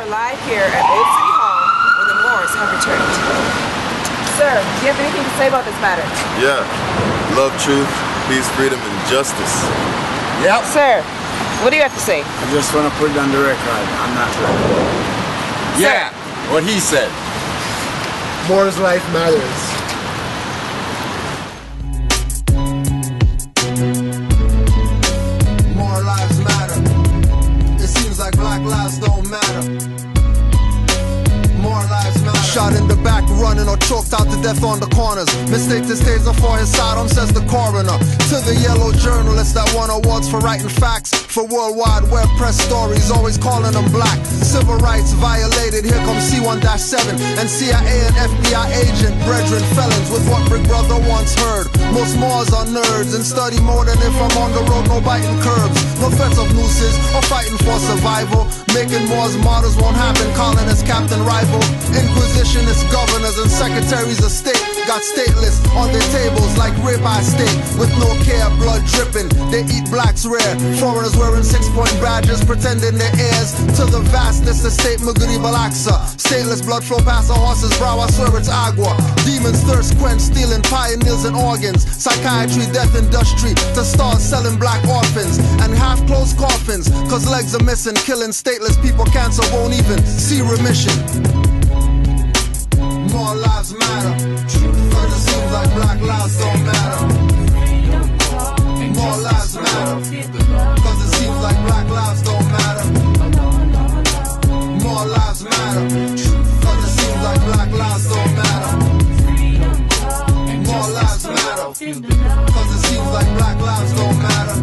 are live here at Old City Hall where the Moors have returned. Sir, do you have anything to say about this matter? Yeah. Love, truth, peace, freedom, and justice. Yep. Sir, what do you have to say? I just want to put it on the record. I'm not ready. Yeah, what he said. Moor's life matters. More lives matter. It seems like black lives don't matter. More lives matter. Shot in the back, running or choked out to death on the corners. Mistake this taser for his sidearm, says the coroner. To the yellow journalist that won awards for writing facts, for worldwide web press stories, always calling them black. Civil rights violated, here comes C1-7 and CIA and FBI agent, brethren felons with what Big Brother once heard. Most Moors are nerds and study more than if I'm on the road, no biting curbs. No threats of nooses or fighting for survival. Making Moors martyrs won't happen, calling us captain rival. Inquisitionists, governors and secretaries of state got stateless on their tables like ribeye steak with no care, blood dripping. They eat blacks rare, foreigners wearing 6-point badges, pretending they're heirs to the vastness of state Muguri Balaksa. Stateless blood flow past a horse's brow, I swear it's agua. Demons thirst quench, stealing pioneers and organs. Psychiatry, death industry, to start selling black orphans and half-closed coffins, cause legs are missing, killing stateless people, cancer won't even see remission. More lives matter, but it seems like black lives don't matter. More lives matter, cause it seems like black lives don't matter. More lives matter, cause it seems like black lives don't matter. More lives matter, cause it seems like black lives don't matter.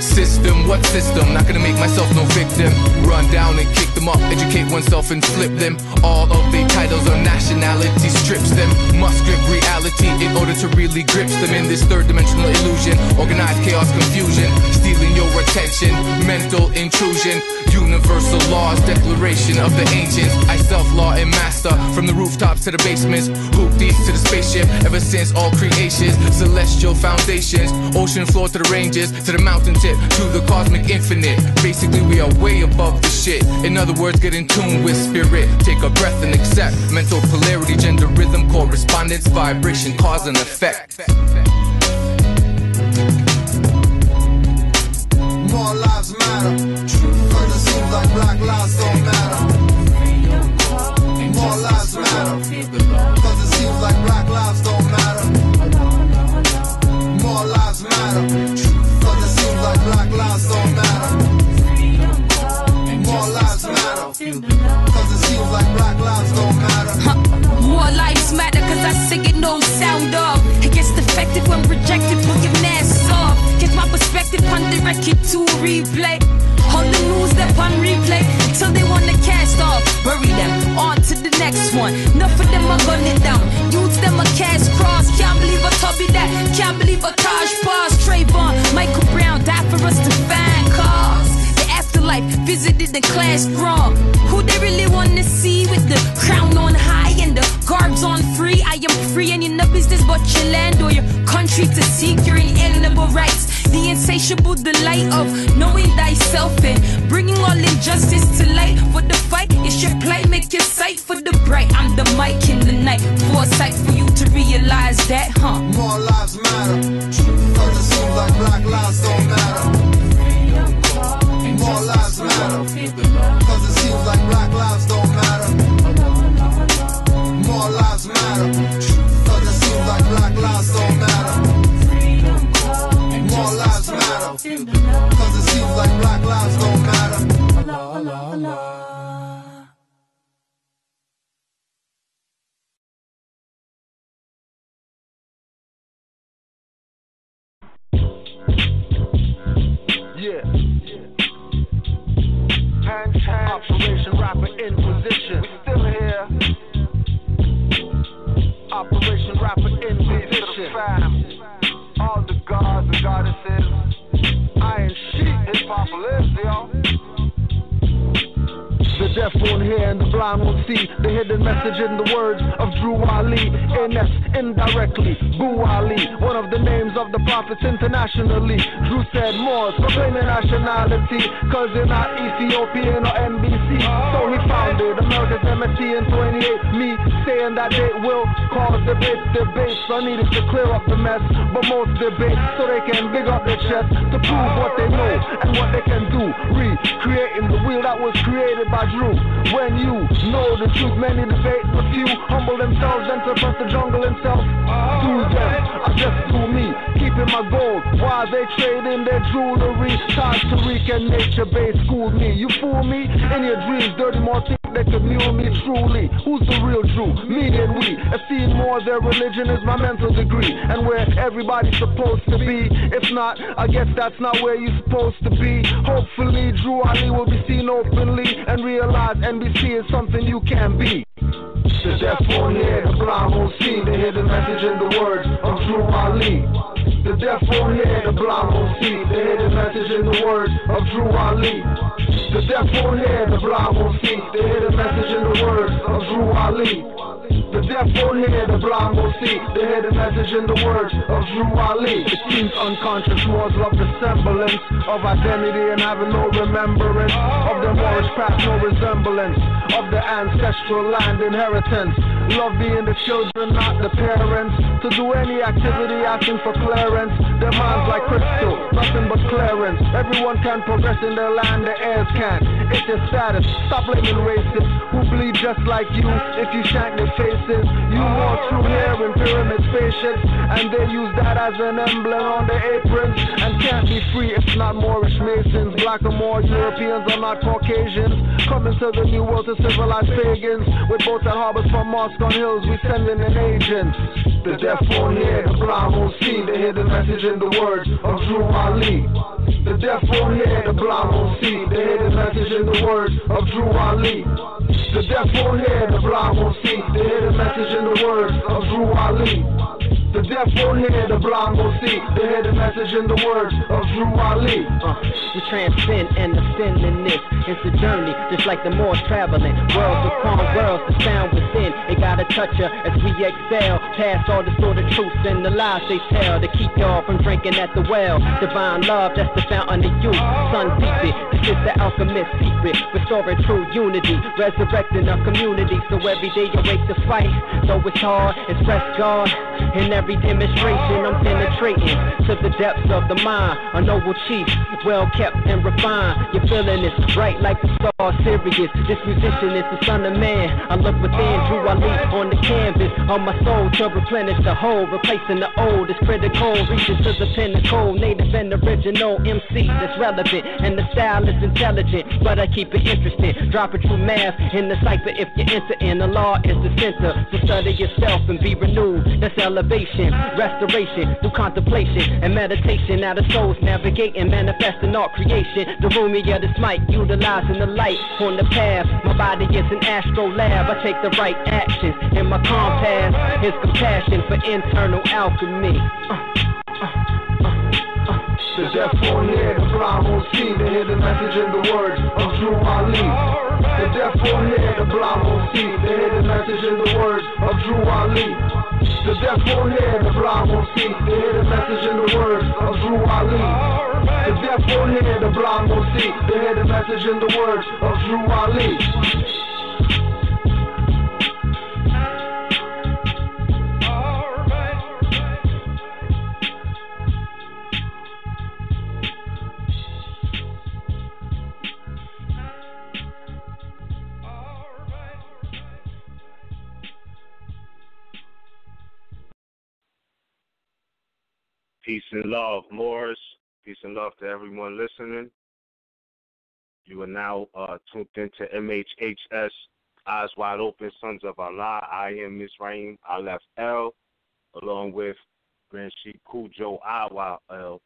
System, what system? Not gonna make myself no victim. Run down and kick them up, educate oneself and flip them. All of their titles or nationality strips them. Must grip reality in order to really grip them in this third dimensional illusion. Organized chaos, confusion, stealing your attention, mental intrusion. Universal laws, declaration of the ancients. I self-law and master, from the rooftops to the basements, hoop deep to the spaceship. Ever since all creations, celestial foundations, ocean floor to the ranges, to the mountain tip, to the cosmic infinite. Basically we are way above the shit. In other words, get in tune with spirit. Take a breath and accept mental polarity, gender rhythm, correspondence, vibration, cause and effect. More lives matter, but it seems like black lives don't matter. More lives matter, cause it seems like black lives don't matter. More lives matter, but it seems like black lives don't matter. More lives matter, cause it seems like black lives don't matter. More lives matter, cause I sing it no sound off. It gets defective when rejected, pull your mask off. Get my perspective on the record to replay. All the news that on replay till they wanna cast off. Bury them, on to the next one. Enough of them are gun it down. Youths them a cast cross. Can't believe a Tubby that. Can't believe a Taj Pass. Trayvon, Michael Brown died for us to find cars. The afterlife visited the class wrong. Who they really wanna see with the crown on high and the garbs on free? I am free and in no business but your land or your country to seek your inalienable rights. The insatiable delight of knowing thyself and bringing all injustice to light. For the fight, it's your plight, make your sight for the bright. I'm the mic in the night, foresight for you to realize that, huh? More lives matter, cause it seems like black lives don't matter. More lives matter, cause it seems like black lives don't matter. More lives matter, cause it seems like black lives don't matter. More lives matter, cause it seems like black lives don't matter. Yeah. Operation Rapper in position. We still here. Operation Rapper in position. All the gods and goddesses. Iron Sheep, hip hop lives, yo. The deaf won't hear and the blind won't see. The hidden message in the words of Drew Ali. NS indirectly, Boo Ali, one of the names of the prophets internationally. Drew said Moors proclaiming nationality, cause they're not Ethiopian or NBC. So he founded America's MST in 28. Me saying that they will cause debates. So I needed to clear up the mess, but most debate so they can big up their chest to prove what they know and what they can do. Recreating the wheel that was created by Drew. When you know the truth, many debate, but few humble themselves and suppress the jungle himself. Do them, I just do me, keeping my gold while they trade in their jewelry. Tied to and nature base school me. You fool me in your dreams, dirty more think they could mule me truly. Who's the real Drew? Me and we. Seeing more their religion is my mental degree, and where everybody's supposed to be. If not, I guess that's not where you're supposed to be. Hopefully Drew Ali will be seen openly and realize NBC is something you can be. The deaf won't hear, the blind won't see. They hear the message in the words of Drew Ali. The deaf won't hear, the blind won't see. They hear the message in the words of Drew Ali. The deaf won't hear, the blind won't see. They hear the message in the words of Drew Ali. The deaf won't hear, the blind won't see. They hear the message in the words of Drew Ali. It seems unconscious, Moors love the semblance of identity and having no remembrance of their Moorish past, no resemblance of the ancestral land inheritance. Love being the children, not the parents. To do any activity asking for clearance. Their minds like crystal, nothing but clearance. Everyone can progress in their land, the heirs can't. It's their status, stop blaming racists who bleed just like you. If you shank their faces, you more true hair in pyramid spaceships, and they use that as an emblem on their aprons. And can't be free if not Moorish Masons. Black or more Europeans are not Caucasians. Coming to the new world to civilize pagans. With boats and harbors from mosques on hills, we sending in agents. The deaf won't hear, the blind won't see. They hear the message in the words of Drew Ali. The deaf won't hear, the blind won't see. They hear the message in the words of Drew Ali. The deaf won't hear, the blind won't see. They hear the message in the words of Drew Ali. The deaf won't hear, the blind won't see. They hear the message in the words of Drew Ali. We transcend and ascend in this. It's a journey, just like the Moors traveling. Worlds upon worlds, the sound within. It gotta touch her as we excel. Past all the sort of truths and the lies they tell. To keep y'all from drinking at the well. Divine love, that's the fountain of youth. Sun deep it, this is the alchemist's secret. Restoring true unity, resurrecting our community. So every day you wake to fight. Though it's hard, express God. In every demonstration I'm penetrating to the depths of the mind. A noble chief, well kept and refined. You're feeling it, bright like the star, serious. This musician is the son of man. I look within, Drew Ali on the canvas of my soul to replenish the whole, replacing the old. It's critical, reaching to the pinnacle. Native and original MC that's relevant, and the style is intelligent, but I keep it interesting. Dropping true math in the cipher if you enter in. The law is the center, so study yourself and be renewed. That's elevation, restoration, through contemplation and meditation. Now the soul's navigating, manifesting all creation. The room of this mic, utilizing the light on the path. My body is an astro lab. I take the right actions, and my compass is compassion for internal alchemy. The deaf won't hear, the blind won't see. They hear the message in the words of Drew Ali. The deaf won't hear, the blind won't see. They hear the message in the words of Drew Ali. The deaf won't hear, the blind won't see. They hear the message in the words of Drew Ali. The deaf won't hear, the blind won't see. They hear the message in the words of Drew Ali. Peace and love, Moors. Peace and love to everyone listening. You are now tuned into MHHS, Eyes Wide Open, Sons of Allah. I am Misraim Aleph L, along with Grand Sheikh Kujo Awa L.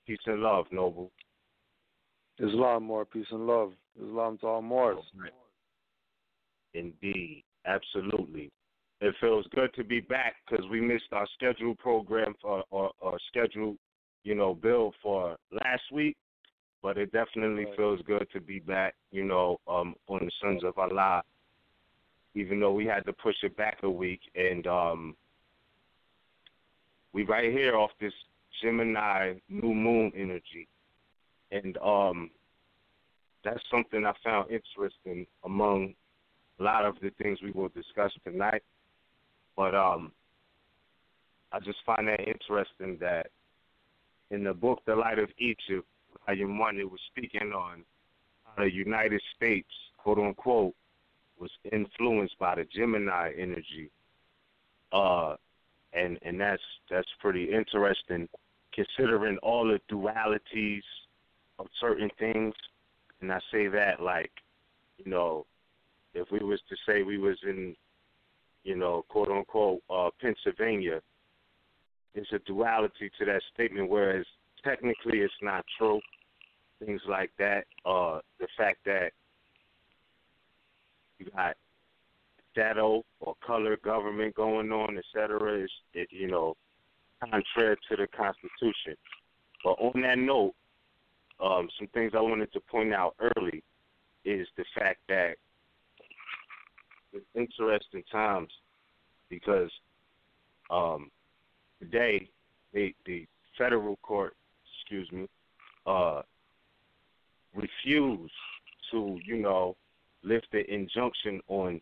Peace and love, Noble. Islam, more peace and love. Islam to all Moors. Indeed, absolutely. It feels good to be back because we missed our scheduled program for or scheduled, build for last week. but it definitely feels good to be back, on the Sons of Allah, even though we had to push it back a week. And we right here off this Gemini new moon energy. And that's something I found interesting among a lot of the things we will discuss tonight. But I just find that interesting that in the book The Light of Egypt, Volume 1, it was speaking on how the United States, quote unquote, was influenced by the Gemini energy. And that's pretty interesting considering all the dualities of certain things. And I say that like, if we was to say we was in, quote unquote, Pennsylvania, there's a duality to that statement, whereas technically it's not true. Things like that. The fact that you got shadow or color government going on, etc., is contrary to the Constitution. But on that note, some things I wanted to point out early is the fact that it's interesting times because today the federal court, refused to, lift the injunction on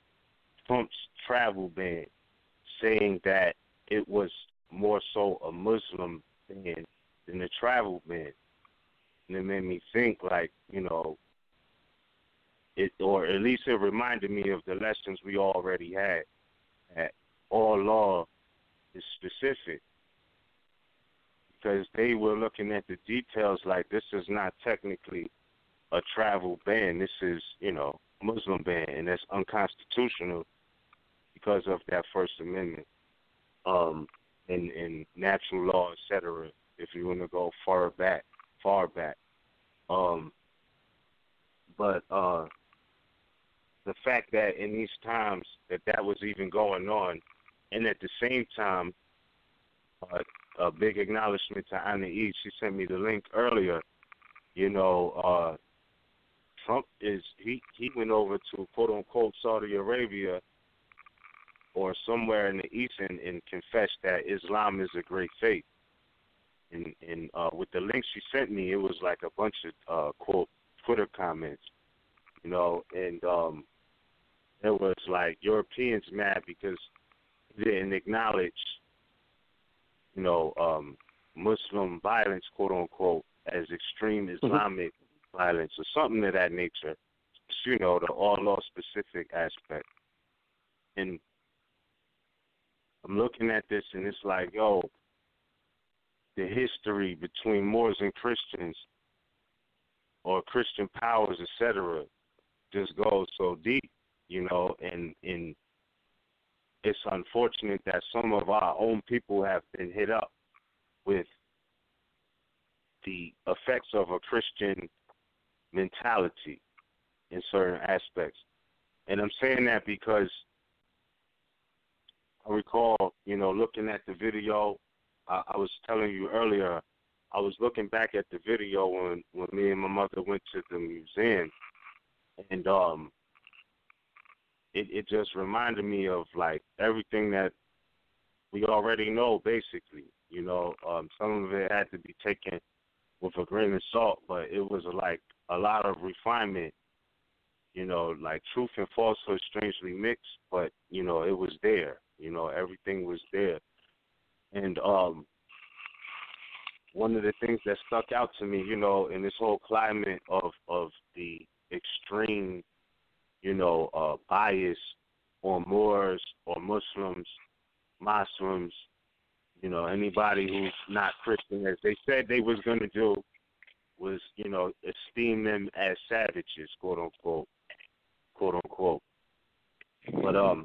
Trump's travel ban, saying that it was more so a Muslim ban than a travel ban. And it made me think like, it, or at least it reminded me of the lessons we already had, that all law is specific. Because they were looking at the details like this is not technically a travel ban. This is, Muslim ban, and that's unconstitutional because of that First Amendment and natural law, etc., if you want to go far back. But the fact that in these times that was even going on, and at the same time, a big acknowledgement to Anna E. She sent me the link earlier. Trump he went over to quote unquote Saudi Arabia or somewhere in the East and confessed that Islam is a great faith. And with the link she sent me, it was like a bunch of quote Twitter comments, and it was like Europeans mad because he didn't acknowledge Muslim violence, quote unquote, as extreme Islamic violence or something of that nature. The all law specific aspect. And I'm looking at this and it's like, the history between Moors and Christians or Christian powers, etc., just goes so deep, and it's unfortunate that some of our own people have been hit up with the effects of a Christian mentality in certain aspects. And I'm saying that because I recall, looking at the video, I was telling you earlier, I was looking back at the video when me and my mother went to the museum, and it just reminded me of like everything that we already know, basically. Some of it had to be taken with a grain of salt, but it was like a lot of refinement, like truth and falsehood strangely mixed, but, it was there, everything was there. And one of the things that stuck out to me, in this whole climate of the extreme, bias on Moors or Muslims, anybody who's not Christian, as they said they was going to do, was, esteem them as savages, quote unquote. But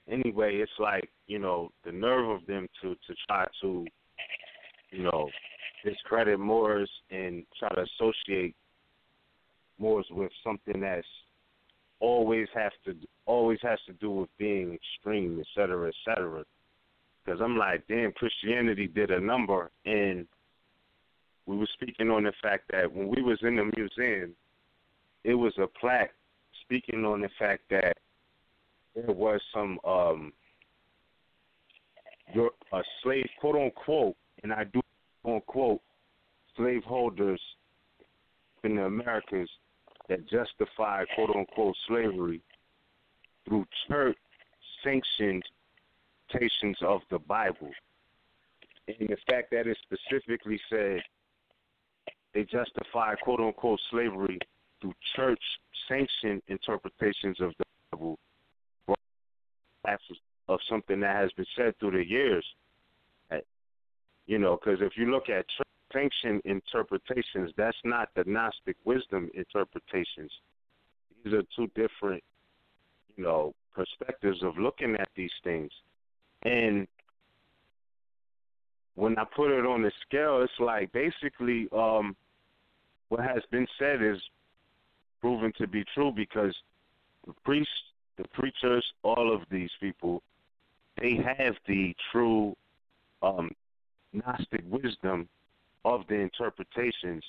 anyway, it's like, the nerve of them to try to, discredit Moors and try to associate Moors with something that's always has to do with being extreme, et cetera, et cetera. Because I'm like, damn, Christianity did a number in we were speaking on the fact that when we was in the museum, it was a plaque speaking on the fact that there was some slave, quote unquote, and I do unquote, slaveholders in the Americas that justified, quote unquote, slavery through church sanctioned interpretations of the Bible. And the fact that it specifically said they justify, quote unquote, slavery through church sanctioned interpretations of the Bible of something that has been said through the years. You know, because if you look at church sanctioned interpretations, that's not the Gnostic wisdom interpretations. These are two different, you know, perspectives of looking at these things. And when I put it on the scale, it's like basically what has been said is proven to be true, because the priests, the preachers, all of these people, they have the true Gnostic wisdom of the interpretations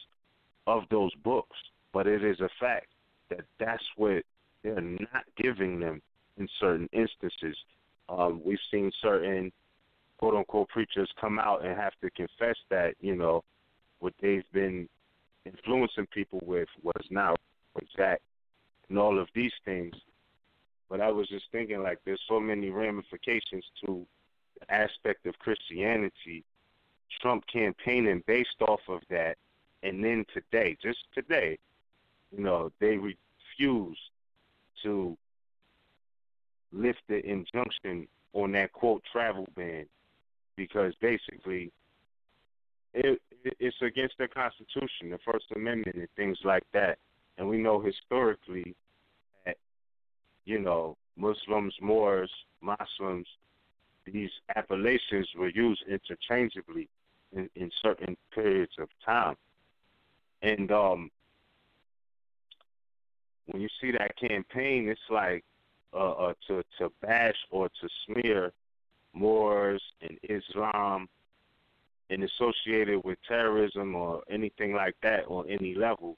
of those books. But it is a fact that that's what they're not giving them in certain instances. We've seen certain quote-unquote preachers come out and have to confess that, you know, what they've been influencing people with was not exact and all of these things. But I was just thinking, like, there's so many ramifications to the aspect of Christianity, Trump campaigning based off of that, and then today, just today, you know, they refuse to lift the injunction on that, quote, travel ban, because basically it's against the Constitution, the First Amendment, and things like that. And we know historically that, you know, Muslims, Moors, Muslims, these appellations were used interchangeably in certain periods of time. And when you see that campaign, it's like to bash or to smear Moors and Islam and associated with terrorism or anything like that on any level.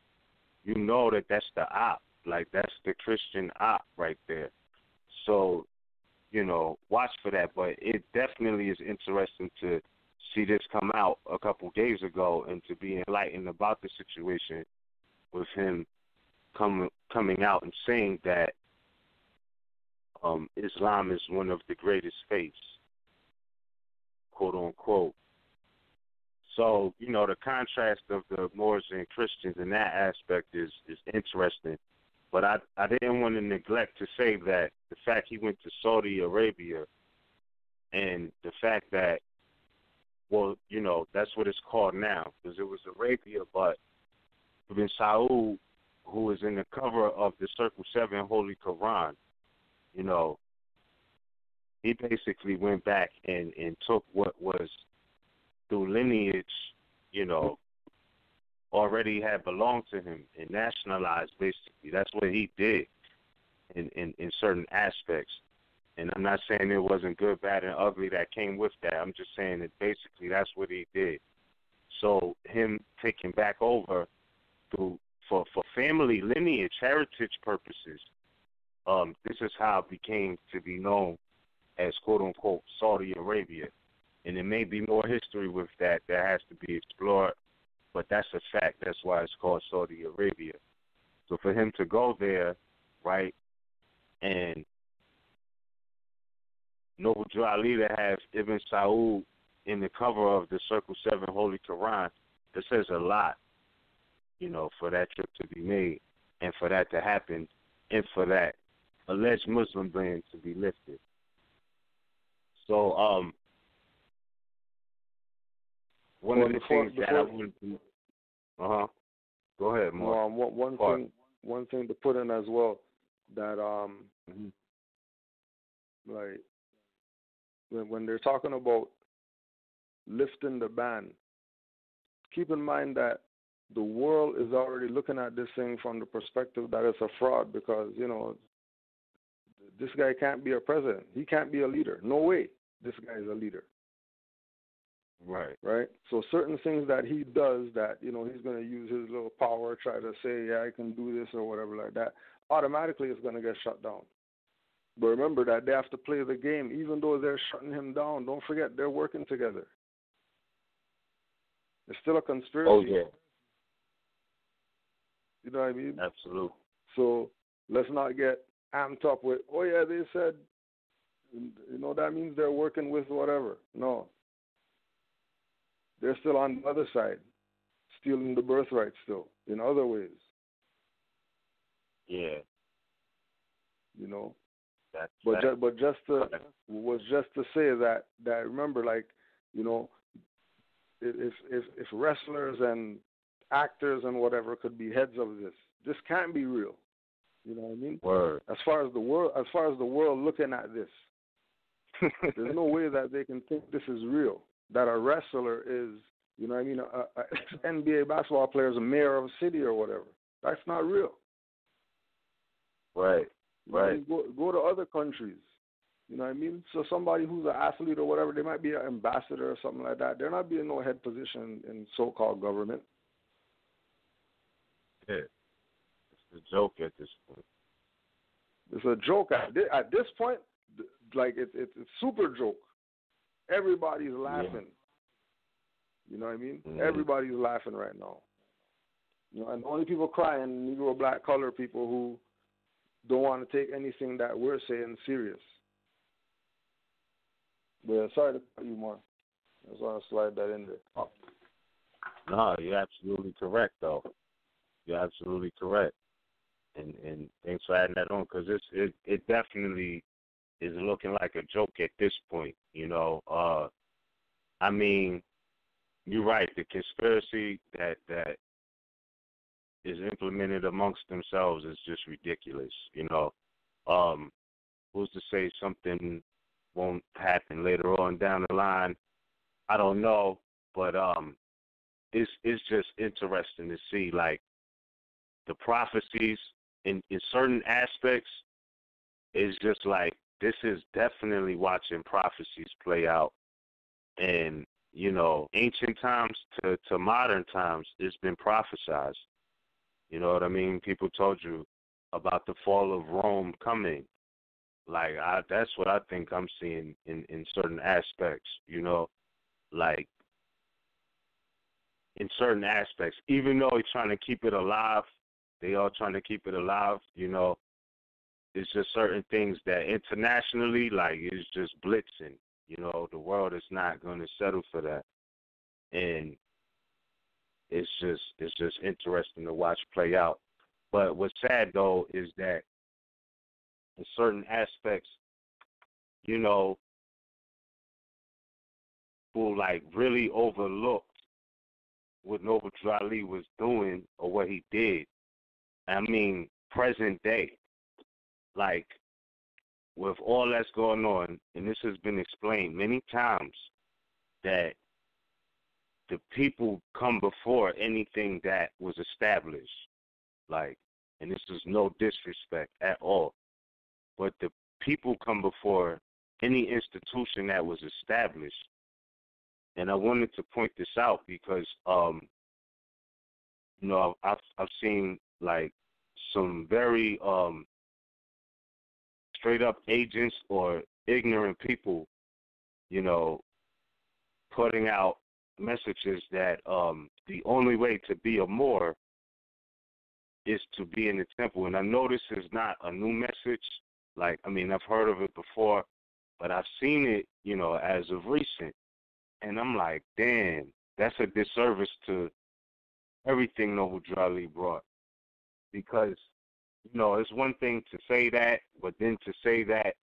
You know that that's the op, like that's the Christian op right there. So, you know, watch for that. But it definitely is interesting to see this come out a couple days ago and to be enlightened about the situation with him coming out and saying that Islam is one of the greatest faiths, quote unquote. So, you know, the contrast of the Moors and Christians in that aspect is interesting. But I didn't want to neglect to say that the fact he went to Saudi Arabia and the fact that, well, you know, that's what it's called now, because it was Arabia, but Ibn Saud, who is in the cover of the Circle 7 Holy Quran, you know, he basically went back and took what was through lineage, you know, already had belonged to him and nationalized, basically. That's what he did in certain aspects. And I'm not saying it wasn't good, bad, and ugly that came with that. I'm just saying that basically that's what he did. So him taking back over for family lineage, heritage purposes, this is how it became to be known as, quote-unquote, Saudi Arabia. And there may be more history with that has to be explored, but that's a fact. That's why it's called Saudi Arabia. So for him to go there, right, and Noble Drew Ali to have Ibn Saud in the cover of the Circle 7 Holy Quran, that says a lot, you know, for that trip to be made and for that to happen and for that alleged Muslim ban to be lifted. So, one of the things that I wouldn't do. Go ahead, Moor. One thing to put in as well, that like when they're talking about lifting the ban, keep in mind that the world is already looking at this thing from the perspective that it's a fraud, because, you know, this guy can't be a president. He can't be a leader. No way this guy is a leader. Right. Right? So certain things that he does that, he's going to use his little power, try to say, yeah, I can do this or whatever like that, automatically it's going to get shut down. But remember that they have to play the game. Even though they're shutting him down, don't forget they're working together. It's still a conspiracy. Oh, yeah. You know what I mean? Absolutely. So let's not get amped up with, oh, yeah, they said, that means they're working with whatever. No. They're still on the other side, stealing the birthright still, in other ways. Yeah. But just to say that remember, like, if wrestlers and actors and whatever could be heads of this can't be real. You know what I mean? Word. As far as the world looking at this, there's no way that they can think this is real. That a wrestler is, a NBA basketball player is a mayor of a city or whatever. That's not real. Right. Right. Go to other countries. You know what I mean? So somebody who's an athlete or whatever, they might be an ambassador or something like that. They're not being no head position in so-called government. Yeah. It's a joke at this point. It's a joke at this point. Like it's a super joke. Everybody's laughing. Yeah. You know what I mean? Mm-hmm. Everybody's laughing right now. And the only people crying, Negro, black, color people who don't want to take anything that we're saying serious. But sorry to cut you more. I just want to slide that in there. Oh. No, you're absolutely correct, though. You're absolutely correct. And thanks for adding that on, because it definitely is looking like a joke at this point. I mean, you're right. The conspiracy that is implemented amongst themselves is just ridiculous. Who's to say something won't happen later on down the line? I don't know, but it's just interesting to see, like, the prophecies in certain aspects is just like, this is definitely watching prophecies play out. And, ancient times to modern times, it's been prophesized. You know what I mean? People told you about the fall of Rome coming. Like, that's what I think I'm seeing in certain aspects, like, in certain aspects. Even though he's trying to keep it alive, they all trying to keep it alive, it's just certain things that internationally, like, it's just blitzing. The world is not going to settle for that. And it's just interesting to watch play out. But what's sad, though, is that in certain aspects, who, like, really overlooked what Noble Drew Ali was doing or what he did. I mean, present day. Like, with all that's going on, and this has been explained many times, that the people come before anything that was established. Like, and this is no disrespect at all, but the people come before any institution that was established. And I wanted to point this out because, I've seen, like, some very straight up agents or ignorant people, putting out messages that the only way to be a Moor is to be in the temple. And I know this is not a new message. Like, I mean, I've heard of it before, but I've seen it, as of recent. And I'm like, damn, that's a disservice to everything Noble Drew Ali brought. Because, it's one thing to say that, but then to say that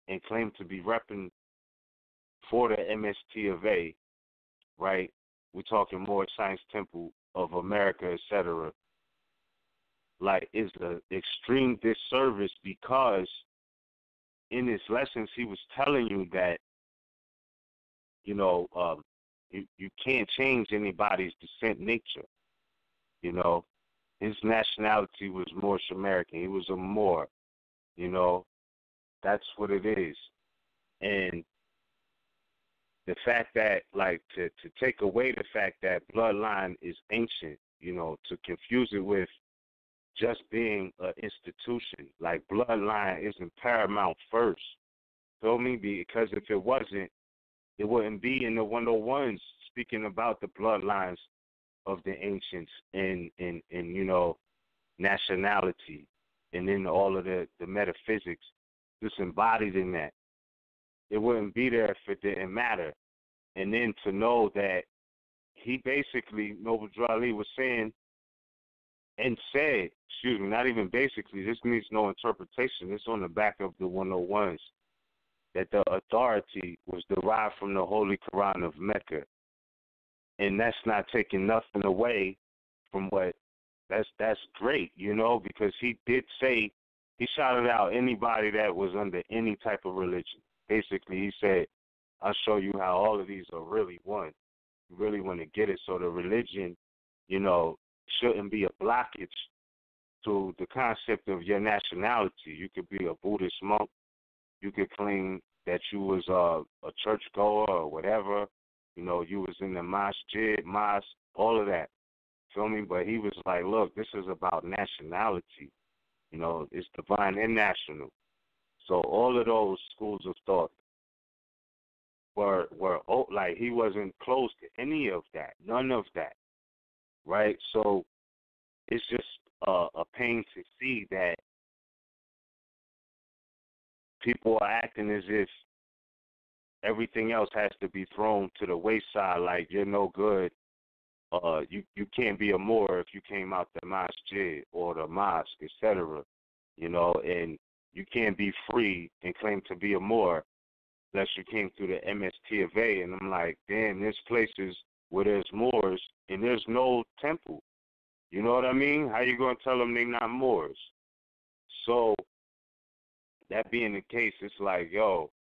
and claim to be repping for the MST of A, right? We're talking Moorish Science Temple of America, etc. Like, is an extreme disservice, because in his lessons he was telling you that, you can't change anybody's descent nature. His nationality was Moorish American. He was a Moor. That's what it is. And the fact that, like, to take away the fact that bloodline is ancient, to confuse it with just being an institution. Like, bloodline isn't paramount first. Feel me? Because if it wasn't, it wouldn't be in the 101s speaking about the bloodlines of the ancients and nationality, and then all of the metaphysics just embodied in that. It wouldn't be there if it didn't matter. And then to know that he basically, Noble Drew Ali was saying and said, not even basically, this needs no interpretation. It's on the back of the 101s, that the authority was derived from the Holy Quran of Mecca. And that's not taking nothing away from what, that's great, because he did say, he shouted out anybody that was under any type of religion. Basically, he said, I'll show you how all of these are really one. You really want to get it. So the religion, shouldn't be a blockage to the concept of your nationality. You could be a Buddhist monk. You could claim that you was a churchgoer or whatever. You was in the mosque, all of that. Feel me? But he was like, look, this is about nationality. It's divine and national. So all of those schools of thought were like, he wasn't close to any of that, none of that, right? So it's just a pain to see that people are acting as if everything else has to be thrown to the wayside, like you're no good. You can't be a Moor if you came out the masjid or the mosque, etc. And you can't be free and claim to be a Moor unless you came through the MST of A. And I'm like, damn, there's places where there's Moors and there's no temple. You know what I mean? How you going to tell them they're not Moors? So, that being the case, it's like, yo,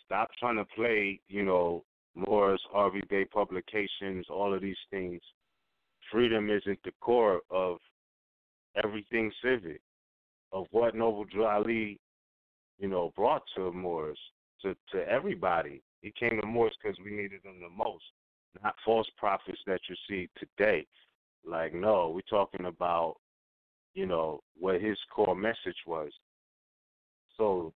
stop trying to play, Moors, RVBey publications, all of these things. Freedom isn't the core of everything civic, of what Noble Drew Ali, brought to Moors, to everybody. He came to Moors because we needed them the most, not false prophets that you see today. Like, no, we're talking about, what his core message was. So,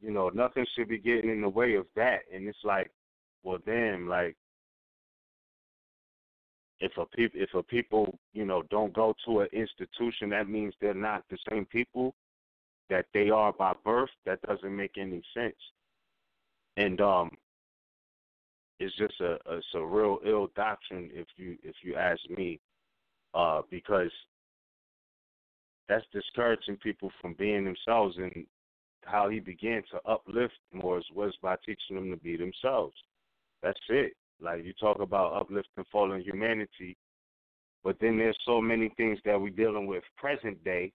nothing should be getting in the way of that. And it's like, well, damn, like, if a people, don't go to an institution, that means they're not the same people that they are by birth. That doesn't make any sense. And it's just it's a real ill doctrine if you ask me, because that's discouraging people from being themselves. And how he began to uplift Moors was by teaching them to be themselves. That's it. Like, you talk about uplifting fallen humanity, but then there's so many things that we're dealing with present day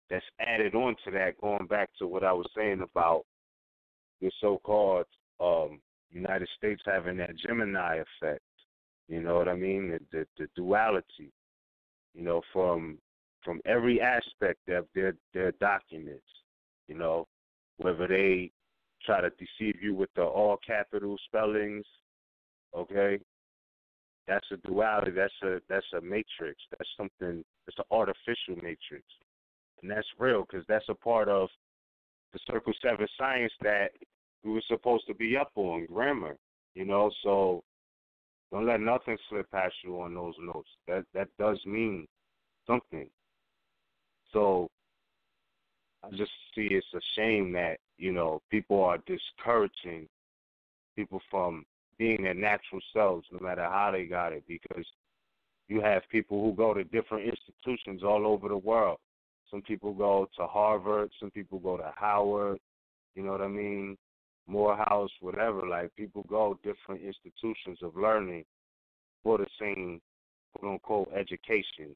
that's added on to that, going back to what I was saying about the so-called United States having that Gemini effect. You know what I mean? The duality, from every aspect of their documents, whether they try to deceive you with the all capital spellings, okay, that's a duality. That's a matrix. That's something. It's an artificial matrix, and that's real because that's a part of the Circle 7 science that we were supposed to be up on, grammar. So don't let nothing slip past you on those notes. That does mean something. So I just see it's a shame that, people are discouraging people from being their natural selves, no matter how they got it, because you have people who go to different institutions all over the world. Some people go to Harvard, some people go to Howard, you know what I mean, Morehouse, whatever. Like, people go different institutions of learning for the same, quote-unquote, education,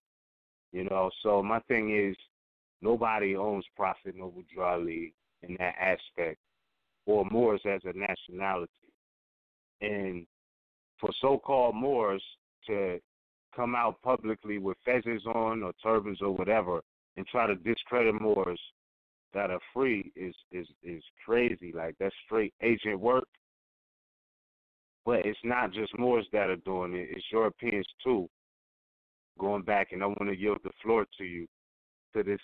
So my thing is, nobody owns Prophet Noble Drew Ali in that aspect, or Moors as a nationality. And for so-called Moors to come out publicly with fezzes on or turbans or whatever and try to discredit Moors that are free is crazy. Like, that's straight agent work. But it's not just Moors that are doing it. It's Europeans too. Going back, and I want to yield the floor to you, to this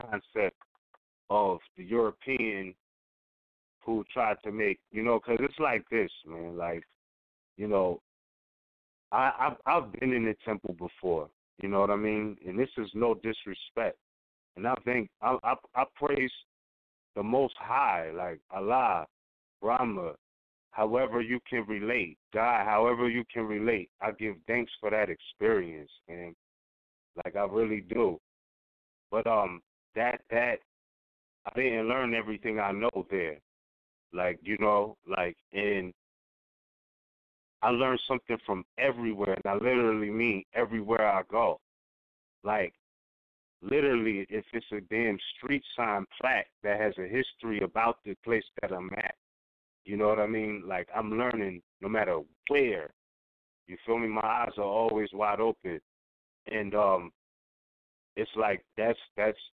concept of the European who tried to make, because it's like this, man. Like, I've been in the temple before. You know what I mean? And this is no disrespect. And I think I praise the Most High, like Allah, Brahma, however you can relate, God, however you can relate. I give thanks for that experience, man. Like I really do. But that I didn't learn everything I know there. Like, and I learned something from everywhere, and I literally mean everywhere I go. Like, literally, if it's a damn street sign plaque that has a history about the place that I'm at, you know what I mean? Like, I'm learning no matter where. You feel me? My eyes are always wide open. And it's like that's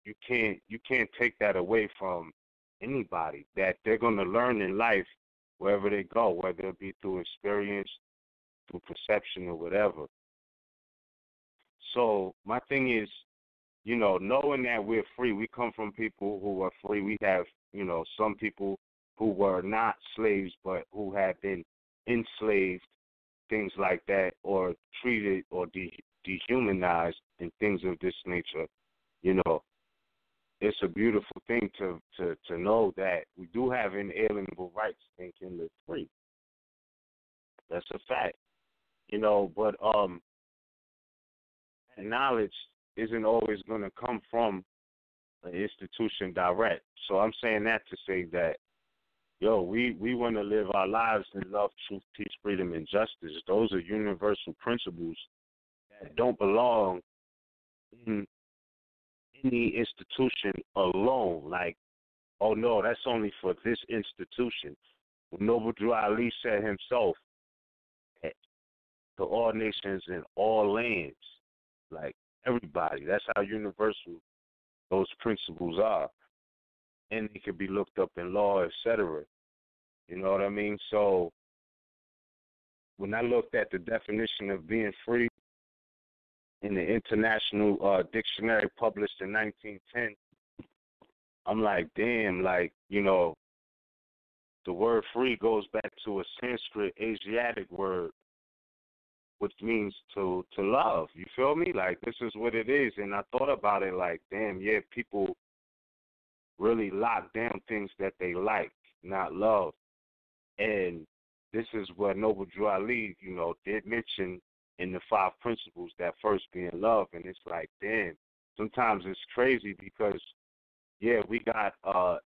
you can't take that away from anybody, that they're gonna learn in life wherever they go, whether it be through experience, through perception, or whatever. So my thing is, knowing that we're free, we come from people who are free. We have, some people who were not slaves but who have been enslaved, things like that, or treated or dehumanized and things of this nature. It's a beautiful thing to know that we do have inalienable rights and can live free. That's a fact. But knowledge isn't always going to come from an institution direct. So I'm saying that to say that, we want to live our lives in love, truth, peace, freedom, and justice. Those are universal principles that don't belong in any institution alone. Like, oh no, that's only for this institution. Noble Drew Ali said himself, to all nations and all lands, like everybody. That's how universal those principles are. And they could be looked up in law, etc. You know what I mean? So when I looked at the definition of being free in the International Dictionary published in 1910, I'm like, damn, like, the word free goes back to a Sanskrit Asiatic word, which means to love. You feel me? Like, this is what it is. And I thought about it like, damn, yeah, people really lock down things that they like, not love. And this is what Noble Drew Ali, did mention in the 5 principles, that first being love. And it's like, damn, sometimes it's crazy because, yeah, we got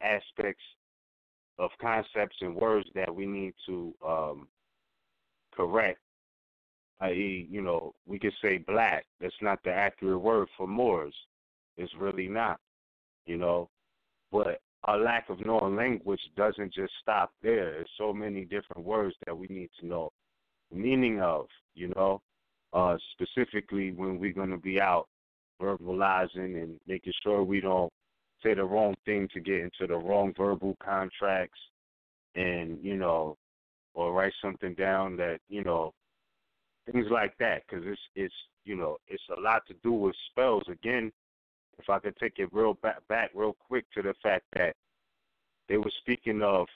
aspects of concepts and words that we need to correct. I.e., we could say black. That's not the accurate word for Moors. It's really not, But our lack of knowing language doesn't just stop there. There's so many different words that we need to know the meaning of, specifically when we're going to be out verbalizing and making sure we don't say the wrong thing to get into the wrong verbal contracts and, or write something down that, things like that, because it's a lot to do with spells. Again, if I could take it back real quick to the fact that they were speaking of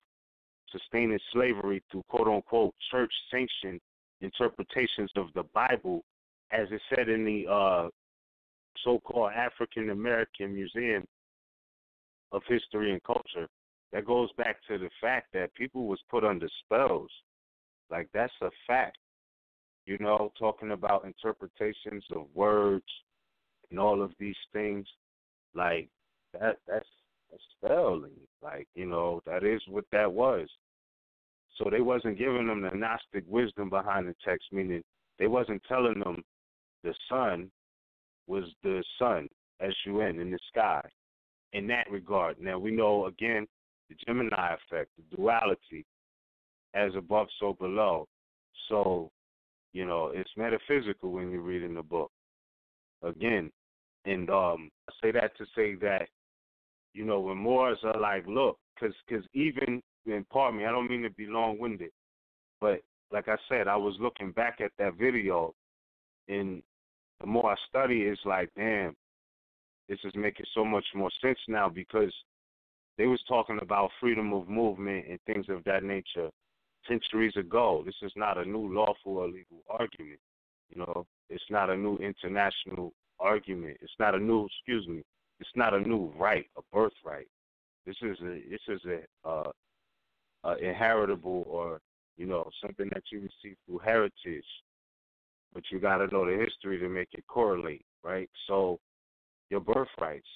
sustaining slavery through quote-unquote church-sanctioned interpretations of the Bible, as it said in the so-called African American Museum of History and Culture. That goes back to the fact that people was put under spells. Like, that's a fact. Talking about interpretations of words and all of these things, like that's spelling. Like, that is what that was. So they wasn't giving them the Gnostic wisdom behind the text, meaning they wasn't telling them the sun was the sun, S-U-N, in the sky. In that regard. Now we know, again, the Gemini effect, the duality, as above, so below. So, it's metaphysical when you read in the book. Again, and I say that to say that, when Moors are like, look, because even, and pardon me, I don't mean to be long-winded, but like I said, I was looking back at that video, and the more I study, it's like, damn, this is making so much more sense now, because they was talking about freedom of movement and things of that nature centuries ago. This is not a new lawful or legal argument. You know, it's not a new international argument. It's not a new, it's not a new right, a birthright. This is a inheritable, or, you know, something that you receive through heritage. But you got to know the history to make it correlate, right? So your birthrights,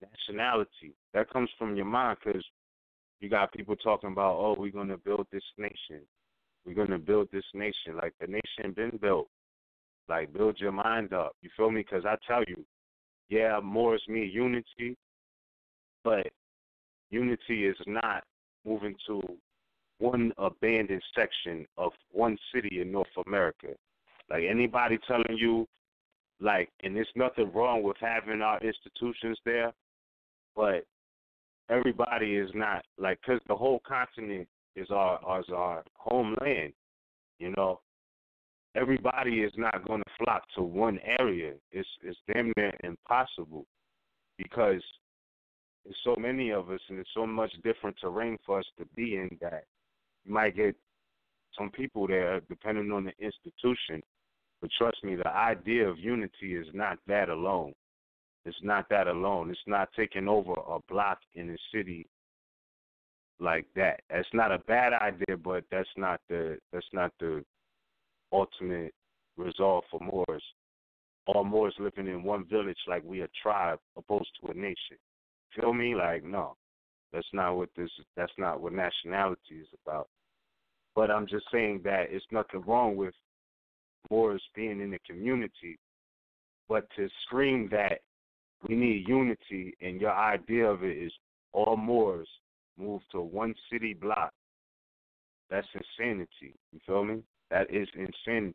nationality, that comes from your mind, because you got people talking about, oh, we're going to build this nation. We're going to build this nation. Like, the nation been built. Like, build your mind up. You feel me? Because I tell you, yeah, Moors mean unity, but unity is not moving to one abandoned section of one city in North America. Like, anybody telling you, like, and there's nothing wrong with having our institutions there, but everybody is not, like, because the whole continent is our homeland, you know. Everybody is not going to flock to one area. It's damn near impossible, because there's so many of us and there's so much different terrain for us to be in that you might get some people there depending on the institution. But trust me, the idea of unity is not that alone. It's not that alone. It's not taking over a block in a city like that. That's not a bad idea, but that's not the ultimate resolve for Moors. All Moors living in one village like we a tribe opposed to a nation. Feel me? Like, no. That's not what nationality is about. But I'm just saying that it's nothing wrong with Moors being in the community, but to scream that we need unity and your idea of it is all Moors move to one city block, that's insanity. You feel me? That is insanity,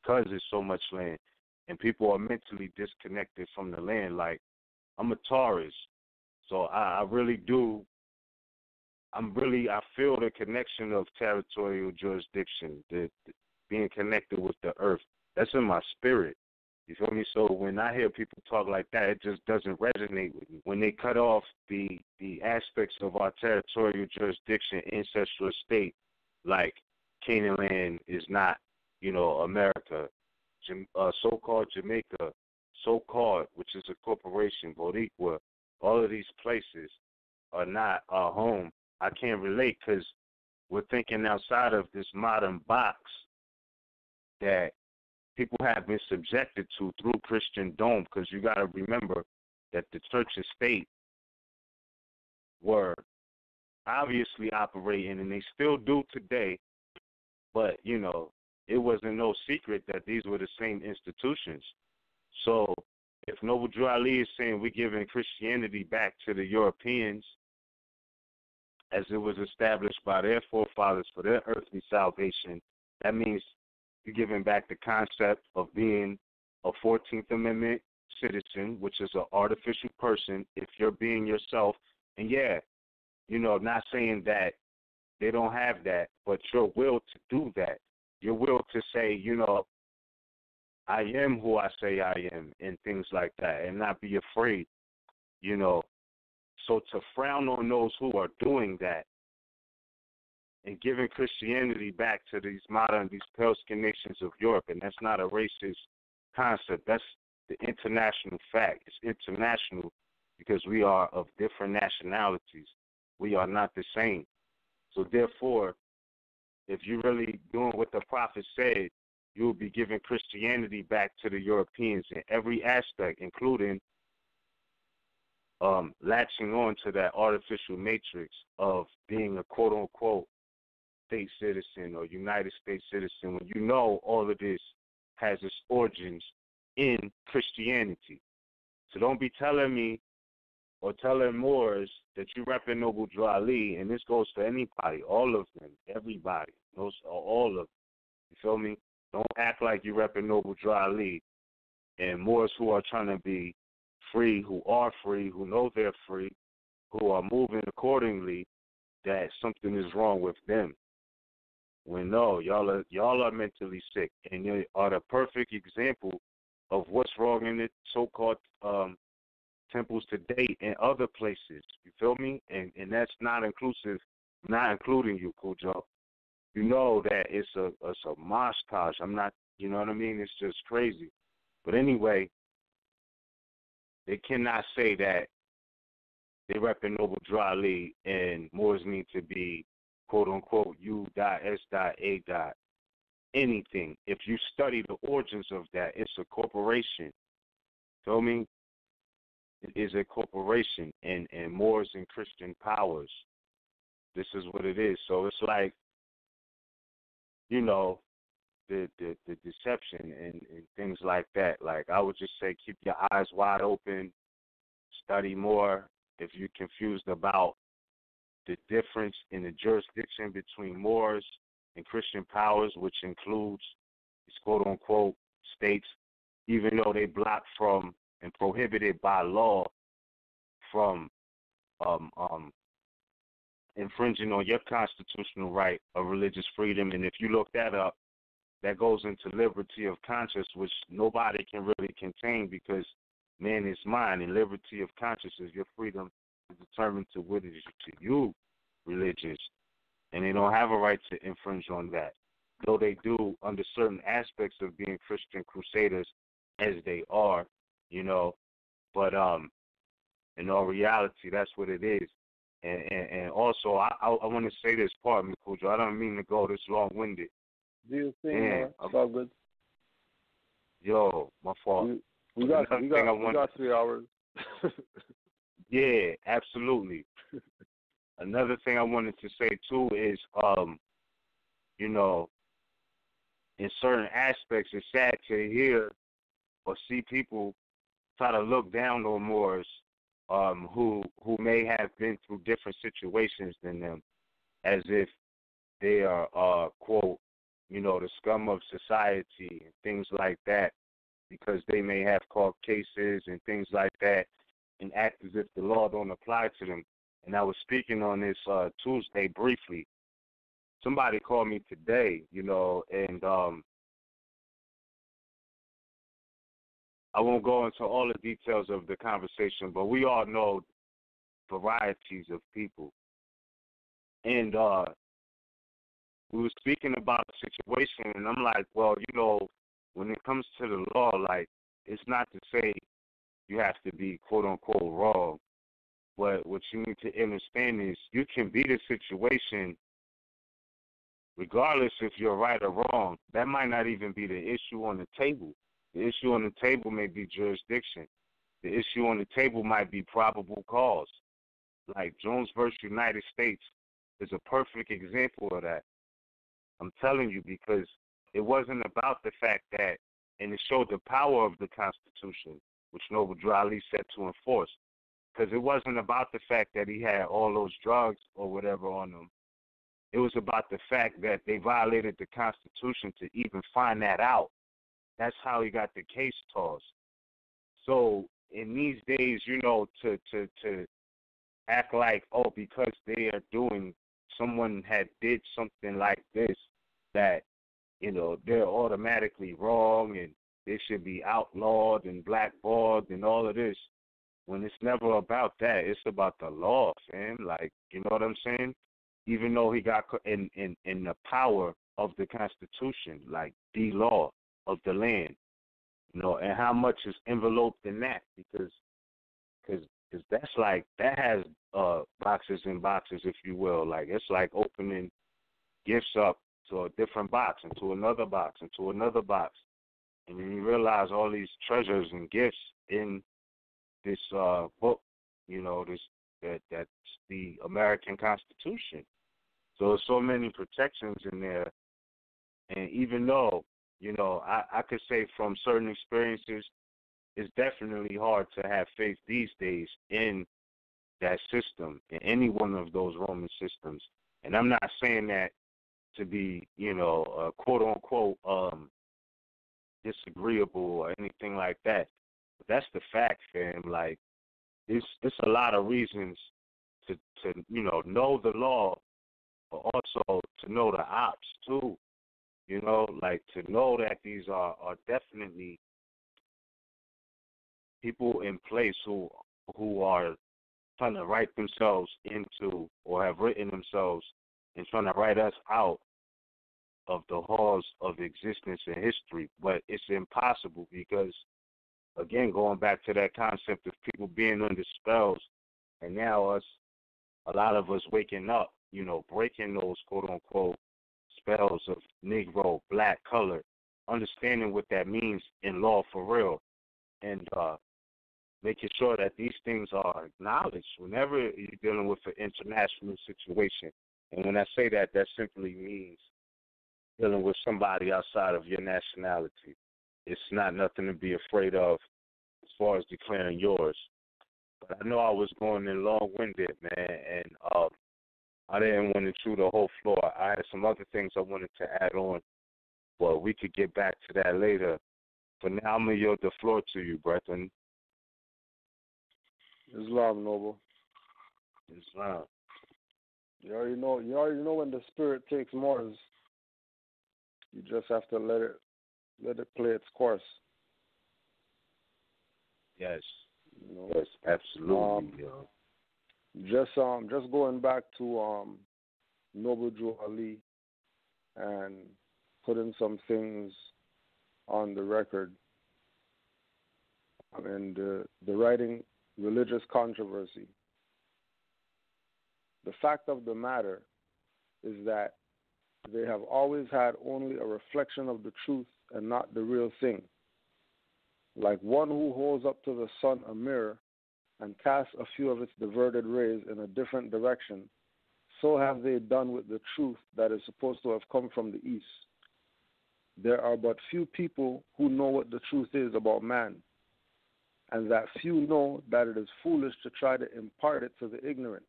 because there's so much land and people are mentally disconnected from the land. Like, I'm a Taurus, so I really do. I feel the connection of territorial jurisdiction, the being connected with the earth. That's in my spirit. You feel me? So when I hear people talk like that, it just doesn't resonate with me. When they cut off the aspects of our territorial jurisdiction, ancestral estate, like Canaan land is not, you know, America, so-called Jamaica, so-called, which is a corporation, Boricua, all of these places are not our home. I can't relate, because we're thinking outside of this modern box that people have been subjected to through Christian Dome, because you got to remember that the church and state were obviously operating, and they still do today, but, you know, it wasn't no secret that these were the same institutions. So if Noble Drew Ali is saying we're giving Christianity back to the Europeans as it was established by their forefathers for their earthly salvation, that means you're giving back the concept of being a 14th Amendment citizen, which is an artificial person if you're being yourself. And, yeah, you know, not saying that they don't have that, but your will to do that, your will to say, you know, I am who I say I am, and things like that, and not be afraid, you know. So to frown on those who are doing that and giving Christianity back to these pale skin nations of Europe, and that's not a racist concept. That's the international fact. It's international because we are of different nationalities. We are not the same. So therefore, if you're really doing what the prophet said, you will be giving Christianity back to the Europeans in every aspect, including latching on to that artificial matrix of being a quote-unquote state citizen or United States citizen, when you know all of this has its origins in Christianity. So don't be telling me or telling Moors that you repping Noble Drew Ali, and this goes to anybody, all of them, everybody, those all of them. You feel me? Don't act like you repping Noble Drew Ali and Moors who are trying to be free, who are free, who know they're free, who are moving accordingly, that something is wrong with them. When no, y'all are mentally sick, and you are the perfect example of what's wrong in the so-called temples today and other places. You feel me? And that's not inclusive, not including you, Kujo. You know that it's a montage. I'm not, you know what I mean? It's just crazy. But anyway, they cannot say that they repping Noble Drali and Moors need to be quote unquote U.S.A. anything. If you study the origins of that, it's a corporation. Feel me? It is a corporation, and Moors and Christian powers. This is what it is. So it's like, you know, the deception and things like that. Like, I would just say keep your eyes wide open, study more. If you're confused about the difference in the jurisdiction between Moors and Christian powers, which includes these quote-unquote states, even though they blocked from and prohibited by law from infringing on your constitutional right of religious freedom. And if you look that up, that goes into liberty of conscience, which nobody can really contain because man is mind, and liberty of conscience is your freedom to determine to what is to you religious. And they don't have a right to infringe on that, though they do under certain aspects of being Christian crusaders, as they are, you know. But in all reality, that's what it is. And also, I want to say this part, Mikujo. I don't mean to go this long-winded. Do you think about good? Yo, my fault. We got 3 hours. Yeah, absolutely. Another thing I wanted to say too is, you know, in certain aspects, it's sad to hear or see people try to look down on Moors who may have been through different situations than them, as if they are, quote, you know, the scum of society and things like that, because they may have court cases and things like that, and act as if the law don't apply to them. And I was speaking on this Tuesday briefly. Somebody called me today, you know, and I won't go into all the details of the conversation, but we all know varieties of people. And we were speaking about the situation, and I'm like, well, you know, when it comes to the law, like, it's not to say you have to be quote-unquote wrong, but what you need to understand is you can beat a situation regardless if you're right or wrong. That might not even be the issue on the table. The issue on the table may be jurisdiction. The issue on the table might be probable cause. Like Jones versus United States is a perfect example of that. I'm telling you, because it wasn't about the fact that, and it showed the power of the Constitution, which Noble Drali set to enforce, because it wasn't about the fact that he had all those drugs or whatever on him. It was about the fact that they violated the Constitution to even find that out. That's how he got the case tossed. So in these days, you know, to act like, oh, because they are doing, someone had did something like this, that, you know, they're automatically wrong and they should be outlawed and blackballed and all of this, when it's never about that. It's about the law, fam. Like, you know what I'm saying? Even though he got in the power of the Constitution, like the law of the land, you know, and how much is enveloped in that, because that's like, that has boxes and boxes, if you will. Like, it's like opening gifts up to a different box, into another box, into another box, and then you realize all these treasures and gifts in this book, you know, that's the American Constitution. So there's so many protections in there, and even though, you know, I could say from certain experiences, it's definitely hard to have faith these days in that system, in any one of those Roman systems. And I'm not saying that to be, you know, quote-unquote disagreeable or anything like that. But that's the fact, fam. Like, it's a lot of reasons to you know the law but also to know the ops too. You know, like to know that these are definitely people in place who are trying to write themselves into or have written themselves and trying to write us out of the halls of existence and history. But it's impossible because, again, going back to that concept of people being under spells, and now a lot of us waking up, you know, breaking those quote-unquote spells of Negro, black, color, understanding what that means in law for real, and making sure that these things are acknowledged whenever you're dealing with an international situation. And when I say that, that simply means dealing with somebody outside of your nationality. It's not nothing to be afraid of as far as declaring yours. But I know I was going in long-winded, man, and I didn't want to chew the whole floor. I had some other things I wanted to add on, but we could get back to that later. For now, I'm going to yield the floor to you, brethren. Islam, Noble. Islam. You already know when the spirit takes Moors. You just have to let it play its course. Yes. You know? Yes, absolutely. Just going back to Noble Drew Ali and putting some things on the record. I mean, the writing religious controversy. The fact of the matter is that they have always had only a reflection of the truth and not the real thing. Like one who holds up to the sun a mirror and casts a few of its diverted rays in a different direction, so have they done with the truth that is supposed to have come from the east. There are but few people who know what the truth is about man, and that few know that it is foolish to try to impart it to the ignorant.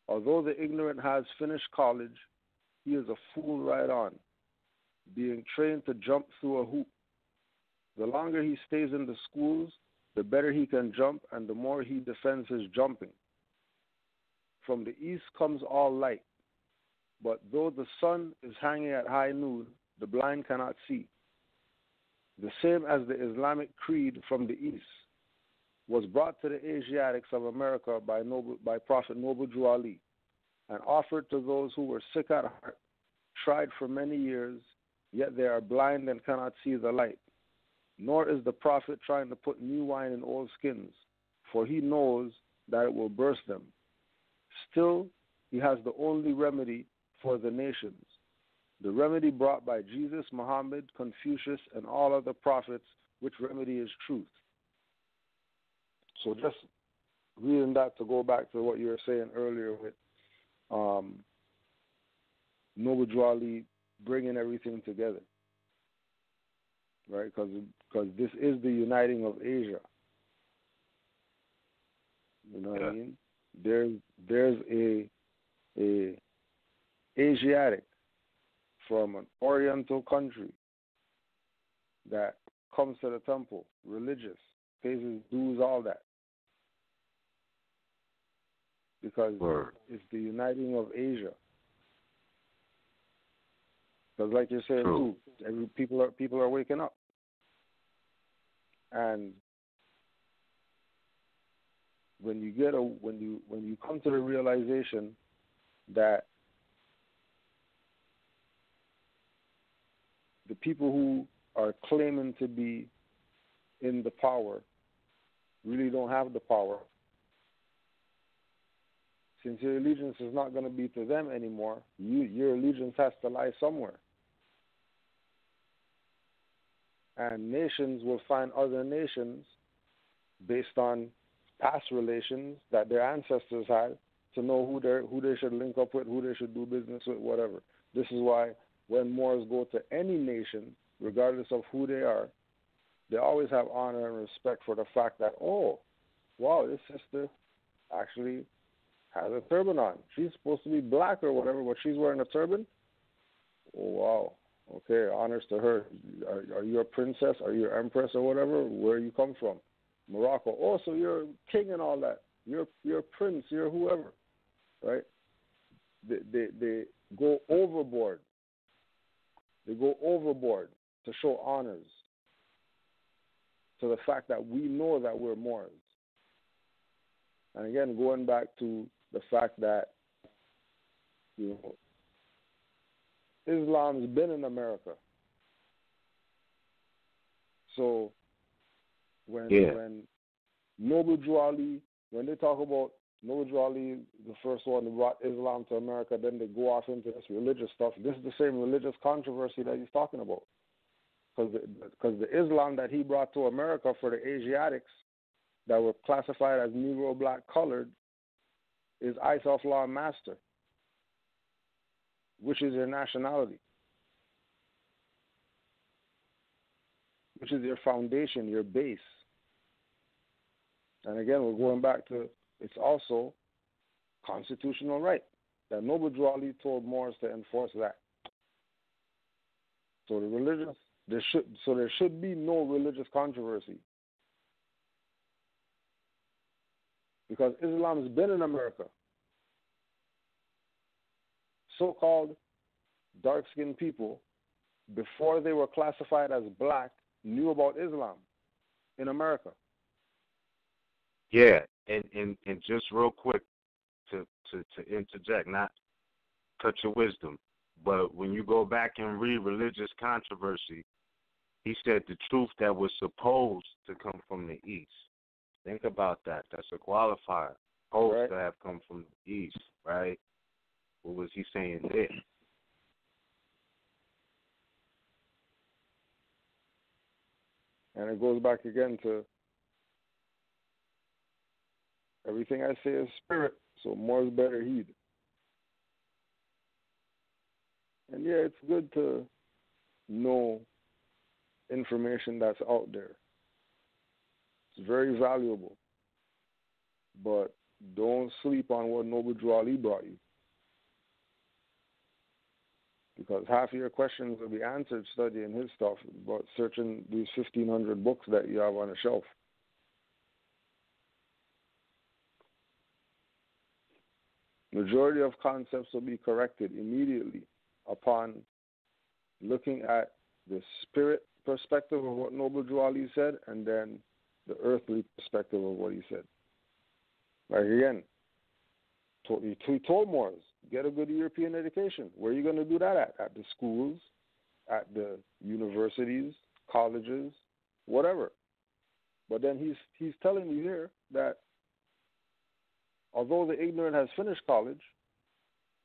Although the ignorant has finished college, he is a fool right on, being trained to jump through a hoop. The longer he stays in the schools, the better he can jump and the more he defends his jumping. From the east comes all light, but though the sun is hanging at high noon, the blind cannot see. The same as the Islamic creed from the east was brought to the Asiatics of America by Prophet Noble Drew Ali and offered to those who were sick at heart, tried for many years, yet they are blind and cannot see the light. Nor is the Prophet trying to put new wine in old skins, for he knows that it will burst them. Still, he has the only remedy for the nations, the remedy brought by Jesus, Muhammad, Confucius, and all other prophets, which remedy is truth. So just reading that to go back to what you were saying earlier with Noble Drew Ali bringing everything together, right? Because this is the uniting of Asia. You know what I mean? There's a Asiatic from an Oriental country that comes to the temple, religious, pays his dues, all that. Because it's the uniting of Asia. Because, like you're saying too, people are waking up, and when you come to the realization that the people who are claiming to be in the power really don't have the power, since your allegiance is not going to be to them anymore, your allegiance has to lie somewhere. And nations will find other nations based on past relations that their ancestors had to know who they should link up with, who they should do business with, whatever. This is why when Moors go to any nation, regardless of who they are, they always have honor and respect for the fact that, oh, wow, this sister actually has a turban on. She's supposed to be black or whatever, but she's wearing a turban. Oh, wow. Okay, honors to her. Are you a princess? Are you an empress or whatever? Where you come from? Morocco. Oh, so you're a king and all that. You're a prince. You're whoever, right? they go overboard. They go overboard to show honors to the fact that we know that we're Moors. And again, going back to the fact that, Islam's been in America. So when Noble Drew Ali, when they talk about Noble Drew Ali, the first one who brought Islam to America, then they go off into this religious stuff. This is the same religious controversy that he's talking about. Because the Islam that he brought to America for the Asiatics that were classified as Negro, black, colored is Isa Law Master, which is your nationality, which is your foundation, your base. And again, we're going back to, it's also constitutional right that Noble Drew Ali told Moors to enforce that. So there should be no religious controversy, because Islam's been in America. So-called dark-skinned people, before they were classified as black, knew about Islam in America. Yeah, and just real quick to interject, not cut your wisdom, but when you go back and read Religious Controversy, he said the truth that was supposed to come from the East. Think about that. That's a qualifier. Supposed to have come from the East, right? What was he saying there? And it goes back again to everything I say is spirit, so more's better heed. And yeah, it's good to know information that's out there. It's very valuable. But don't sleep on what Noble Drew Ali brought you, because half of your questions will be answered studying his stuff, but searching these 1,500 books that you have on a shelf. Majority of concepts will be corrected immediately upon looking at the spirit perspective of what Noble Drew Ali said, and then the earthly perspective of what he said. Like again, he told Moors, get a good European education. Where are you going to do that at? At the schools, at the universities, colleges, whatever. But then he's telling you here that although the ignorant has finished college,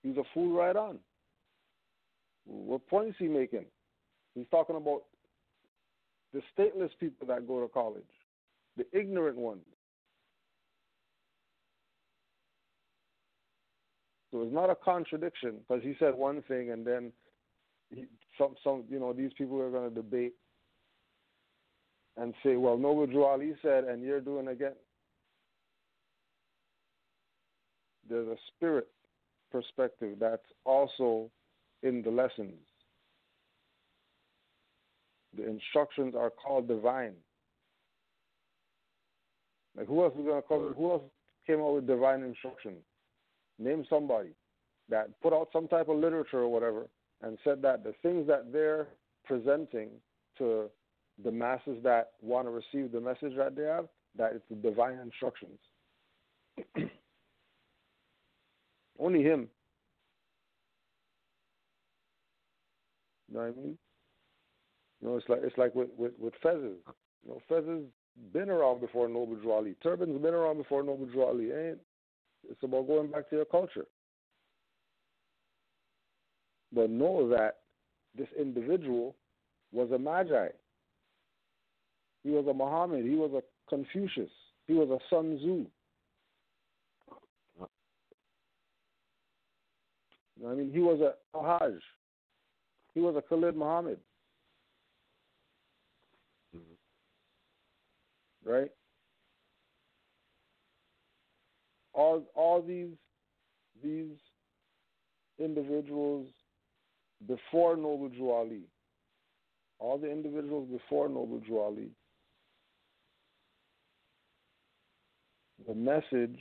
he's a fool right on. What point is he making? He's talking about the stateless people that go to college, the ignorant ones. So it's not a contradiction, because he said one thing and then these people are going to debate and say, well, Noble Drew Ali said, and you're doing again. There's a spirit perspective that's also in the lessons. The instructions are called divine. Like who else is going to come? Who else came out with divine instructions? Name somebody that put out some type of literature or whatever and said that the things that they're presenting to the masses that want to receive the message that they have, that it's the divine instructions. Only him. You know what I mean? It's like with fezzes. Fezzes been around before Noble Drew Ali. Turban's been around before Noble Drew Ali. It's about going back to your culture. But know that this individual was a Magi. He was a Muhammad. He was a Confucius. He was a Sun Tzu. You know what I mean? He was a Hajj. He was a Khalid Muhammad. Mm-hmm. Right? All these individuals before Noble Drew Ali, all the individuals before Noble Drew Ali, the message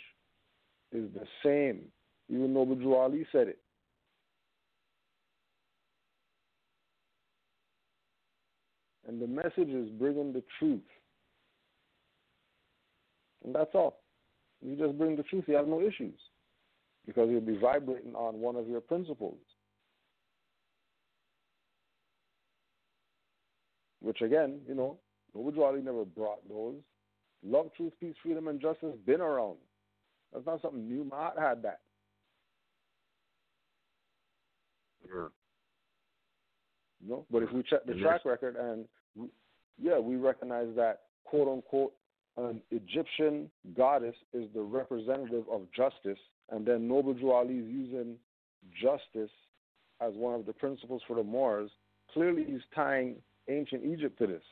is the same. Even Noble Drew Ali said it. And the message is bringing the truth. And that's all. You just bring the truth, you have no issues. Because you'll be vibrating on one of your principles. Which again, you know, Noble Ali never brought those. Love, truth, peace, freedom, and justice been around. That's not something new. Mahat had that. Yeah. You know? But if we check the track record and, we recognize that, quote-unquote, an Egyptian goddess is the representative of justice, and then Noble Drew Ali is using justice as one of the principles for the Moors. Clearly he's tying ancient Egypt to this.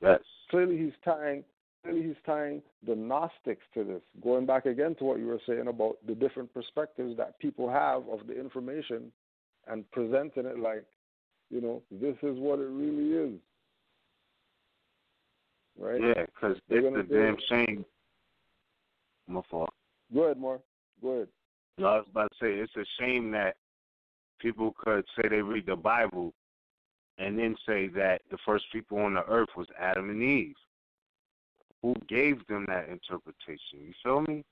Yes. Clearly he's tying the Gnostics to this, going back again to what you were saying about the different perspectives that people have of the information and presenting it like, you know, this is what it really is. Right? Yeah, because it's a damn shame. My fault. Go ahead, Moor. Go ahead. No, I was about to say, it's a shame that people could say they read the Bible and then say that the first people on the earth was Adam and Eve. Who gave them that interpretation? You feel me?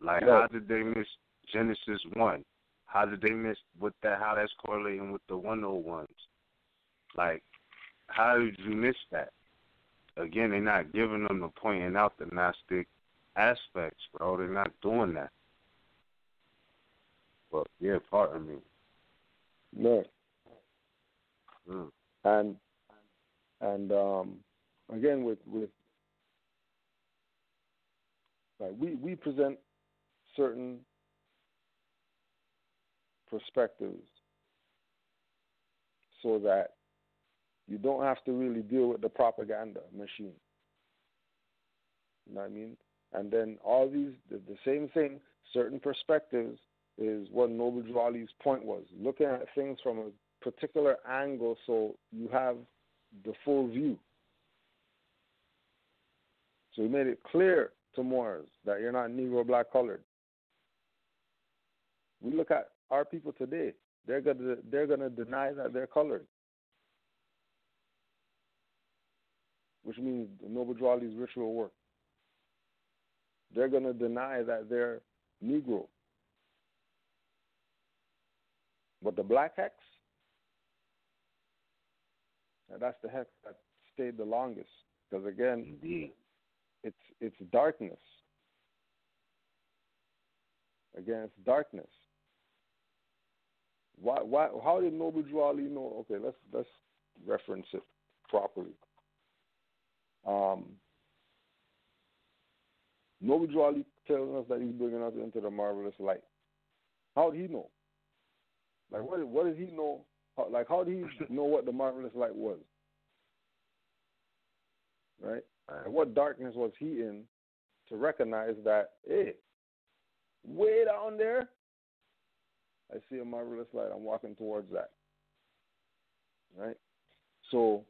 Like, how did they miss Genesis 1? How did they miss how that's correlating with the 101s? Like, how did you miss that? Again, they're not giving them the pointing out the Gnostic aspects, bro. They're not doing that. But, yeah, pardon me. No. Mm. And again, with like we present certain perspectives so that you don't have to really deal with the propaganda machine. You know what I mean? And then all these, the same thing, certain perspectives is what Noble Drew Ali's point was, looking at things from a particular angle so you have the full view. So he made it clear to Moors that you're not Negro, black, colored. We look at our people today, they're gonna deny that they're colored. Which means the Noble Drew Ali's ritual work. They're going to deny that they're Negro. But the black hex, that's the hex that stayed the longest. Because again, it's darkness. Again, it's darkness. Why? How did Noble Drew Ali know? Okay, let's reference it properly. Noble Drew Ali telling us that he's bringing us into the marvelous light. How did he know? Like, what did he know? How did he know what the marvelous light was? Right? And what darkness was he in to recognize that, hey, way down there, I see a marvelous light. I'm walking towards that. Right? So,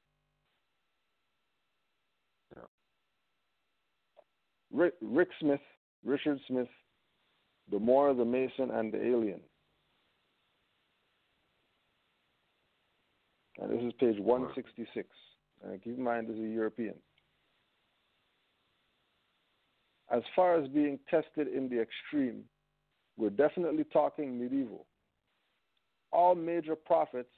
Richard Smith, The Moor, the Mason, and the Alien. And this is page 166. And keep in mind, this is a European. As far as being tested in the extreme, we're definitely talking medieval. All major prophets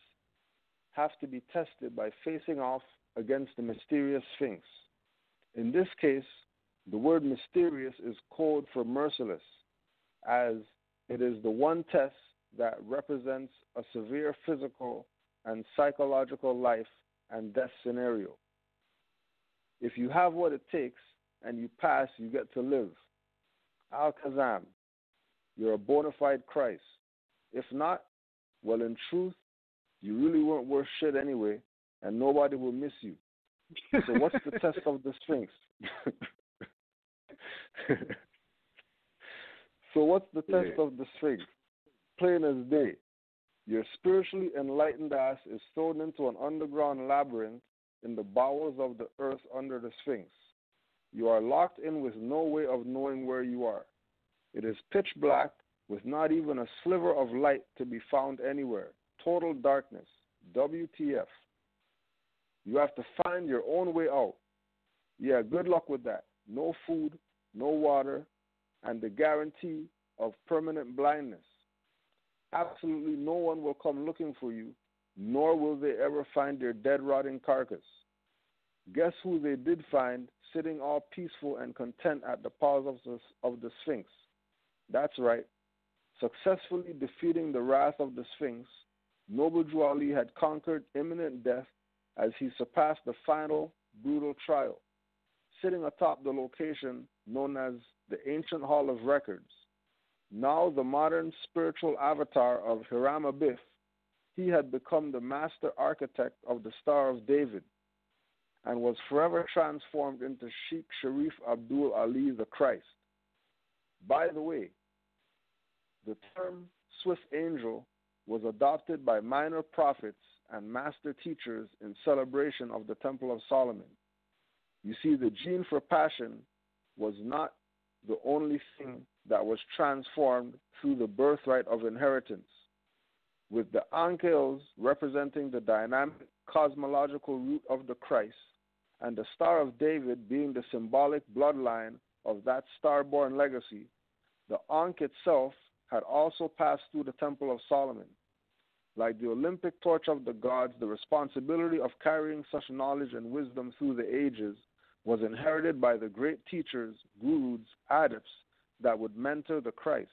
have to be tested by facing off against the mysterious Sphinx. In this case, the word mysterious is code for merciless, as it is the one test that represents a severe physical and psychological life and death scenario. If you have what it takes and you pass, you get to live. Al-Kazam, you're a bona fide Christ. If not, well, in truth, you really weren't worth shit anyway, and nobody will miss you. So what's the test of the Sphinx? So what's the test of the Sphinx? Plain as day. Your spiritually enlightened ass is thrown into an underground labyrinth in the bowels of the earth under the Sphinx. You are locked in with no way of knowing where you are. It is pitch black with not even a sliver of light to be found anywhere. Total darkness. WTF. You have to find your own way out. Yeah, good luck with that. No food, no water, and the guarantee of permanent blindness. Absolutely no one will come looking for you, nor will they ever find your dead, rotting carcass. Guess who they did find sitting all peaceful and content at the paws of the Sphinx? That's right. Successfully defeating the wrath of the Sphinx, Noble Drew Ali had conquered imminent death as he surpassed the final brutal trial. Sitting atop the location known as the Ancient Hall of Records, now the modern spiritual avatar of Hiram Abiff, he had become the master architect of the Star of David and was forever transformed into Sheikh Sharif Abdul Ali the Christ. By the way, the term Swift Angel was adopted by minor prophets and master teachers in celebration of the Temple of Solomon. You see, the gene for passion was not the only thing that was transformed through the birthright of inheritance, with the Ankels representing the dynamic cosmological root of the Christ, and the Star of David being the symbolic bloodline of that star-born legacy. The Ankh itself had also passed through the Temple of Solomon. Like the Olympic torch of the gods, the responsibility of carrying such knowledge and wisdom through the ages was inherited by the great teachers, gurus, adepts that would mentor the Christ.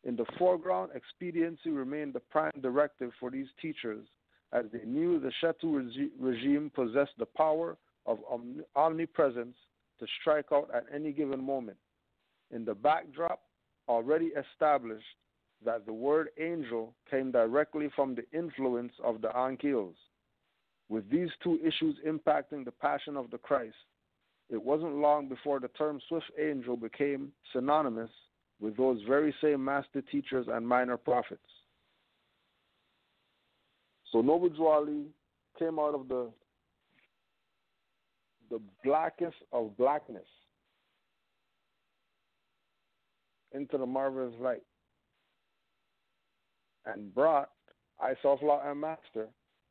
In the foreground, expediency remained the prime directive for these teachers, as they knew the Shetu regime possessed the power of omnipresence to strike out at any given moment. In the backdrop, already established that the word angel came directly from the influence of the Ankels. With these two issues impacting the passion of the Christ, it wasn't long before the term Swift Angel became synonymous with those very same master teachers and minor prophets. So Noble Drew Ali came out of the blackest of blackness into the marvelous light and brought I, Self-Law and Master,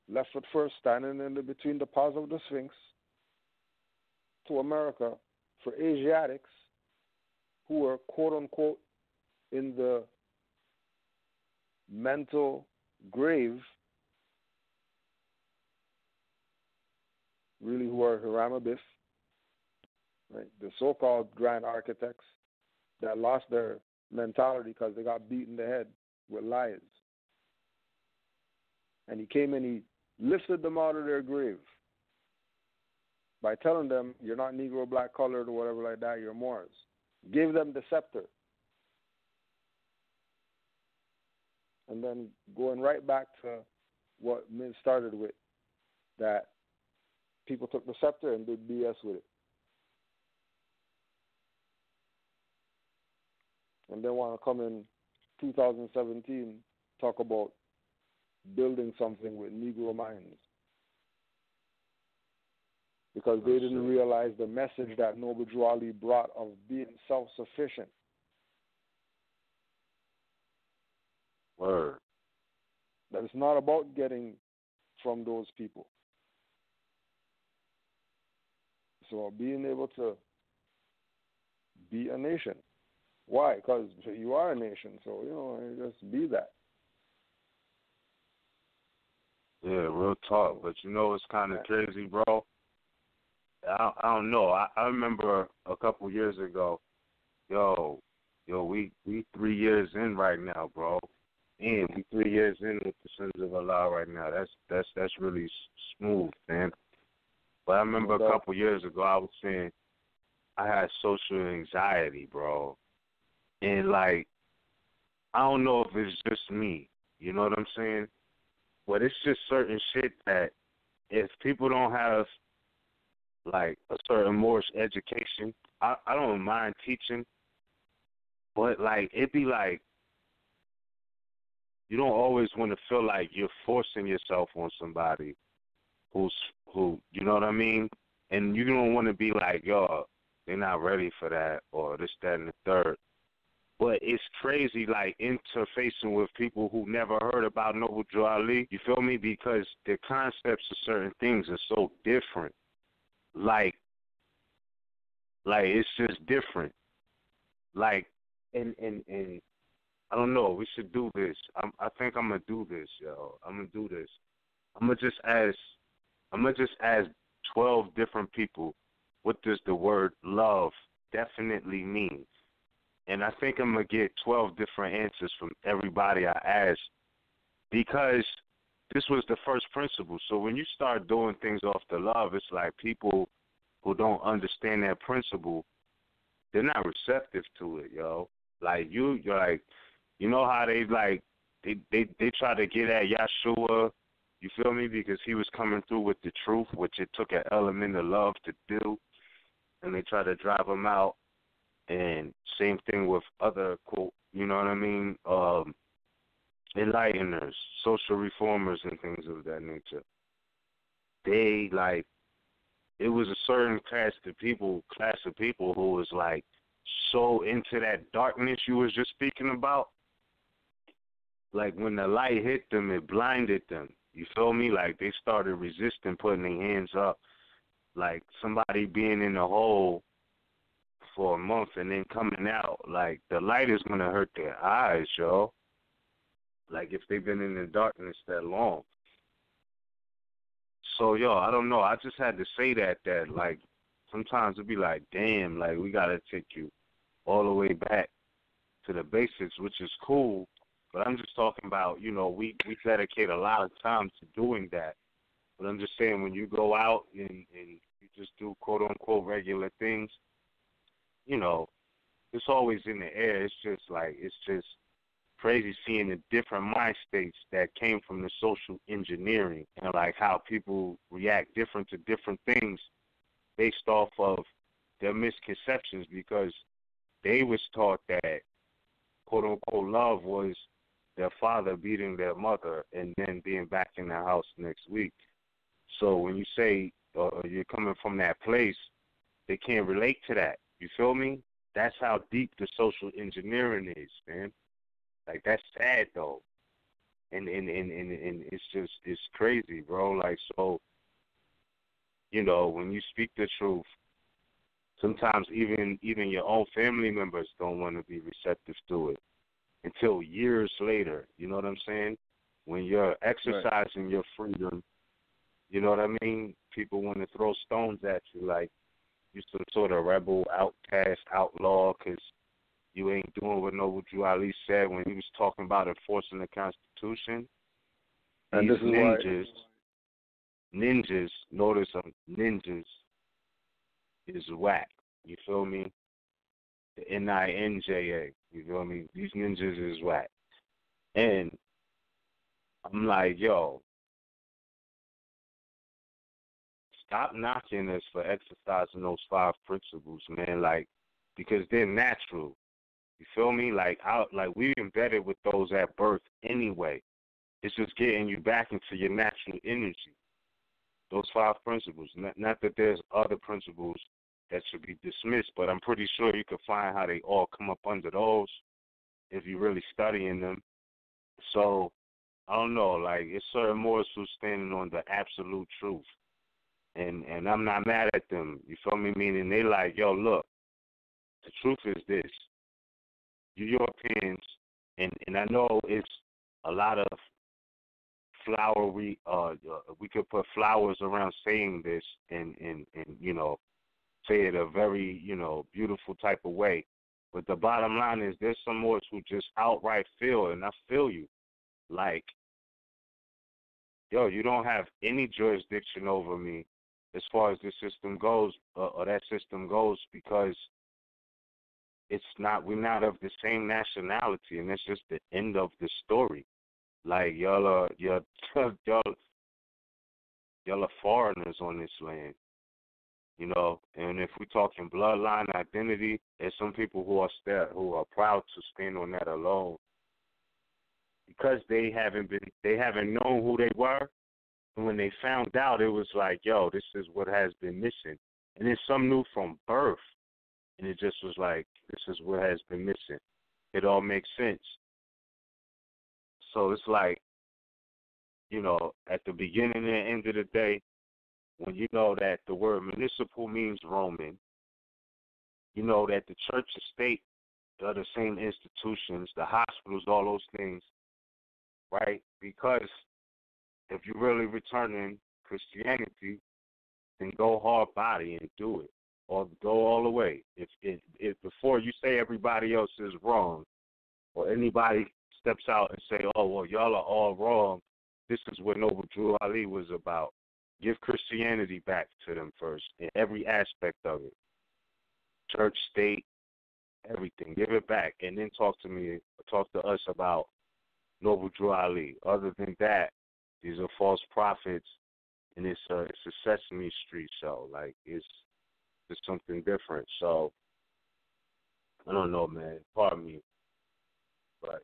left foot first, standing in between the paws of the Sphinx, to America for Asiatics who were, quote-unquote, in the mental grave, really who are Hiram Abiff, right? The so-called grand architects that lost their mentality because they got beat in the head with lies. And he came and he lifted them out of their grave by telling them, you're not Negro, black, colored, or whatever like that, you're Moors. Gave them the scepter. And then going right back to what Min started with, that people took the scepter and did BS with it. And they want to come in 2017, talk about building something with Negro minds. Because they didn't realize the message that Noble Drew Ali brought of being self-sufficient. Word. That it's not about getting from those people. So being able to be a nation. Why? Because you are a nation, so, just be that. Yeah, real talk. But it's kind of crazy, bro. I don't know. I remember a couple years ago, we 3 years in right now, bro. And we 3 years in with the Sons of Allah right now. That's really smooth, man. But I remember a couple years ago, I was saying I had social anxiety, bro. And, I don't know if it's just me. You know what I'm saying? But it's just certain shit that if people don't have, a certain Moorish education, I don't mind teaching. But, it'd be you don't always want to feel like you're forcing yourself on somebody who, you know what I mean? And you don't want to be like, they're not ready for that, or this, that, and the third. But it's crazy, like, interfacing with people who never heard about Noble Drew Ali, you feel me? Because the concepts of certain things are so different. Like it's just different. Like, and I don't know, we should do this. I think I'm going to do this, yo. I'm going to do this. I'm going to just ask 12 different people, what does the word love definitely mean? And I think I'm going to get 12 different answers from everybody I asked, because this was the first principle. So when you start doing things off the love, it's like people who don't understand that principle, they're not receptive to it, yo. Like, you're like, you know how they try to get at Yahshua, you feel me? Because he was coming through with the truth, which it took an element of love to do, and they try to drive him out. And same thing with other, you know what I mean, enlighteners, social reformers, and things of that nature. They, like, it was a certain class of people who was, like, so into that darkness you was just speaking about. Like, when the light hit them, it blinded them. You feel me? Like, they started resisting putting their hands up. Like, somebody being in the hole for a month and then coming out, like, the light is going to hurt their eyes, yo. Like, if they've been in the darkness that long. So, yo, I don't know. I just had to say that, like, sometimes it'd be like, damn, like, we got to take you all the way back to the basics, which is cool. But I'm just talking about, you know, we dedicate a lot of time to doing that. But I'm just saying, when you go out and you just do quote-unquote regular things, you know, it's always in the air. It's just crazy seeing the different mind states that came from the social engineering, and like how people react different to different things based off of their misconceptions, because they was taught that quote unquote love was their father beating their mother and then being back in the house next week. So when you say you're coming from that place, they can't relate to that. You feel me? That's how deep the social engineering is, man. Like, that's sad though, and it's crazy, bro. Like, so, you know, when you speak the truth, sometimes even your own family members don't want to be receptive to it until years later. You know what I'm saying? When you're exercising your freedom, you know what I mean? People want to throw stones at you, like you some sort of rebel, outcast, outlaw, because you ain't doing what Noble Drew Ali said when he was talking about enforcing the Constitution. And These this is ninjas, notice them, ninjas is whack. You feel me? The NINJA, you feel me? These ninjas is whack. And I'm like, yo, stop knocking us for exercising those 5 principles, man. Like, because they're natural. You feel me? Like we embedded with those at birth anyway. It's just getting you back into your natural energy. Those 5 principles. Not that there's other principles that should be dismissed, but I'm pretty sure you could find how they all come up under those if you're really studying them. So, I don't know, like, it's certain Moors who's standing on the absolute truth. And I'm not mad at them. You feel me? Meaning they like, yo, look, the truth is this. You Europeans, and I know it's a lot of flowery, we could put flowers around saying this and you know, say it a very, you know, beautiful type of way. But the bottom line is there's some Moors who just outright feel, and I feel you, like, yo, you don't have any jurisdiction over me as far as this system goes, or that system goes, because we're not of the same nationality, and that's just the end of the story. Like, y'all are foreigners on this land, you know. And if we're talking bloodline identity, there's some people who are proud to stand on that alone, because they haven't known who they were. And when they found out, it was like, yo, this is what has been missing. And then some knew from birth, and it just was like, this is what has been missing. it all makes sense. So it's like, you know, at the beginning and end of the day, when you know that the word municipal means Roman, you know that the church and state are the same institutions, the hospitals, all those things, right? Because if you're really returning Christianity, then go hard body and do it, or go all the way. If before you say everybody else is wrong, or anybody steps out and say, oh, well, y'all are all wrong, this is what Noble Drew Ali was about. Give Christianity back to them first in every aspect of it. Church, state, everything. Give it back, and then talk to us about Noble Drew Ali. Other than that, these are false prophets, and it's a Sesame Street show. Like, it's something different. So, I don't know, man. Pardon me. But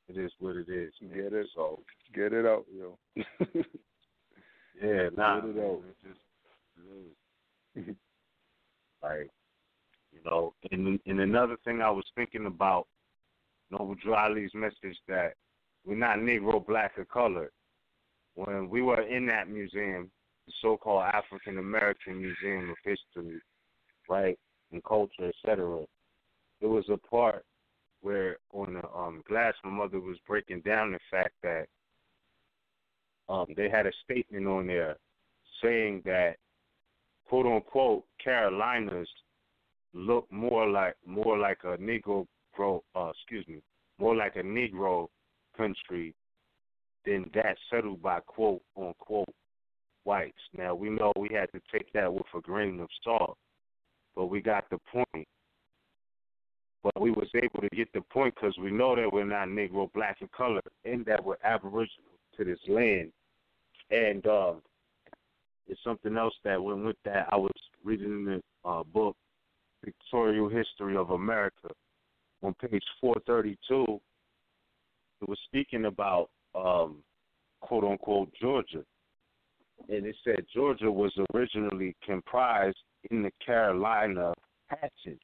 it is what it is. Man. Get it out, yo. Yeah, nah. Get it out. It is. Like, you know, and another thing I was thinking about Noble Drew Ali's message that we're not Negro, black, or colored. When we were in that museum, the so-called African American Museum of History, right, and culture, etc., there was a part where on the glass my mother was breaking down the fact that they had a statement on there saying that, quote unquote, Carolinas look more like a Negro country than that settled by quote unquote whites. Now we know we had to take that with a grain of salt, but we got the point. But we was able to get the point because we know that we're not Negro, black, and colored, and that we're aboriginal to this land. And it's something else that went with that. I was reading in the book, Pictorial History of America. On page 432, it was speaking about, quote-unquote, Georgia. And it said Georgia was originally comprised in the Carolina patches.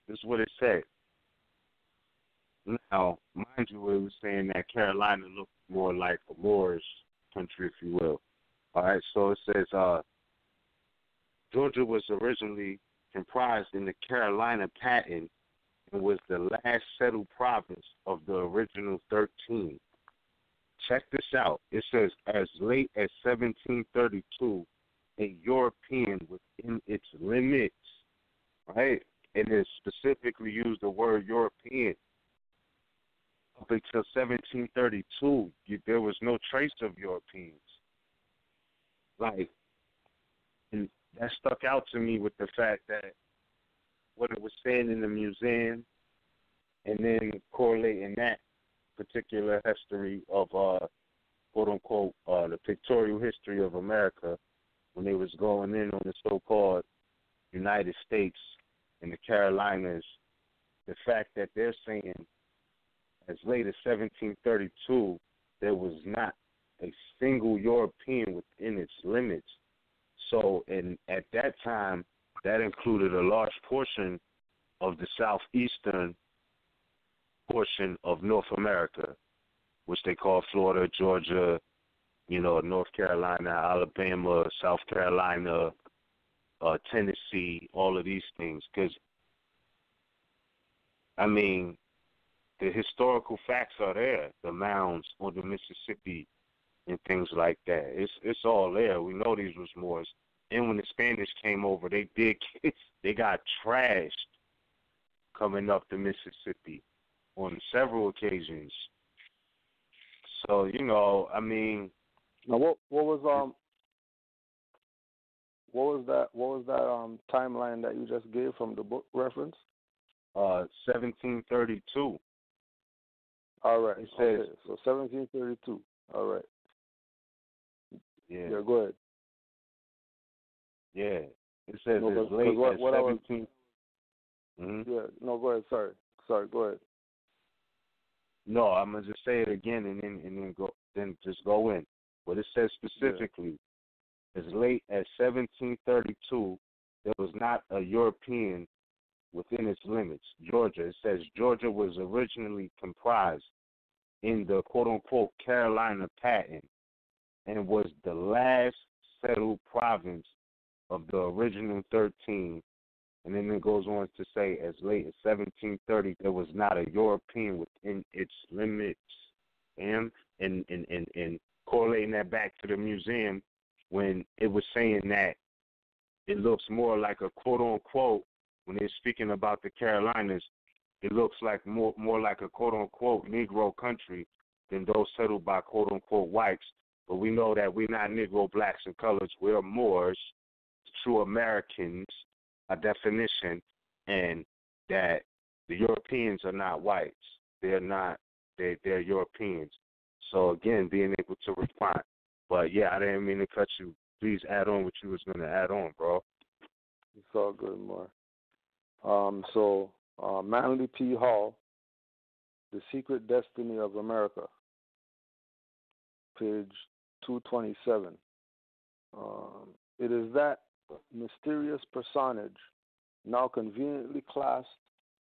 This is what it said. Now, mind you, it was saying that Carolina looked more like a Moorish country, if you will. All right, so it says Georgia was originally comprised in the Carolina patent and was the last settled province of the original 13. Check this out. It says, as late as 1732, a European within its limits, right? And it specifically used the word European. Up until 1732, there was no trace of Europeans. Like, and that stuck out to me with the fact that what it was saying in the museum, and then correlating that particular history of quote unquote the pictorial history of America, when they was going in on the so-called United States and the Carolinas, the fact that they're saying as late as 1732 there was not a single European within its limits. So, and at that time, that included a large portion of the southeastern portion of North America, which they call Florida, Georgia, you know, North Carolina, Alabama, South Carolina, Tennessee, all of these things. Because, I mean, the historical facts are there, the mounds on the Mississippi and things like that. It's all there. We know these was Moors. And when the Spanish came over, they got trashed coming up the Mississippi on several occasions. So, you know, I mean, now what was that timeline that you just gave from the book reference? 1732. All right. It says, okay. So 1732. All right. Yeah. Yeah, go ahead. Yeah. It says no, as late as 17. Yeah. No, go ahead. Sorry. Go ahead. No, I'm gonna just say it again and then just go in. But it says specifically, as late as 1732, there was not a European within its limits. Georgia, it says Georgia was originally comprised in the quote-unquote Carolina patent and was the last settled province of the original 13. And then it goes on to say as late as 1730, there was not a European within its limits. And correlating that back to the museum when it was saying that it looks more like a quote-unquote, when they're speaking about the Carolinas, it looks like more like a quote-unquote Negro country than those settled by quote-unquote whites. But we know that we're not Negro, blacks, and colors. We're Moors, true Americans, a definition, and that the Europeans are not whites. They're not. They're Europeans. So, again, being able to respond. But, yeah, I didn't mean to cut you. Please add on what you was going to add on, bro. It's all good, Moore. Manly P. Hall, The Secret Destiny of America, page 227. It is that mysterious personage, now conveniently classed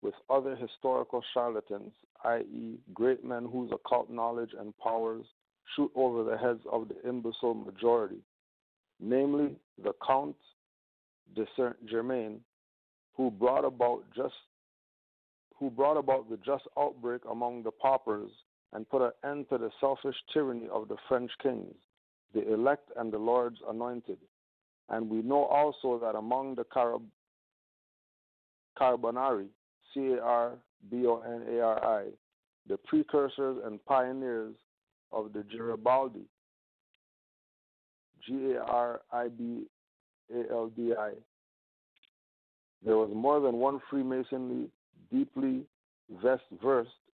with other historical charlatans, i.e., great men whose occult knowledge and powers shoot over the heads of the imbecile majority, namely the Count de Saint-Germain, who brought about the just outbreak among the paupers and put an end to the selfish tyranny of the French kings, the elect and the Lord's anointed. And we know also that among the Carbonari, Carbonari, the precursors and pioneers of the Garibaldi, Garibaldi, there was more than one Freemasonry deeply versed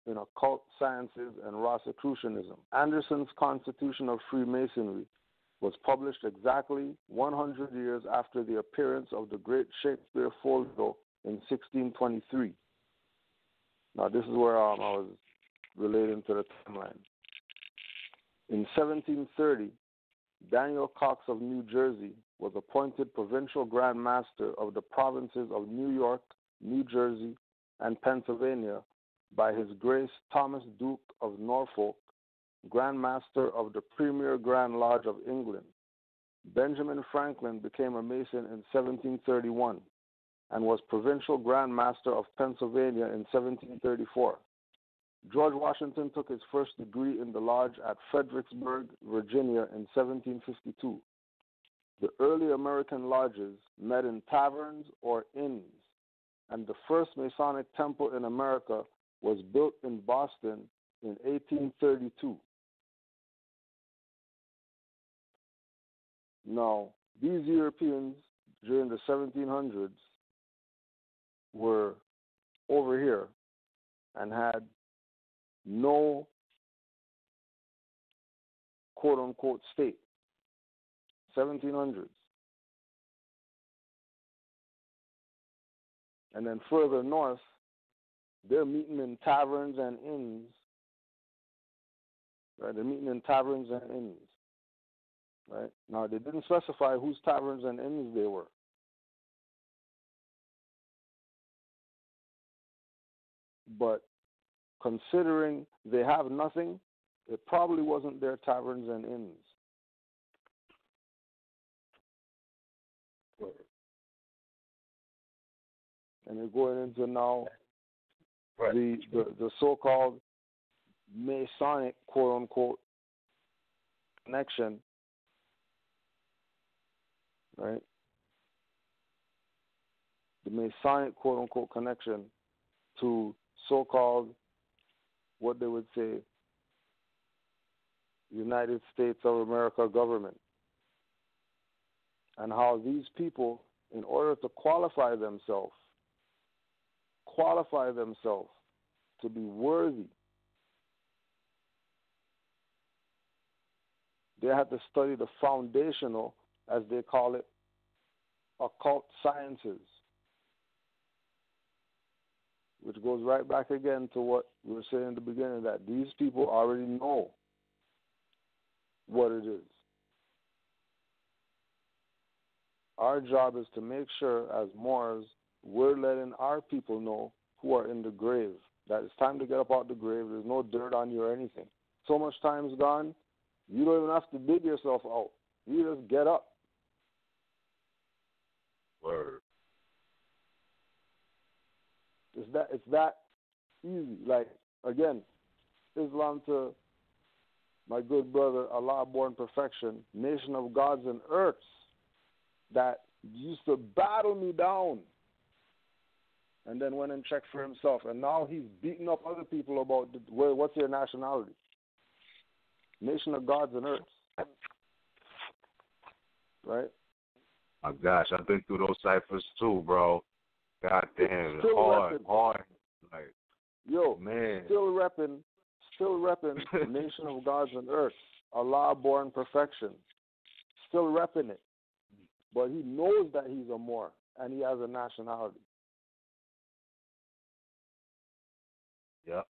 in occult sciences and Rosicrucianism. Anderson's Constitution of Freemasonry was published exactly 100 years after the appearance of the great Shakespeare folio in 1623. Now, this is where I was relating to the timeline. In 1730, Daniel Cox of New Jersey was appointed provincial Grand Master of the provinces of New York, New Jersey, and Pennsylvania by His Grace Thomas Duke of Norfolk, Grand Master of the Premier Grand Lodge of England. Benjamin Franklin became a Mason in 1731 and was provincial Grand Master of Pennsylvania in 1734. George Washington took his first degree in the lodge at Fredericksburg, Virginia in 1752. The early American lodges met in taverns or inns, and the first Masonic temple in America was built in Boston in 1832. Now, these Europeans during the 1700s were over here and had no quote-unquote state. 1700s. And then further north, they're meeting in taverns and inns. Right? They're meeting in taverns and inns. Right? Now, they didn't specify whose taverns and inns they were. But considering they have nothing, it probably wasn't their taverns and inns. And you're going into now the so-called Masonic, quote-unquote, connection, right? The Masonic, quote-unquote, connection to so-called, what they would say, United States of America government. And how these people, in order to qualify themselves to be worthy, they had to study the foundational, as they call it, occult sciences, which goes right back again to what we were saying in the beginning, that these people already know what it is. Our job is to make sure, as Moors, we're letting our people know who are in the grave that it's time to get up out the grave. There's no dirt on you or anything. So much time's gone, you don't even have to dig yourself out. You just get up. Word. It's that easy. Like, again, Islam to my good brother, Allah born perfection, nation of gods and earths that used to battle me down and then went and checked for himself. And now he's beating up other people about what's your nationality. Nation of gods and earths. Right? My gosh, I've been through those ciphers too, bro. God damn, it's hard. Like, yo, man. Still repping nation of gods and earths. Allah born perfection. Still repping it. But he knows that he's a Moor and he has a nationality. Yep.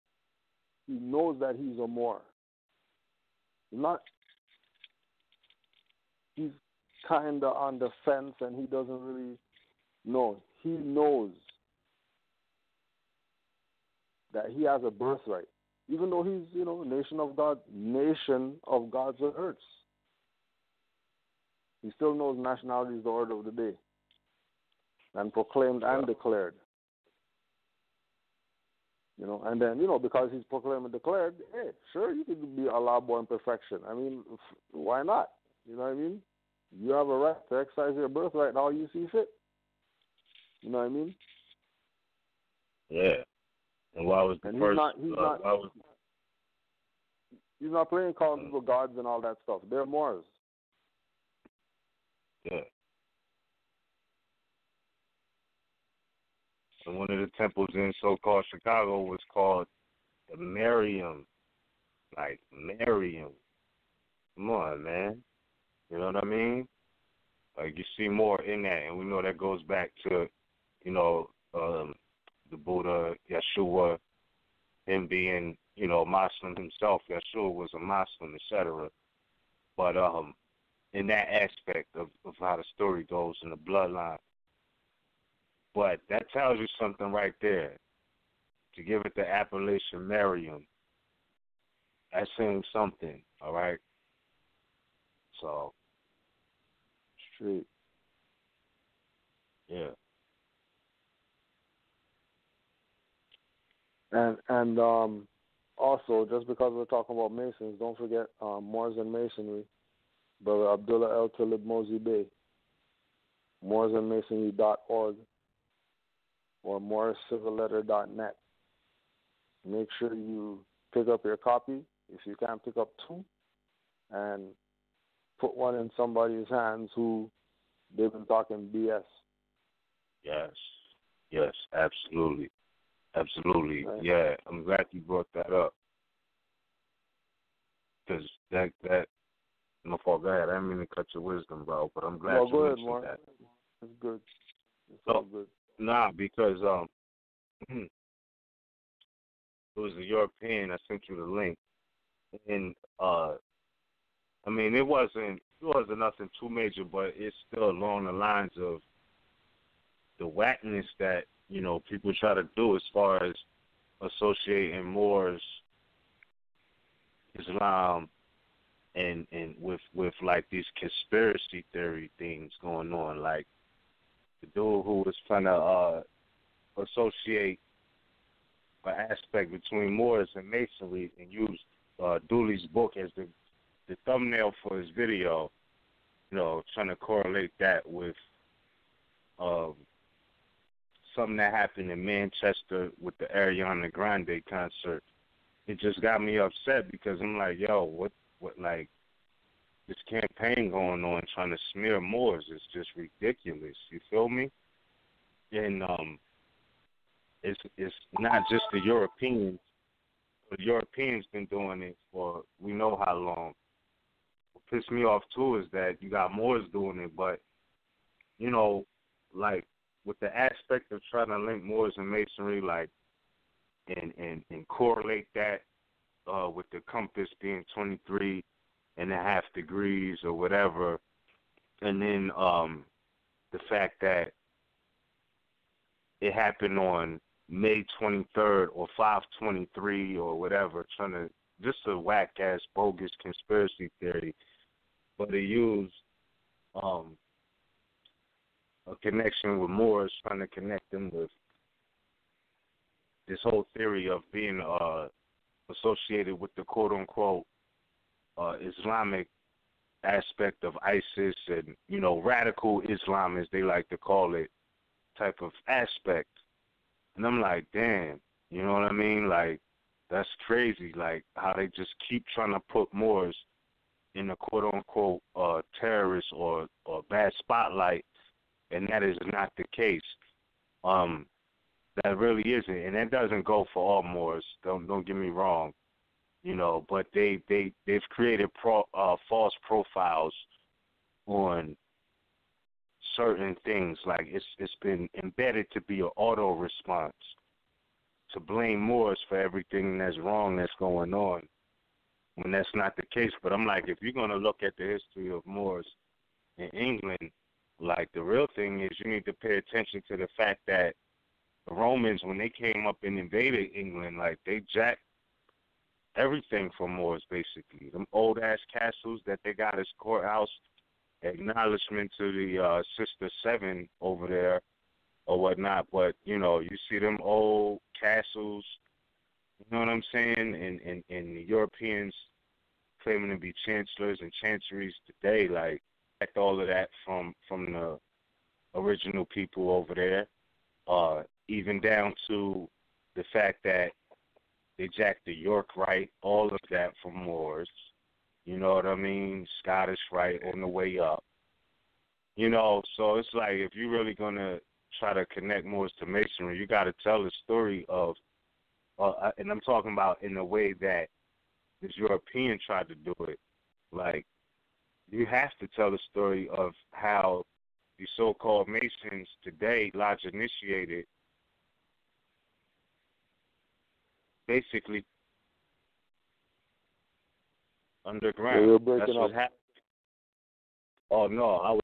He knows that he's a Moor. He's kind of on the fence and he doesn't really know. He knows that he has a birthright. Even though he's, nation of gods and earths. He still knows nationality is the order of the day. And proclaimed and declared. And then, because he's proclaimed and declared, hey, sure, you could be Allah born perfection. I mean, why not? You know what I mean? You have a right to exercise your birthright how you see fit. You know what I mean? Yeah. And why was the first? He's not playing calling people gods and all that stuff. They're Moors. Yeah. And one of the temples in so-called Chicago was called the Miriam. Like, Miriam. Come on, man. You know what I mean? Like, you see more in that, and we know that goes back to, the Buddha, Yeshua, him being, Muslim himself. Yeshua was a Muslim, etc. But in that aspect of how the story goes in the bloodline. But that tells you something right there. To give it the appellation Miriam, that's saying something, all right? So. Straight. Yeah. And also, just because we're talking about Masons, don't forget Moors and Masonry. Brother Abdullah El Talib MHHS, moorsandmasonry.org or moorishcivilletter.net. Make sure you pick up your copy, if you can pick up two, and put one in somebody's hands who they've been talking BS. Yes, absolutely. Absolutely. Right. Yeah, I'm glad you brought that up. Because that no fault, go ahead. I didn't mean to cut your wisdom, bro, but I'm glad you mentioned that. It's good. It's so, all good. Nah, because it was a European. I sent you the link, and I mean it wasn't nothing too major, but it's still along the lines of the whackness that people try to do as far as associating Moors, Islam, and with like these conspiracy theory things going on, like the dude who was trying to associate an aspect between Moors and Masonry and used Dooley's book as the thumbnail for his video, trying to correlate that with something that happened in Manchester with the Ariana Grande concert. It just got me upset because I'm like, yo, what like this campaign going on trying to smear Moors is just ridiculous. You feel me? And it's not just the Europeans. The Europeans been doing it for we know how long. What pissed me off too is that you got Moors doing it, but like with the aspect of trying to link Moors and Masonry, like and correlate that with the compass being 23.5 degrees or whatever, and then the fact that it happened on May 23rd or 5/23 or whatever, just a whack ass bogus conspiracy theory, but it used a connection with Moors, trying to connect them with this whole theory of being associated with the quote unquote Islamic aspect of ISIS and, radical Islam, as they like to call it, type of aspect. And I'm like, damn, you know what I mean? Like, that's crazy, like how they just keep trying to put Moors in the quote unquote terrorist or bad spotlight, and that is not the case. That really isn't, and that doesn't go for all Moors. Don't get me wrong, but they've created false profiles on certain things. Like it's been embedded to be an auto response to blame Moors for everything that's wrong that's going on, when that's not the case. But I'm like, if you're gonna look at the history of Moors in England, like the real thing is you need to pay attention to the fact that the Romans, when they came up and invaded England, like they jacked everything from Moors, basically. Them old ass castles that they got as courthouse, acknowledgement to the Sister Seven over there or whatnot. But you see them old castles, you know what I'm saying, and the Europeans claiming to be chancellors and chanceries today, like all of that from the original people over there. Even down to the fact that they jacked the York Rite, all of that from Moors. You know what I mean? Scottish Rite on the way up. So it's like, if you're really going to try to connect Moors to Masonry, you got to tell the story of, and I'm talking about in the way that this European tried to do it. Like, you have to tell the story of how the so-called Masons today, Lodge initiated, basically underground. You're breaking That's what up. happened. Oh no, I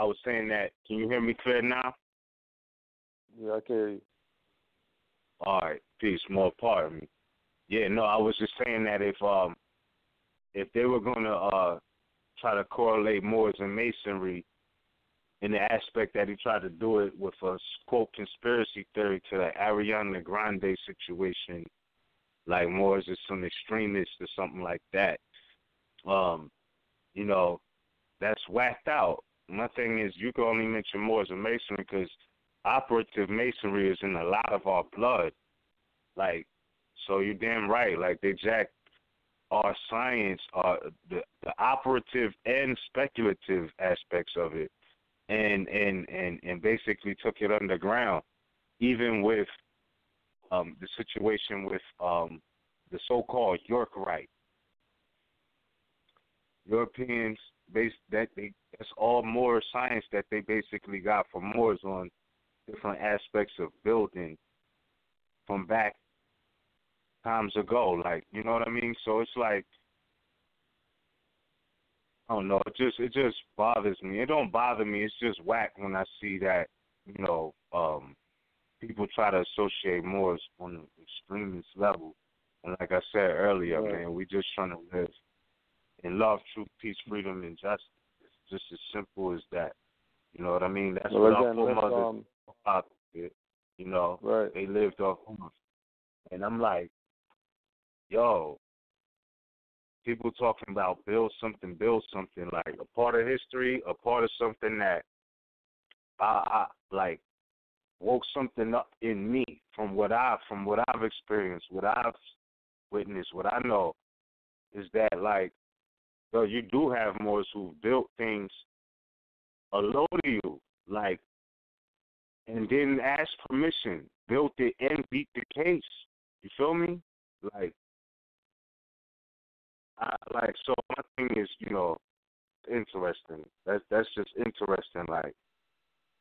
was saying that. Can you hear me clear now? Yeah, I can hear you. All right, peace. More pardon me. Yeah, no, I was just saying that if they were gonna try to correlate Moors and Masonry in the aspect that he tried to do it with a quote conspiracy theory to the Ariana Grande situation, like Moors is some extremist or something like that, that's whacked out. My thing is, you can only mention Moors and Masonry because operative Masonry is in a lot of our blood. Like, so you're damn right. Like, they jacked our science, the operative and speculative aspects of it, and basically took it underground. Even with the situation with the so-called York Rite. Europeans, that's all Moor science that they basically got from Moors on different aspects of building from back times ago. Like, you know what I mean? So it's like, I don't know, it just bothers me. It don't bother me, it's just whack when I see that, people try to associate Moors on an extremist level. And like I said earlier, man, we just trying to live in love, truth, peace, freedom, and justice. It's just as simple as that. You know what I mean? That's what our foremothers did. They lived off of. And I'm like, yo, people talking about build something, like a part of history, a part of something that I like woke something up in me from what I've experienced, what I've witnessed, what I know is that, like, yo, you do have Moors who built things low to you, like, and didn't ask permission, built it and beat the case. You feel me? Like, so my thing is, interesting. That's just interesting. Like,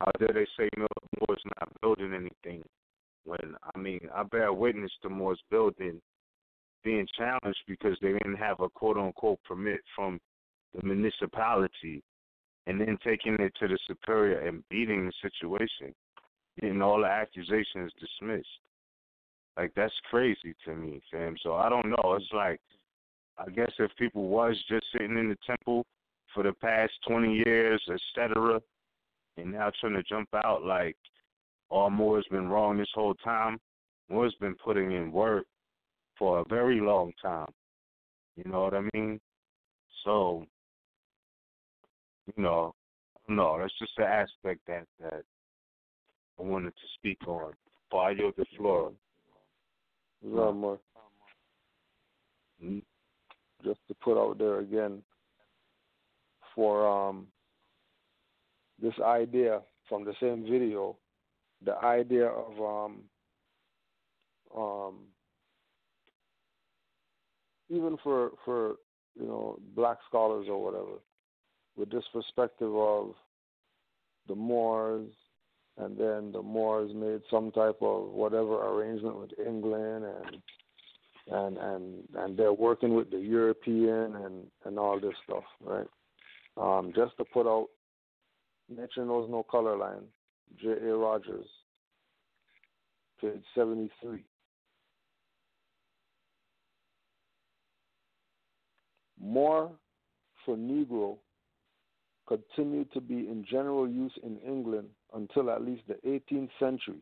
how dare they say Moors not building anything when, I bear witness to Moors building being challenged because they didn't have a quote-unquote permit from the municipality, and then taking it to the superior and beating the situation. getting all the accusations dismissed. Like, that's crazy to me, fam. So I don't know. It's like, I guess if people was just sitting in the temple for the past 20 years, etc., and now trying to jump out like, all Moor's been wrong this whole time. Moor's been putting in work for a very long time. You know what I mean? So, you know, no, that's just an aspect that I wanted to speak on. Before I yield the floor. More. Just to put out there again for this idea from the same video, the idea of even for you know, black scholars or whatever, with this perspective of the Moors, and then the Moors made some type of whatever arrangement with England, and they're working with the European and all this stuff, right? Just to put out, Nature Knows No Color Line, J.A. Rogers, page 73. Moor for Negro continued to be in general use in England until at least the 18th century.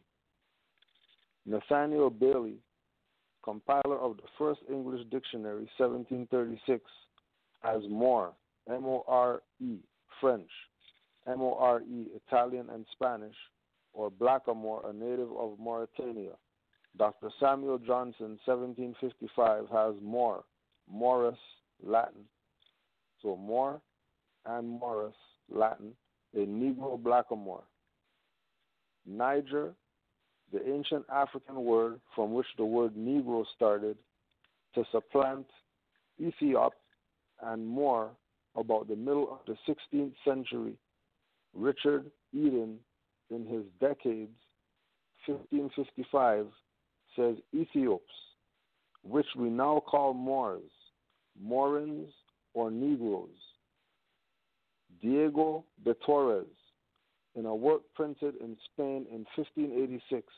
Nathaniel Bailey, compiler of the first English dictionary, 1736, as Moor, M-O-R-E, French, M-O-R-E, Italian and Spanish, or Blackamoor, a native of Mauritania. Dr. Samuel Johnson, 1755, has Moor, Morris, Latin. So Moor and Morris, Latin, a Negro Blackamoor. Niger, the ancient African word from which the word Negro started, to supplant Ethiop and Moor about the middle of the 16th century. Richard Eden, in his Decades, 1555, says Ethiops, which we now call Moors, Morins, or Negroes. Diego de Torres, in a work printed in Spain in 1586,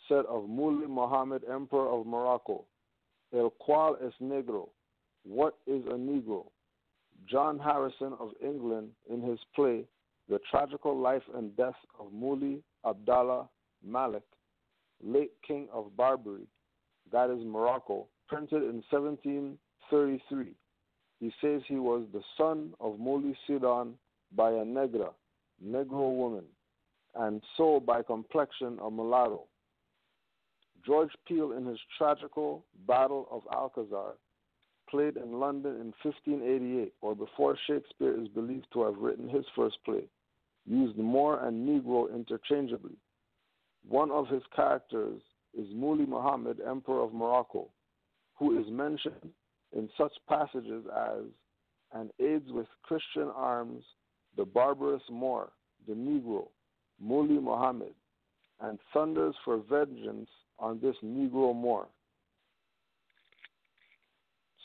said of Muley Muhammad, Emperor of Morocco, El cual es negro, what is a Negro? John Harrison of England, in his play The Tragical Life and Death of Muley Abdallah Malik, late King of Barbary, that is Morocco, printed in 1733. He says he was the son of Muley Sidon by a negra, Negro woman, and so by complexion a mulatto. George Peele, in his tragical Battle of Alcazar, played in London in 1588, or before Shakespeare is believed to have written his first play, used Moor and Negro interchangeably. One of his characters is Muley Muhammad, Emperor of Morocco, who is mentioned in such passages as, and aids with Christian arms the barbarous Moor, the Negro, Muley Muhammad, and thunders for vengeance on this Negro Moor.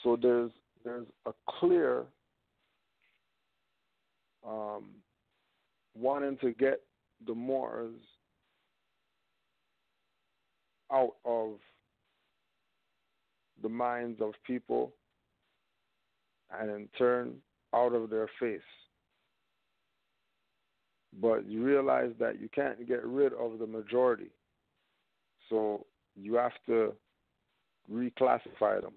So there's a clear wanting to get the Moors out of the minds of people and in turn out of their face. But you realize that you can't get rid of the majority. So you have to reclassify them.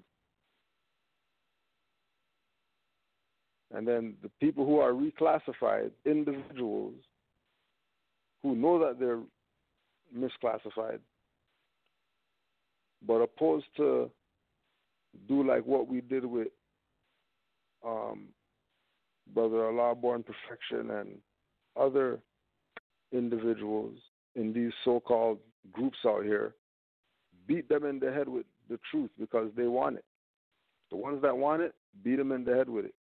And then the people who are reclassified, individuals who know that they're misclassified, but opposed to do like what we did with Brother Allah Born Perfection and other individuals in these so-called groups out here, beat them in the head with the truth because they want it. The ones that want it, beat them in the head with it.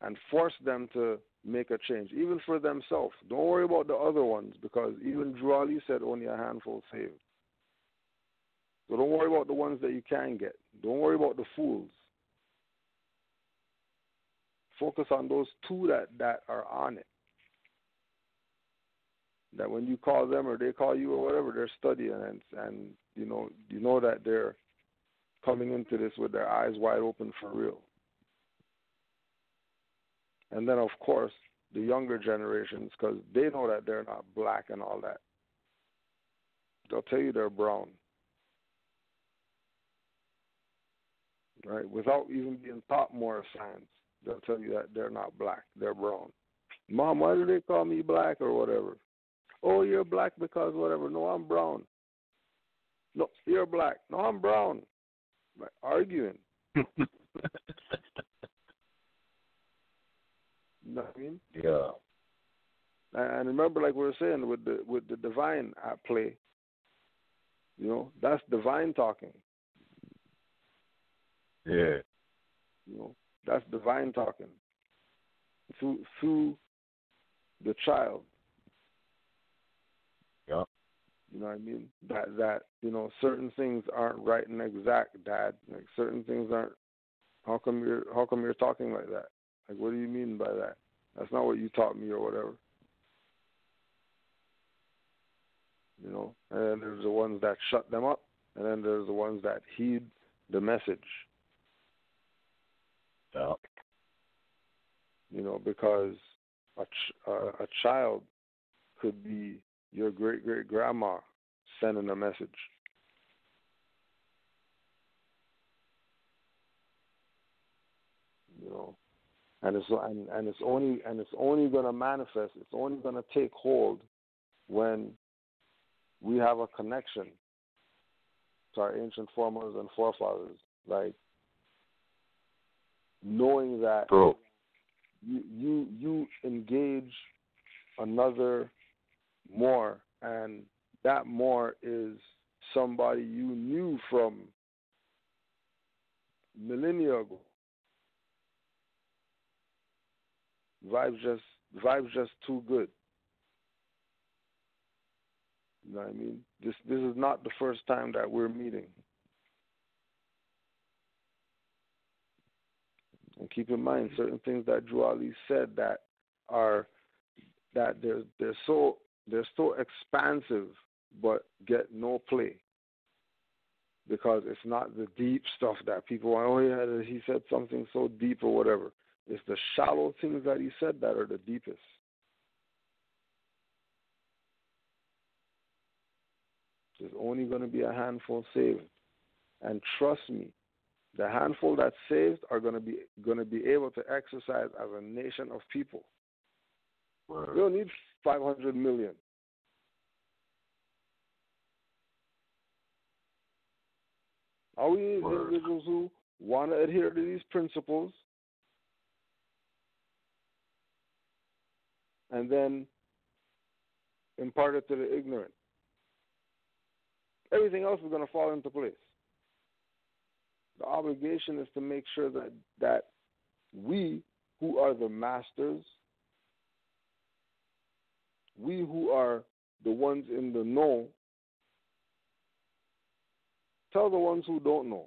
And force them to make a change, even for themselves. Don't worry about the other ones, because even Drew Ali said only a handful saved. So don't worry about the ones that you can get. Don't worry about the fools. Focus on those two that are on it. that when you call them or they call you or whatever, they're studying and you know that they're coming into this with their eyes wide open for real. And then, of course, the younger generations, because they know that they're not black and all that. They'll tell you they're brown. Right? Without even being taught more science, they'll tell you that they're not black, they're brown. Mom, why do they call me black or whatever? Oh, you're black because whatever. No, I'm brown. No, you're black. No, I'm brown. Like, arguing. You know what I mean? Yeah. And remember, like we were saying, with the divine at play, that's divine talking. Yeah. That's divine talking through the child. Yeah. You know what I mean? That certain things aren't right and exact, Dad. Like certain things aren't. How come you're talking like that? Like, what do you mean by that? That's not what you taught me or whatever. And then there's the ones that shut them up, and then there's the ones that heed the message. Yeah. Because a child could be your great-great-grandma sending a message. And it's only going to manifest. It's only going to take hold when we have a connection to our ancient foremothers and forefathers, like knowing that you engage another Moor, and that Moor is somebody you knew from millennia ago. Vibes just too good. You know what I mean? This is not the first time that we're meeting. And keep in mind certain things that Drew Ali said that they're so expansive but get no play. Because it's not the deep stuff that people want. Oh yeah, he said something so deep or whatever. It's the shallow things that he said that are the deepest. There's only going to be a handful saved. And trust me, the handful that's saved are going to be able to exercise as a nation of people. Word. We don't need 500 million. All we need is individuals who want to adhere to these principles and then impart it to the ignorant. Everything else is going to fall into place. The obligation is to make sure that we who are the masters, we who are the ones in the know, tell the ones who don't know.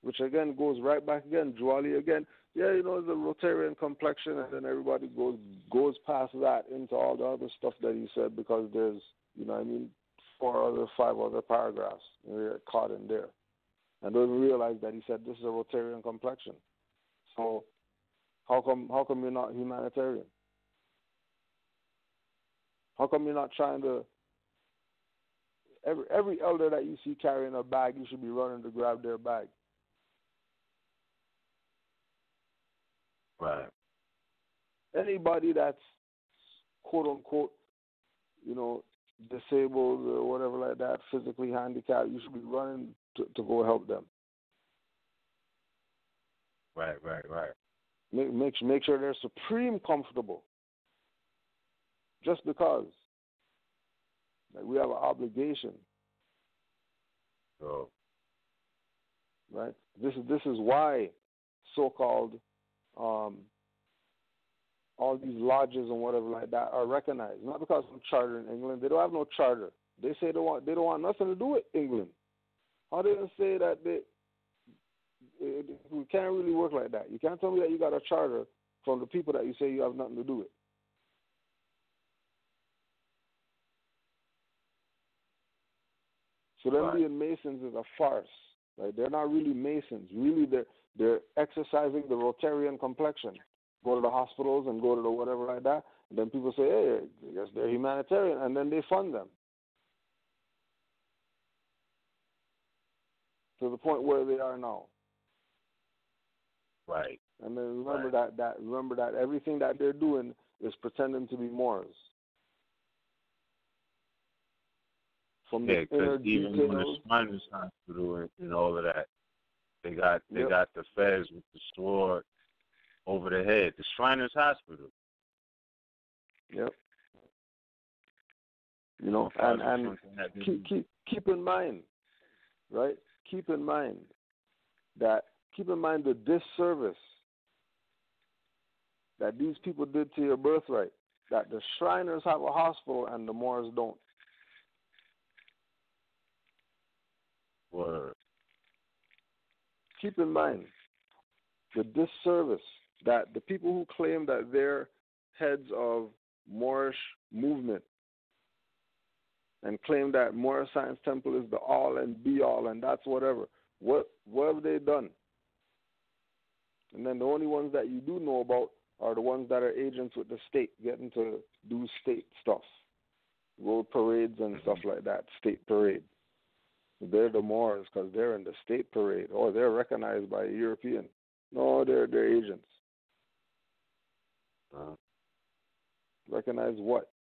Which again goes right back again, Juali again. Yeah, the Rotarian complexion, and then everybody goes past that into all the other stuff that he said because there's, 5 other paragraphs caught in there. And don't even realize that he said this is a Rotarian complexion. So how come you're not humanitarian? How come you're not trying to every elder that you see carrying a bag, you should be running to grab their bag. Right. Anybody that's quote unquote, disabled or whatever like that, physically handicapped, you should be running to go help them. Right. Make sure they're supreme comfortable. Just because. Like we have an obligation. Oh. Right? This is why so-called all these lodges and whatever like that are recognized. Not because of charter in England. They don't have no charter. They say they don't want nothing to do with England. How they gonna say that we can't really work like that? You can't tell me that you got a charter from the people that you say you have nothing to do with. So them being Masons is a farce. Right? They're not really Masons. Really, they're exercising the Rotarian complexion. Go to the hospitals and go to the whatever like that. And then people say, hey, I guess they're humanitarian. And then they fund them. To the point where they are now. Right. And then remember that everything that they're doing is pretending to be Moors. From the inner even details. when the Shriners Hospital and all of that, they got the feds with the sword over the head. The Shriners Hospital. Yep. You know, and keep in mind, right? Keep in mind the disservice that these people did to your birthright. That the Shriners have a hospital and the Moors don't. Word. Keep in mind the disservice that the people who claim that they're heads of Moorish movement and claim that Moorish Science Temple is the all and be all and that's whatever. What have they done? And then the only ones that you do know about are the ones that are agents with the state, getting to do state stuff, road parades and stuff like that, state parade. They're the Moors because they're in the state parade, or they're recognized by a European. No, they're agents. Recognize what?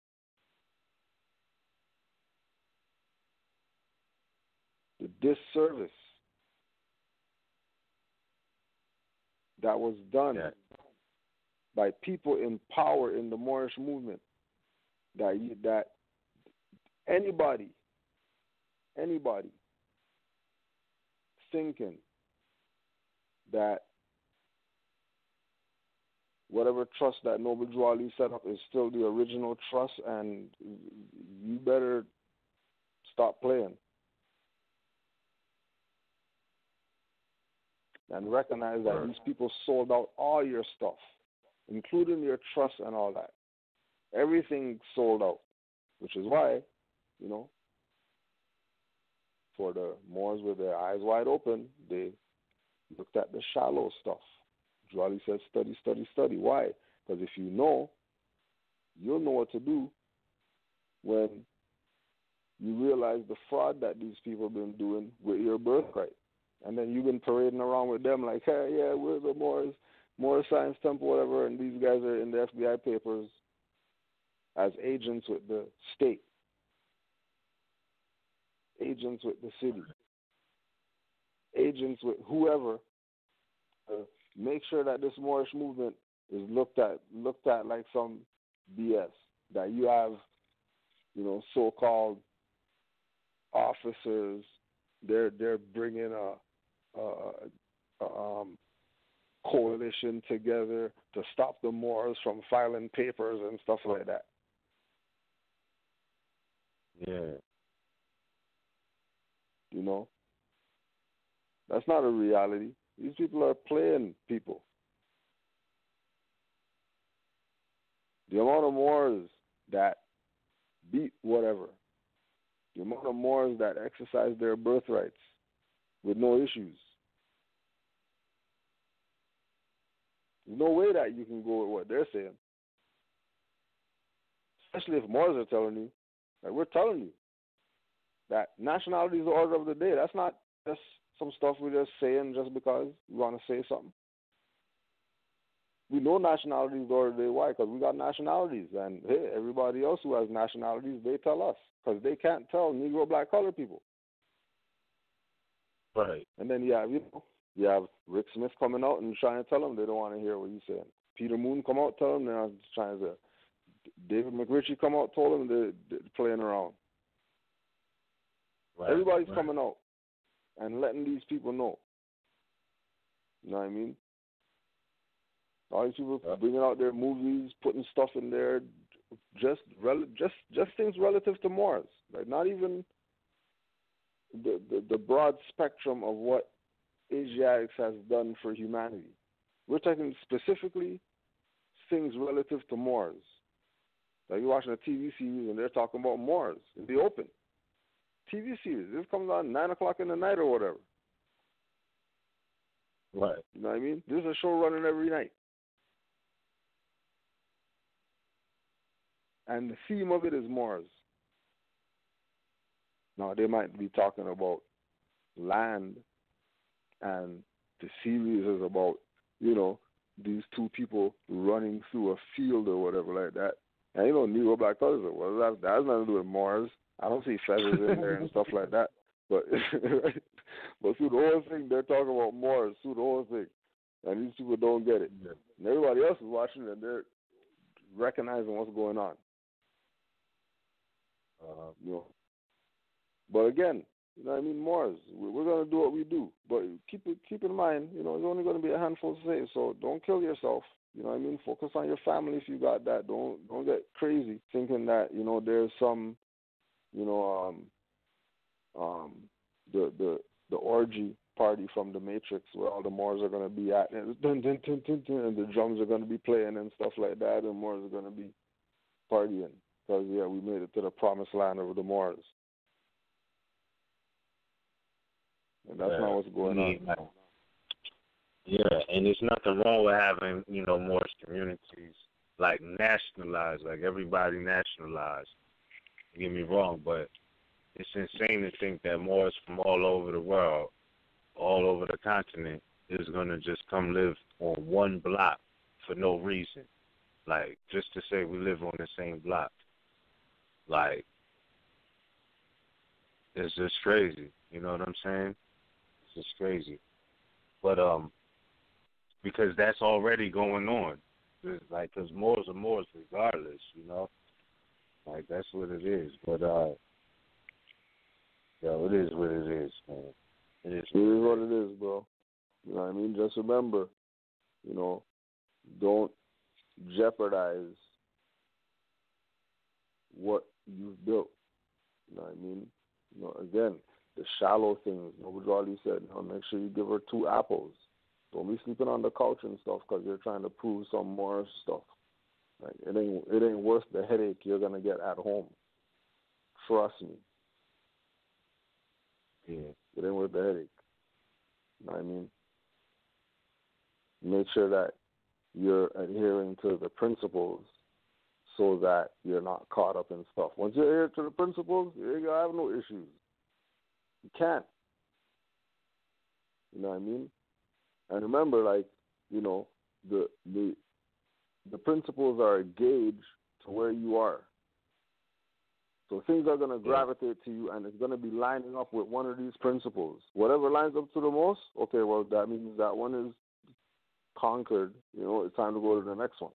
The disservice that was done by people in power in the Moorish movement. That anybody thinking that whatever trust that Noble Drew Ali set up is still the original trust, and you better stop playing and recognize that these people sold out all your stuff, including your trust and all that. Everything sold out, which is why, you know, for the Moors with their eyes wide open, they looked at the shallow stuff. Jwali says, study, study, study. Why? Because if you know, you'll know what to do when you realize the fraud that these people have been doing with your birthright. And then you've been parading around with them like, hey, yeah, we're the Moorish Science Temple, whatever, and these guys are in the FBI papers as agents with the state, agents with the city, agents with whoever, make sure that this Moorish movement is looked at like some BS, that you have, you know, so-called officers, they're bringing a coalition together to stop the Moors from filing papers and stuff like that. Yeah. You know? That's not a reality. These people are playing people. The amount of Moors that beat whatever, the amount of Moors that exercise their birthrights with no issues. There's no way that you can go with what they're saying. Especially if Moors are telling you. Like, we're telling you that nationality is the order of the day. That's not just some stuff we're just saying just because we want to say something. We know nationality is the order of the day. Why? Because we got nationalities. And hey, everybody else who has nationalities, they tell us. Because they can't tell Negro, black, colored people. Right. And then you have Rick Smith coming out and trying to tell them they don't want to hear what he's saying. Peter Moon come out, tell them they're not trying to. David McRitchie come out, told them they're playing around. Right. Everybody's coming out and letting these people know. You know what I mean? All these people bringing out their movies, putting stuff in there, just things relative to Moors. Like, not even the broad spectrum of what Asiatics has done for humanity. We're talking specifically things relative to Moors. Like, you're watching a TV series and they're talking about Moors in the open. TV series. This comes on 9 o'clock in the night or whatever. Right. You know what I mean? There's a show running every night. And the theme of it is Moors. Now, they might be talking about land, and the series is about, you know, these two people running through a field or whatever like that. And, you know, Negro Black Colors, well, that has nothing to do with Moors. I don't see feathers in there and stuff like that. But through the whole thing, they're talking about Moors through the whole thing. And these people don't get it. Yeah. And everybody else is watching it, and they're recognizing what's going on. You know. But again, you know what I mean, Moors, we're going to do what we do. But keep in mind, you know, there's only going to be a handful to say, so don't kill yourself. You know what I mean? Focus on your family if you got that. Don't get crazy thinking that, you know, there's some, you know, the orgy party from the Matrix where all the Moors are going to be at, and the drums are going to be playing and stuff like that, and Moors are going to be partying. Because, yeah, we made it to the promised land of the Moors. And that's not what's going on. Yeah, and there's nothing wrong with having, you know, Moorish communities, like, nationalized, like everybody nationalized. Don't get me wrong, but it's insane to think that Moors from all over the world, all over the continent, is going to just come live on one block for no reason. Like, just to say we live on the same block. Like, it's just crazy. You know what I'm saying? It's just crazy. But, because that's already going on. It's like, because Moors are Moors regardless, you know? Like, that's what it is. But, it is what it is, man. It is what it is, bro. You know what I mean? Just remember, you know, don't jeopardize what you've built. You know what I mean? You know, again, the shallow things. Nobody said, you know, make sure you give her 2 apples. Don't be sleeping on the couch and stuff because you're trying to prove some more stuff. Like, it ain't worth the headache you're gonna get at home. Trust me. Yeah. It ain't worth the headache. You know what I mean? Make sure that you're adhering to the principles so that you're not caught up in stuff. Once you adhere to the principles, you're gonna have no issues. You can't. You know what I mean? And remember, like, you know, the principles are a gauge to where you are. So things are going to gravitate to you, and it's going to be lining up with one of these principles. Whatever lines up to the most, okay, well, that means that one is conquered. You know, it's time to go to the next one.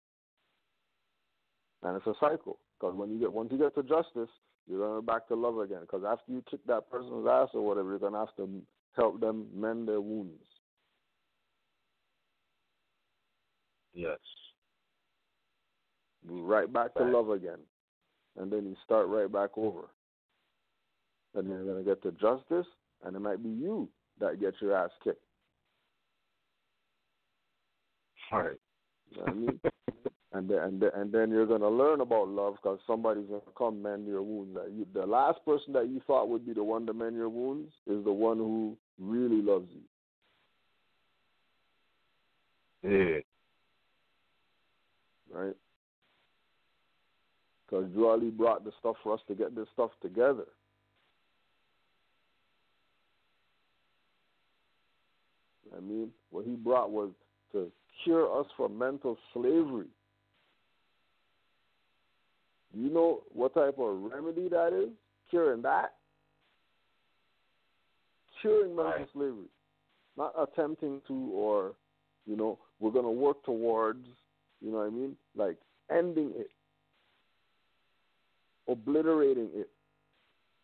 And it's a cycle, because once you get to justice, you're going back to love again. Because after you kick that person's ass or whatever, you're going to have to help them mend their wounds. Yes. Right back to love again. And then you start right back over. And then you're going to get to justice, and it might be you that gets your ass kicked. All right. You know what I mean? and then you're going to learn about love because somebody's going to come mend your wounds. The last person that you thought would be the one to mend your wounds is the one who really loves you. Yeah. Right? Because Juali brought the stuff for us to get this stuff together. I mean, what he brought was to cure us from mental slavery. Do you know what type of remedy that is? Curing that? Curing mental slavery. Not attempting to, or, you know, we're going to work towards, you know what I mean? Like ending it. Obliterating it.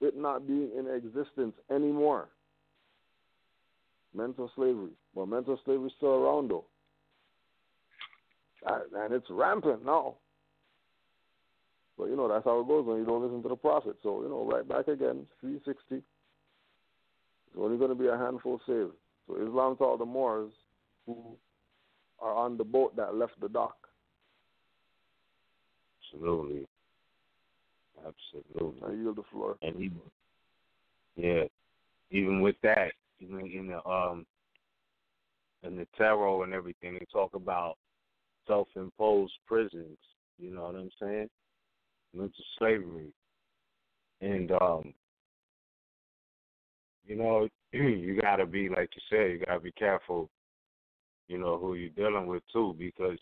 It not being in existence anymore. Mental slavery. Well, mental slavery is still around, though. And it's rampant now. But, you know, that's how it goes when you don't listen to the prophet. So, you know, right back again, 360. It's only going to be a handful saved. So Islam to all the Moors who are on the boat that left the dock. Absolutely. Absolutely. I yield the floor. And Yeah. Even with that, even in the tarot and everything, they talk about self-imposed prisons. You know what I'm saying? Mental slavery, and you know, you gotta be, like you said, you gotta be careful. You know who you're dealing with too, because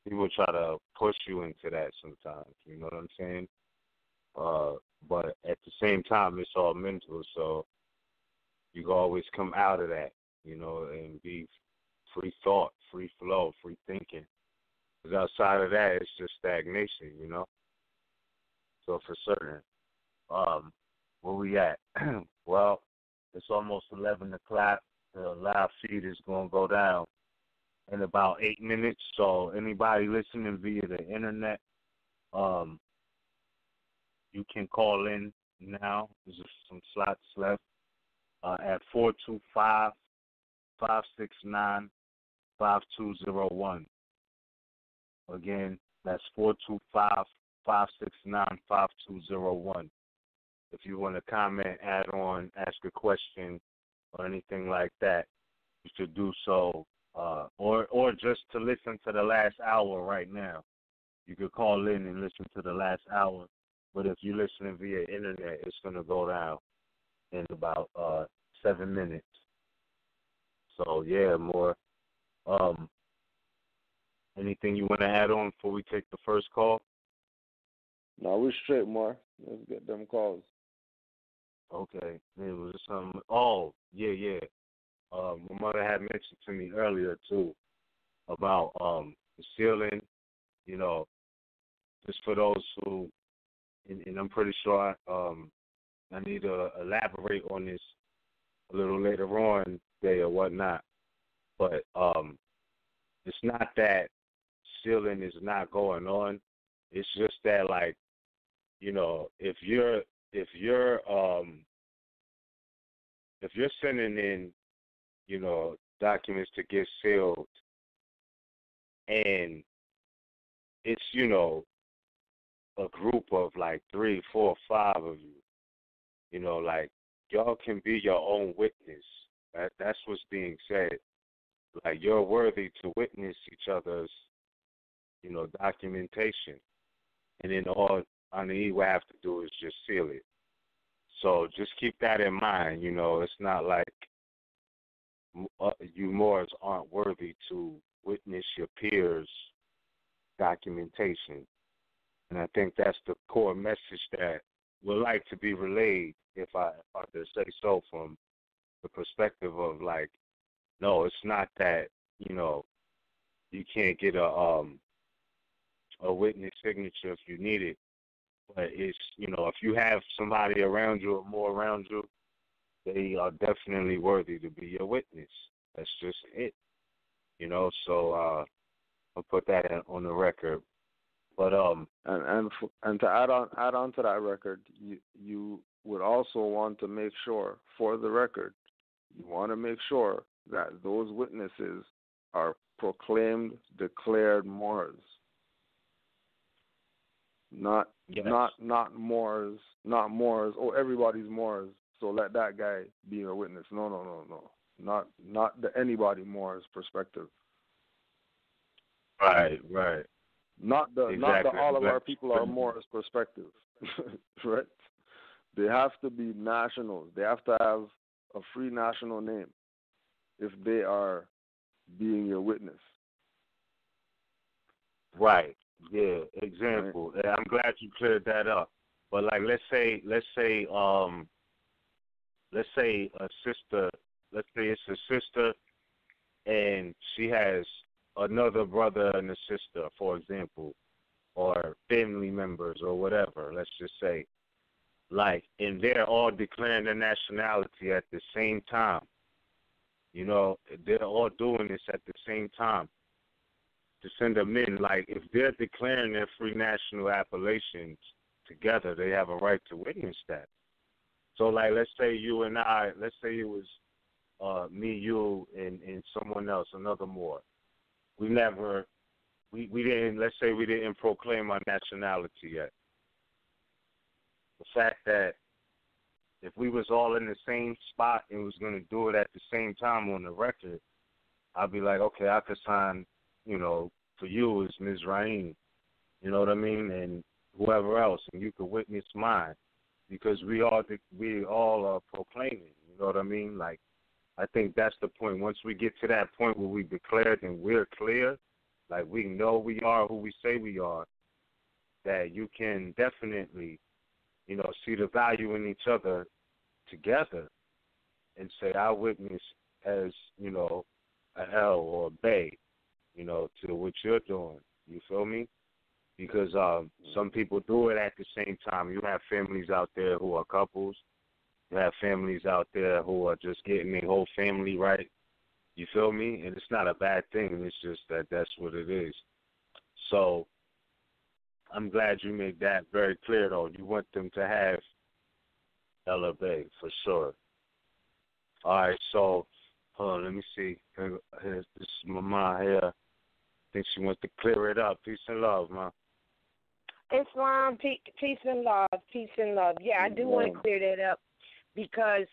people try to push you into that sometimes. You know what I'm saying? But at the same time, it's all mental, so you can always come out of that, you know, and be free thought, free flow, free thinking. Because outside of that, it's just stagnation, you know. So for certain, where we at? Well, it's almost 11 o'clock. The live feed is going to go down in about 8 minutes. So anybody listening via the internet, you can call in now. There's some slots left at 425-569-5201. Again, that's 425-569-5201. If you want to comment, add on, ask a question, or anything like that, you should do so. Or just to listen to the last hour right now. You could call in and listen to the last hour. But if you're listening via internet, it's going to go down in about 7 minutes. So, yeah, Moor. Anything you want to add on before we take the first call? No, we're straight, Moor. Let's get them calls. Okay. It was some. Oh, yeah. My mother had mentioned to me earlier too about the ceiling. You know, just for those who, and I'm pretty sure I need to elaborate on this a little later on today or whatnot. But it's not that ceiling is not going on. It's just that, like, you know, if you're sending in, you know, documents to get sealed, and it's, you know, a group of like 3, 4, 5 of you, you know, like, y'all can be your own witness. That's what's being said. Like, you're worthy to witness each other's, you know, documentation. And then all Ani will have to do is just seal it. So just keep that in mind. You know, it's not like you Moors aren't worthy to witness your peers' documentation. And I think that's the core message that would like to be relayed, if I could say so, from the perspective of, like, no, it's not that, you know, you can't get a witness signature if you need it. But it's, you know, if you have somebody around you or more around you, they are definitely worthy to be your witness. That's just it, you know. So I'll put that on the record. But and to add on to that record, you would also want to make sure, for the record, you want to make sure that those witnesses are proclaimed, declared Moors. Not Moors. Oh, everybody's Moors, so let that guy be a witness. No. Not the anybody Moors perspective. Right. Not the all of our people are Moors perspective. Right? They have to be nationals. They have to have a free national name if they are being your witness. Right. Yeah. Example. Right. I'm glad you cleared that up. But like, let's say a sister. Let's say it's a sister, and she has another brother and a sister, for example, or family members or whatever. Let's just say, like, and they're all declaring their nationality at the same time. You know, they're all doing this at the same time. To send them in, like, if they're declaring their free national appellations together, they have a right to witness that. So, like, let's say you and I, let's say it was me, you, and someone else, another Moor. We didn't, let's say we didn't proclaim our nationality yet. The fact that if we was all in the same spot and was going to do it at the same time on the record, I'd be like, okay, I could sign, for you as Ms. Raheem, you know what I mean, and whoever else, and you could witness mine, because we all are proclaiming, you know what I mean? Like, I think that's the point. Once we get to that point where we declared and we're clear, like we know we are who we say we are, that you can definitely, see the value in each other together and say, I witness as, a L or a Bey, to what you're doing. You feel me? Because some people do it at the same time. You have families out there who are couples. You have families out there who are just getting their whole family right. You feel me? And it's not a bad thing. It's just that that's what it is. So I'm glad you made that very clear, though. You want them to have Ella Bey for sure. All right, so hold on, let me see. This is Mama here. I think she wants to clear it up. Peace and love, ma. Islam, peace and love, peace and love. Yeah, I do want to clear that up because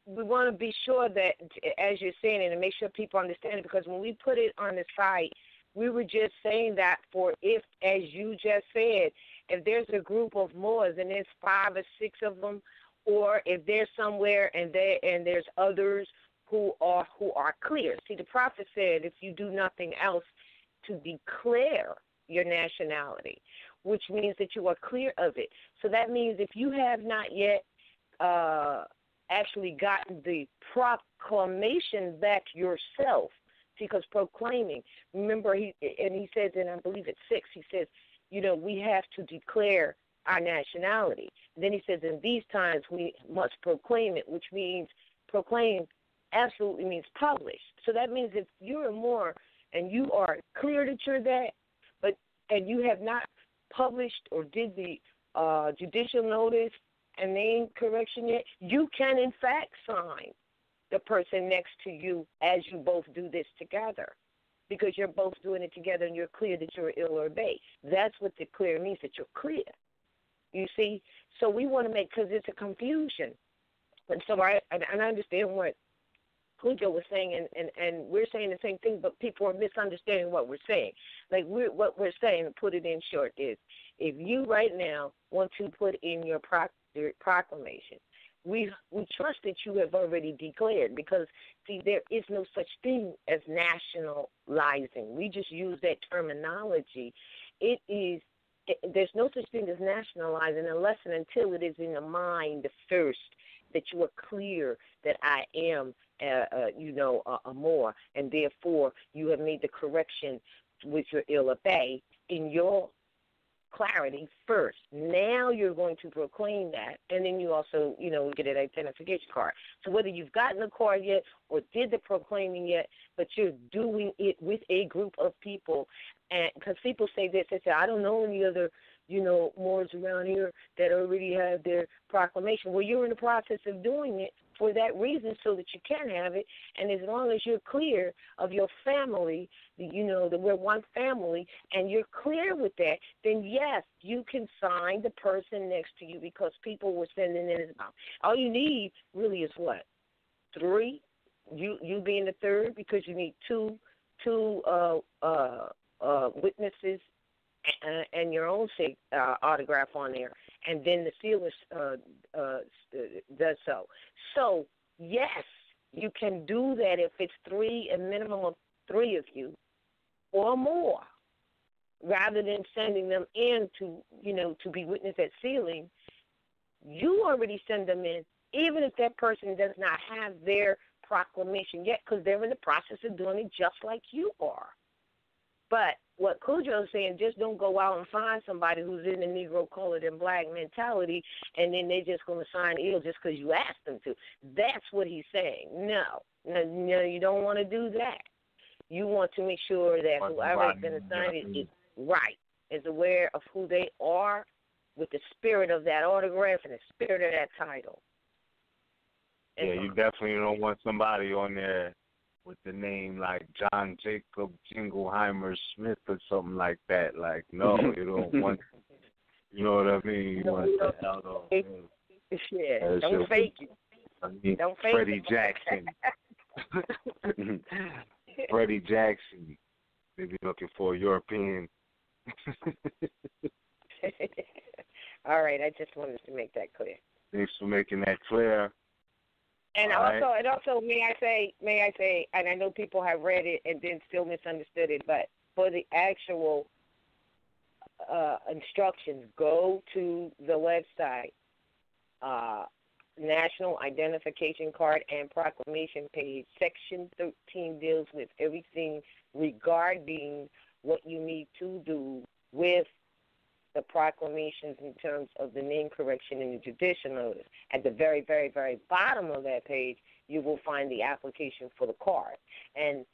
we want to be sure that, as you're saying it, and make sure people understand it, because when we put it on the site, we were just saying that for if, as you just said, if there's a group of Moors and there's 5 or 6 of them, or if they're somewhere and there's others who are clear. See, the prophet said, if you do nothing else, to declare your nationality, which means that you are clear of it. So that means if you have not yet actually gotten the proclamation back yourself, because proclaiming, remember, he says, and I believe it's 6, he says, we have to declare our nationality. Then he says, in these times we must proclaim it, which means proclaim absolutely means publish. So that means if you're a Moor and you are clear that you're that, and you have not published or did the judicial notice and name correction yet, you can in fact sign the person next to you as you both do this together, because you're both doing it together and you're clear that you're ill or Bey. That's what the clear means, that you're clear. You see? So we want to make, because it's a confusion. And so I understand what Cujo was saying, and we're saying the same thing, but people are misunderstanding what we're saying. Like, what we're saying, to put it in short, is if you right now want to put in your proclamation, we trust that you have already declared, because, see, there is no such thing as nationalizing. We just use that terminology. There's no such thing as nationalizing unless and until it is in the mind first that you are clear that I am, a Moor, and therefore you have made the correction with your ill or Bey in your clarity first. Now you're going to proclaim that, and then you also, get an identification card. So whether you've gotten the card yet or did the proclaiming yet, but you're doing it with a group of people, and because people say this, they say, I don't know any other, Moors around here that already have their proclamation. Well, you're in the process of doing it for that reason, so that you can have it. And as long as you're clear of your family, that we're one family, and you're clear with that, then yes, you can sign the person next to you, because people were sending in his mouth. All you need really is what? 3? You being the third, because you need two witnesses and your own autograph on there, and then the sealer does so. So, yes, you can do that if it's 3, a minimum of 3 of you or more, rather than sending them in to be witness at sealing. You already send them in, even if that person does not have their proclamation yet, because they're in the process of doing it just like you are. But what Cujo is saying, just don't go out and find somebody who's in the Negro, colored, and black mentality, and then they're just going to sign ill just because you asked them to. That's what he's saying. No, you don't want to do that. You want to make sure that whoever is going to sign it is right, is aware of who they are, with the spirit of that autograph and the spirit of that title. Yeah, you definitely don't want somebody on there with the name like John Jacob Jingleheimer Smith or something like that. Like, no, you don't want, you know what I mean? You want the Yeah, don't fake it. Don't fake Freddie it. Jackson. Freddie Jackson. Maybe looking for a European. All right, I just wanted to make that clear. Thanks for making that clear. And also, may I say, and I know people have read it and then still misunderstood it, but for the actual instructions, go to the website, National Identification Card and Proclamation page. Section 13 deals with everything regarding what you need to do with the proclamations in terms of the name correction and the judicial notice. At the very, very, very bottom of that page, you will find the application for the card. And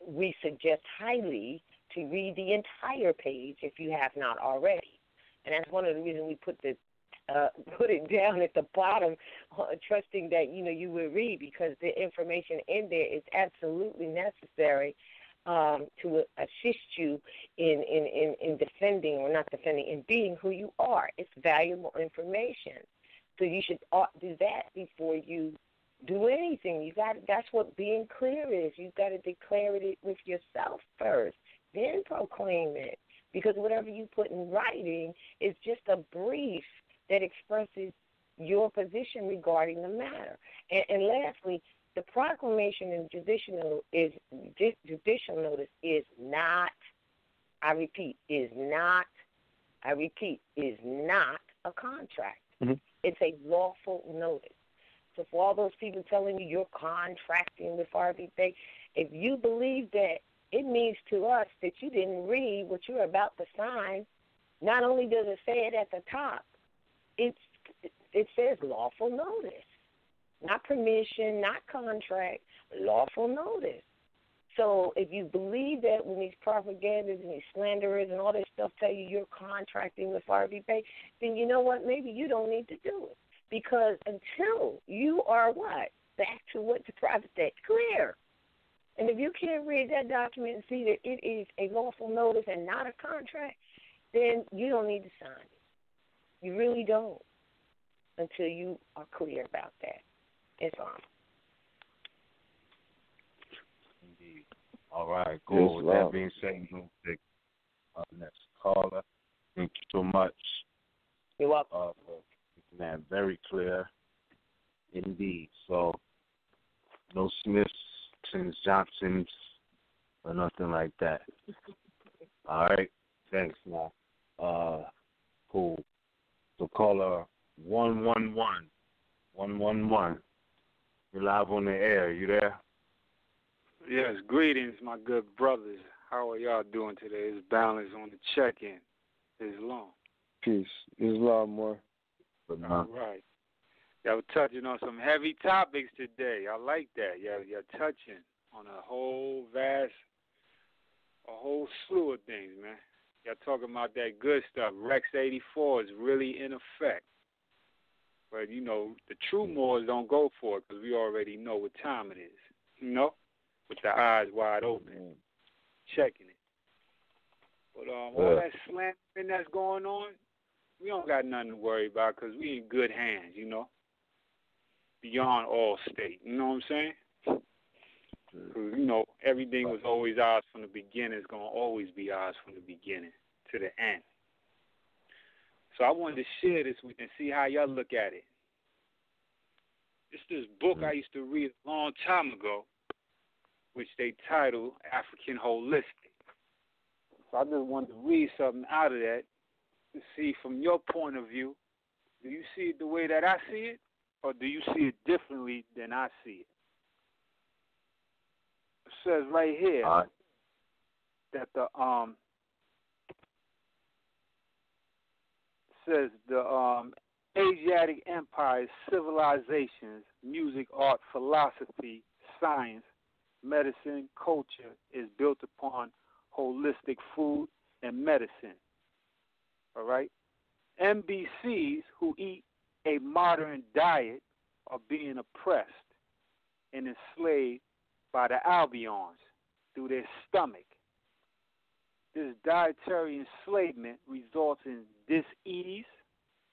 we suggest highly to read the entire page if you have not already. And that's one of the reasons we put it down at the bottom, trusting that you will read, because the information in there is absolutely necessary to assist you in defending, or not defending, in being who you are. It's valuable information. So you should do that before you do anything. That's what being clear is. You've got to declare it with yourself first, then proclaim it. Because whatever you put in writing is just a brief that expresses your position regarding the matter. And lastly, the proclamation and judicial notice is not, I repeat, is not a contract. Mm-hmm. It's a lawful notice. So for all those people telling you you're contracting with RVBey, if you believe that, it means to us that you didn't read what you're about to sign. Not only does it say it at the top, it says lawful notice. Not permission, not contract, lawful notice. So if you believe that when these propagandists and these slanderers and all this stuff tell you you're contracting with RVBey, then you know what? Maybe you don't need to do it. Because until you are what? Back to what the prophet said, clear. And if you can't read that document and see that it is a lawful notice and not a contract, then you don't need to sign it. You really don't, until you are clear about that. It's on. Indeed. All right, cool. With that being said, we'll take our next caller. Thank you so much. You're welcome. For making that very clear. Indeed. So, no Smiths, Johnsons, or nothing like that. All right. Thanks, man. Cool. So caller 111. 111. You're live on the air. You there? Yes, greetings, my good brothers. How are y'all doing today? It's Balance on the check-in. It's long. Peace. Islam, Moor. All right. Y'all touching on some heavy topics today. I like that. You're touching on a whole slew of things, man. Y'all talking about that good stuff. Rex 84 is really in effect. But, the true Moors don't go for it because we already know what time it is, with the eyes wide open, checking it. But all that slandering that's going on, we don't got nothing to worry about because we in good hands, beyond all state. You know what I'm saying? Because, everything was always ours from the beginning. It's going to always be ours from the beginning to the end. So I wanted to share this with you and see how y'all look at it. It's this book I used to read a long time ago, which they titled African Holistic. So I just wanted to read something out of that to see from your point of view, do you see it the way that I see it, or do you see it differently than I see it? It says right here that the Asiatic empires, civilizations, music, art, philosophy, science, medicine, culture is built upon holistic food and medicine. All right? MBCs who eat a modern diet are being oppressed and enslaved by the Albions through their stomach. This dietary enslavement results in dis-ease,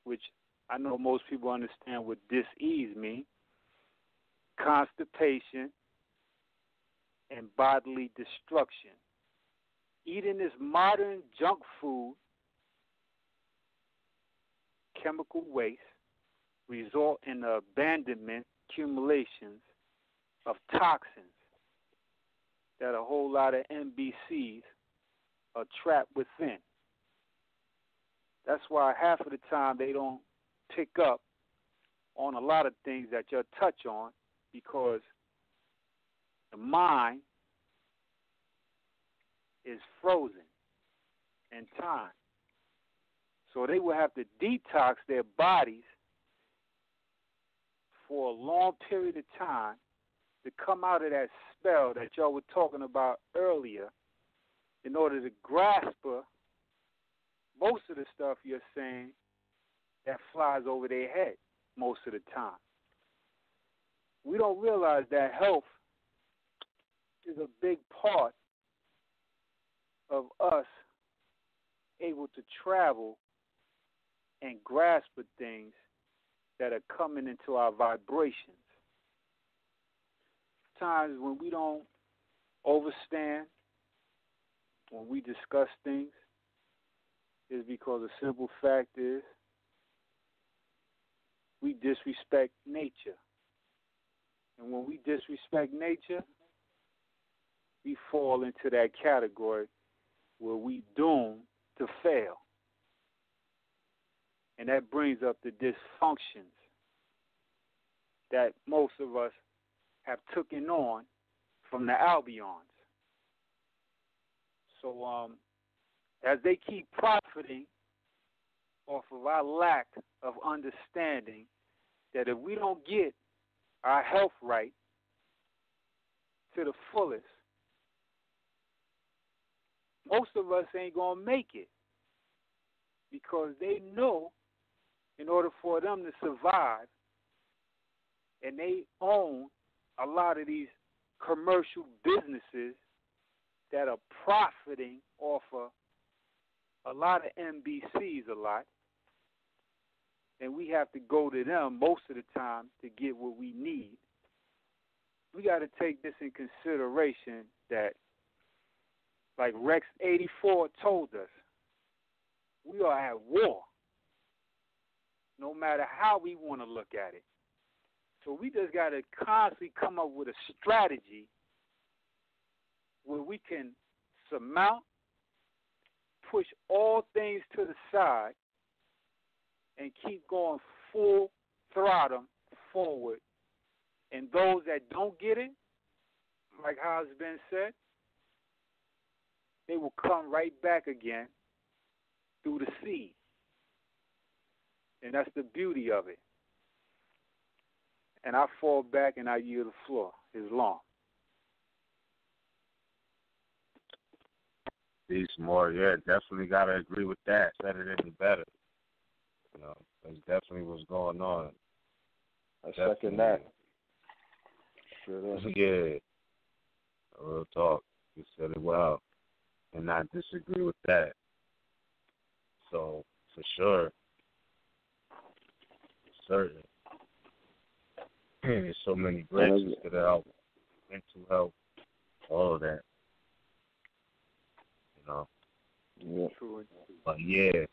which I know most people understand what dis-ease means. Constipation and bodily destruction. Eating this modern junk food, chemical waste, result in the abandonment, accumulations of toxins that a whole lot of NBCs are trapped within. That's why half of the time they don't pick up on a lot of things that you'll touch on, because the mind is frozen in time. So they will have to detox their bodies for a long period of time to come out of that spell that y'all were talking about earlier, in order to grasp most of the stuff you're saying that flies over their head most of the time. We don't realize that health is a big part of us able to travel and grasp at things that are coming into our vibrations. Times when we don't overstand, when we discuss things, is because the simple fact is we disrespect nature. And when we disrespect nature, we fall into that category where we doomed to fail. And that brings up the dysfunctions that most of us have taken on from the Albions. So as they keep profiting off of our lack of understanding that if we don't get our health right to the fullest, most of us ain't going to make it, because they know in order for them to survive, and they own a lot of these commercial businesses that are profiting off of a lot of NBCs a lot, and we have to go to them most of the time to get what we need. We got to take this in consideration that, like Rex 84 told us, we are at war, no matter how we want to look at it. So we just got to constantly come up with a strategy where we can surmount, push all things to the side, and keep going full throttle forward. And those that don't get it, like how it's been said, they will come right back again through the sea. And that's the beauty of it. And I fall back and I yield the floor. It's long. Peace, Moor. Yeah, definitely got to agree with that. Said it any better. You know, that's definitely what's going on. I second that. Sure. Yeah. Real talk. You said it well. And I disagree with that. So, for sure, certain. There's so many branches to the health, mental health, all of that. You know? Yeah. But yeah.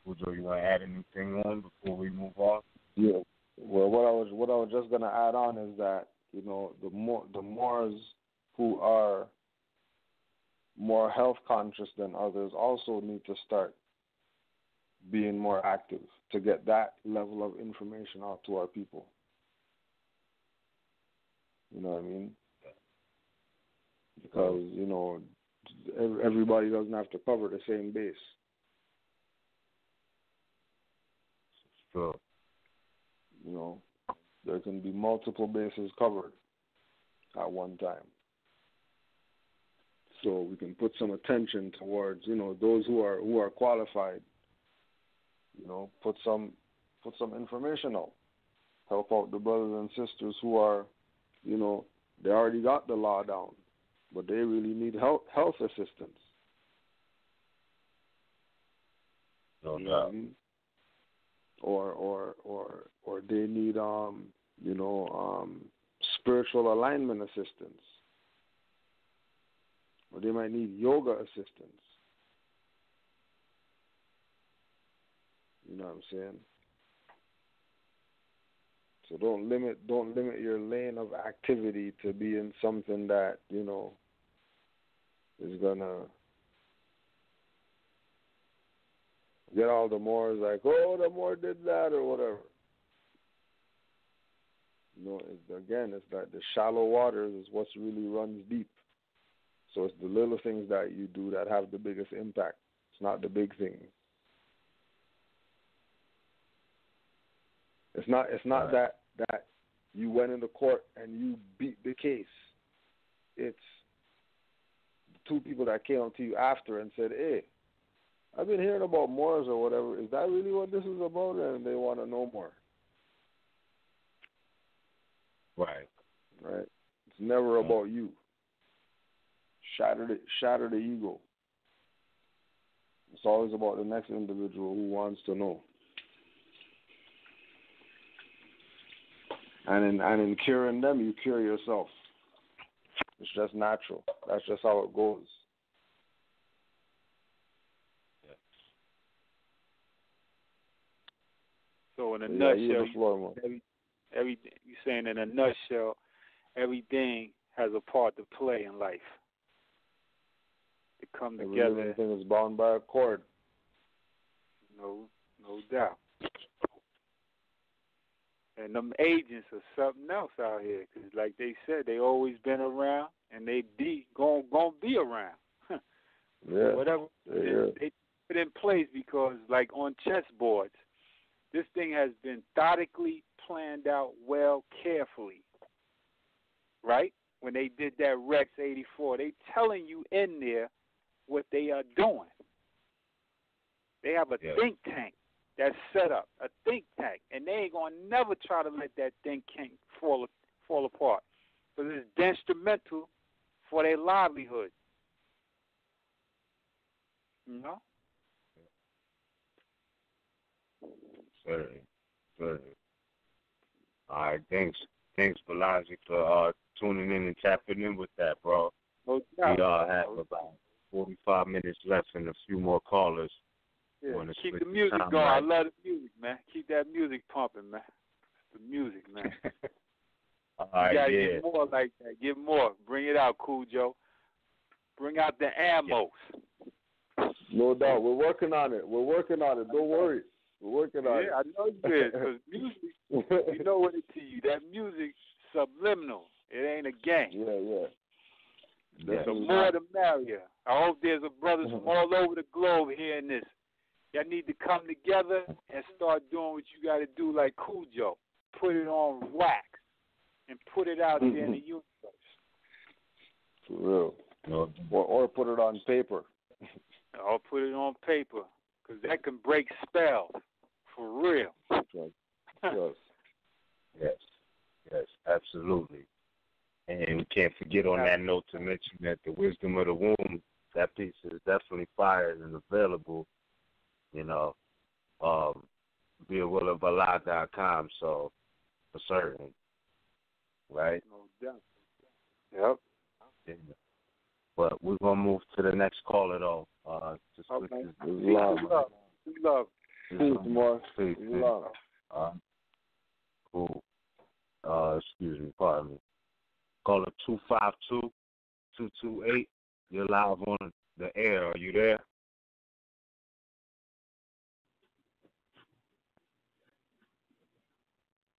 Ujo, you want to add anything on before we move on? Yeah. Well, what I was just gonna add on is that, you know, the Moors who are more health conscious than others also need to start being more active to get that level of information out to our people. You know what I mean? Because, you know, everybody doesn't have to cover the same base. Sure. You know, there can be multiple bases covered at one time. So we can put some attention towards, you know, those who are qualified. You know, put some information out. Help out the brothers and sisters who are, you know, they already got the law down, but they really need health assistance. No doubt. or they need spiritual alignment assistance, or they might need yoga assistance. You know what I'm saying? So don't limit your lane of activity to being something that, is gonna get all the Moors like, oh, the Moor did that or whatever. It's that the shallow waters is what really runs deep. So it's the little things that you do that have the biggest impact. It's not the big things. It's not that you went into court and you beat the case. It's the two people that came up to you after and said, hey, I've been hearing about Moors or whatever. Is that really what this is about? And they want to know more. Right. It's never about you. Shatter the ego. It's always about the next individual who wants to know. And in curing them, you cure yourself. It's just natural. That's just how it goes. So in a nutshell, you're saying in a nutshell, everything has a part to play in life. To come together. Everything is bound by a cord. No doubt. And them agents are something else out here, because like they said, they always been around, and they gonna be around. Yeah. Whatever they put in place, because like on chessboards, this thing has been methodically planned out well, carefully. Right? When they did that Rex 84, they telling you in there what they are doing. They have a think tank that's set up, a think tank, and they ain't gonna never try to let that think tank fall apart, because it's instrumental for their livelihood. You know? Certainly. All right, thanks, Balaji, for tuning in and tapping in with that, bro. No doubt. We have about 45 minutes left and a few more callers. Yeah, keep the music going. I love the music, man. Keep that music pumping, man. The music, man. All right, you gotta get more like that. Get more. Bring it out, Cool Joe. Bring out the ammos. No doubt. We're working on it. Don't worry. We're working on it. Yeah, I know you is. Because music, you know what it to you. That music subliminal. It ain't a game. Yeah. The more the merrier. I hope there's a brothers from all over the globe hearing this. Y'all need to come together and start doing what you got to do like Cool Joe. Put it on wax and put it out there in the universe. For real. Or put it on paper. Or put it on paper, because that can break spells. For real. Yes, absolutely. And we can't forget on that note to mention that the Wisdom of the Womb, that piece is definitely fired and available, viawillofallah.com, so for certain. Right? No doubt. Yep. Yeah. But we're going to move to the next caller, though. Love. Peace, Moor. Peace. Love. Cool. Excuse me, pardon me. Caller 252-228. You're live on the air. Are you there?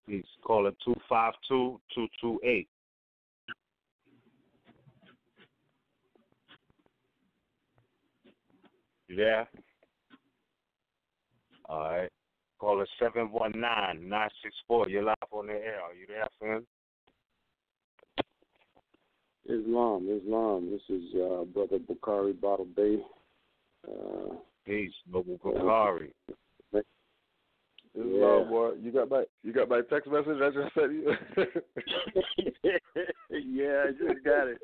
Please call it 252-228. You there? All right. Call it 719-964. You're live on the air. Are you there, fam? Islam. This is Brother Bukhari Bey. Peace, Noble Bukhari. Islam, boy. You got my text message I just sent you? Yeah, I just got it.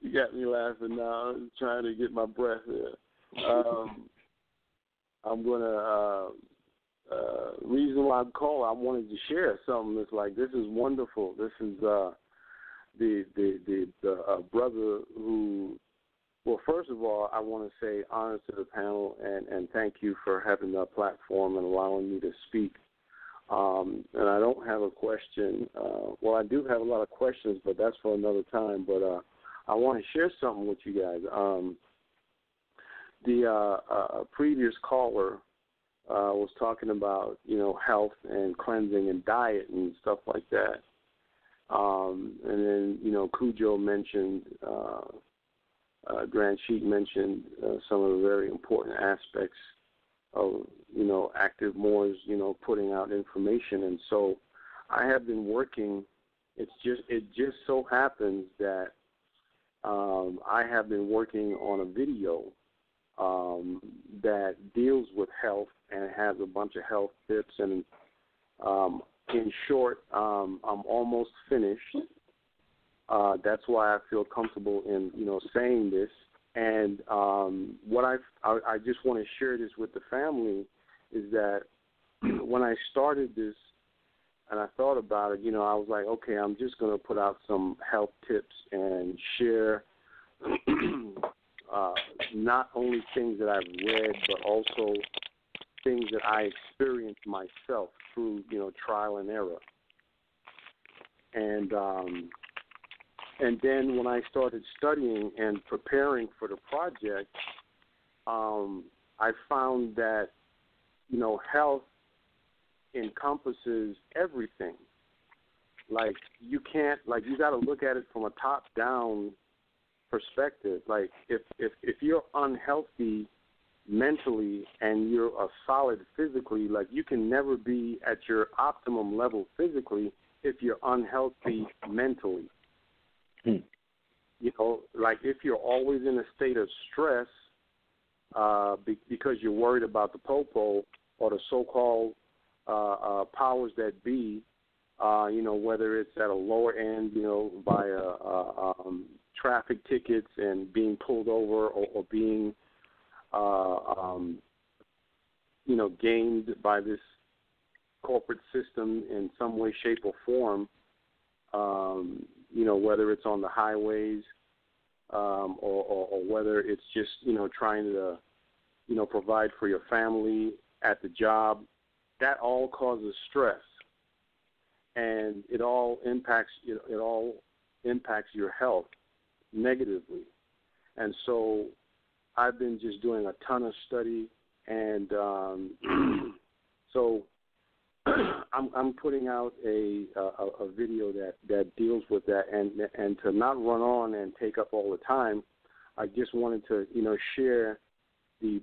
You got me laughing now. I'm trying to get my breath here. I'm gonna reason why I'm calling. I wanted to share something that's like, this is wonderful. This is the brother who. Well, first of all, I want to say honor to the panel and thank you for having that platform and allowing me to speak. And I don't have a question. Well, I do have a lot of questions, but that's for another time. But I want to share something with you guys. The previous caller was talking about, health and cleansing and diet and stuff like that. And then, Cujo mentioned, Grand Sheik mentioned some of the very important aspects of, active Moors, putting out information. And so I have been working, it just so happens that I have been working on a video that deals with health, and it has a bunch of health tips. And in short, I'm almost finished. That's why I feel comfortable in saying this. And what I just want to share this with the family is that when I started this and I thought about it, I was like, okay, I'm just going to put out some health tips and share not only things that I've read, but also things that I experienced myself through, trial and error. And then when I started studying and preparing for the project, I found that, health encompasses everything. Like, you got to look at it from a top-down perspective. Like, if you're unhealthy mentally and you're a solid physically, like, you can never be at your optimum level physically if you're unhealthy mentally. Like, if you're always in a state of stress because you're worried about the popo or the so-called powers that be, whether it's at a lower end, by traffic tickets and being pulled over or being, gamed by this corporate system in some way, shape, or form, whether it's on the highways or whether it's just, trying to, provide for your family at the job, that all causes stress. And it all impacts your health negatively. And so I've been just doing a ton of study, and so I'm putting out a video that deals with that, and to not run on and take up all the time, I just wanted to share the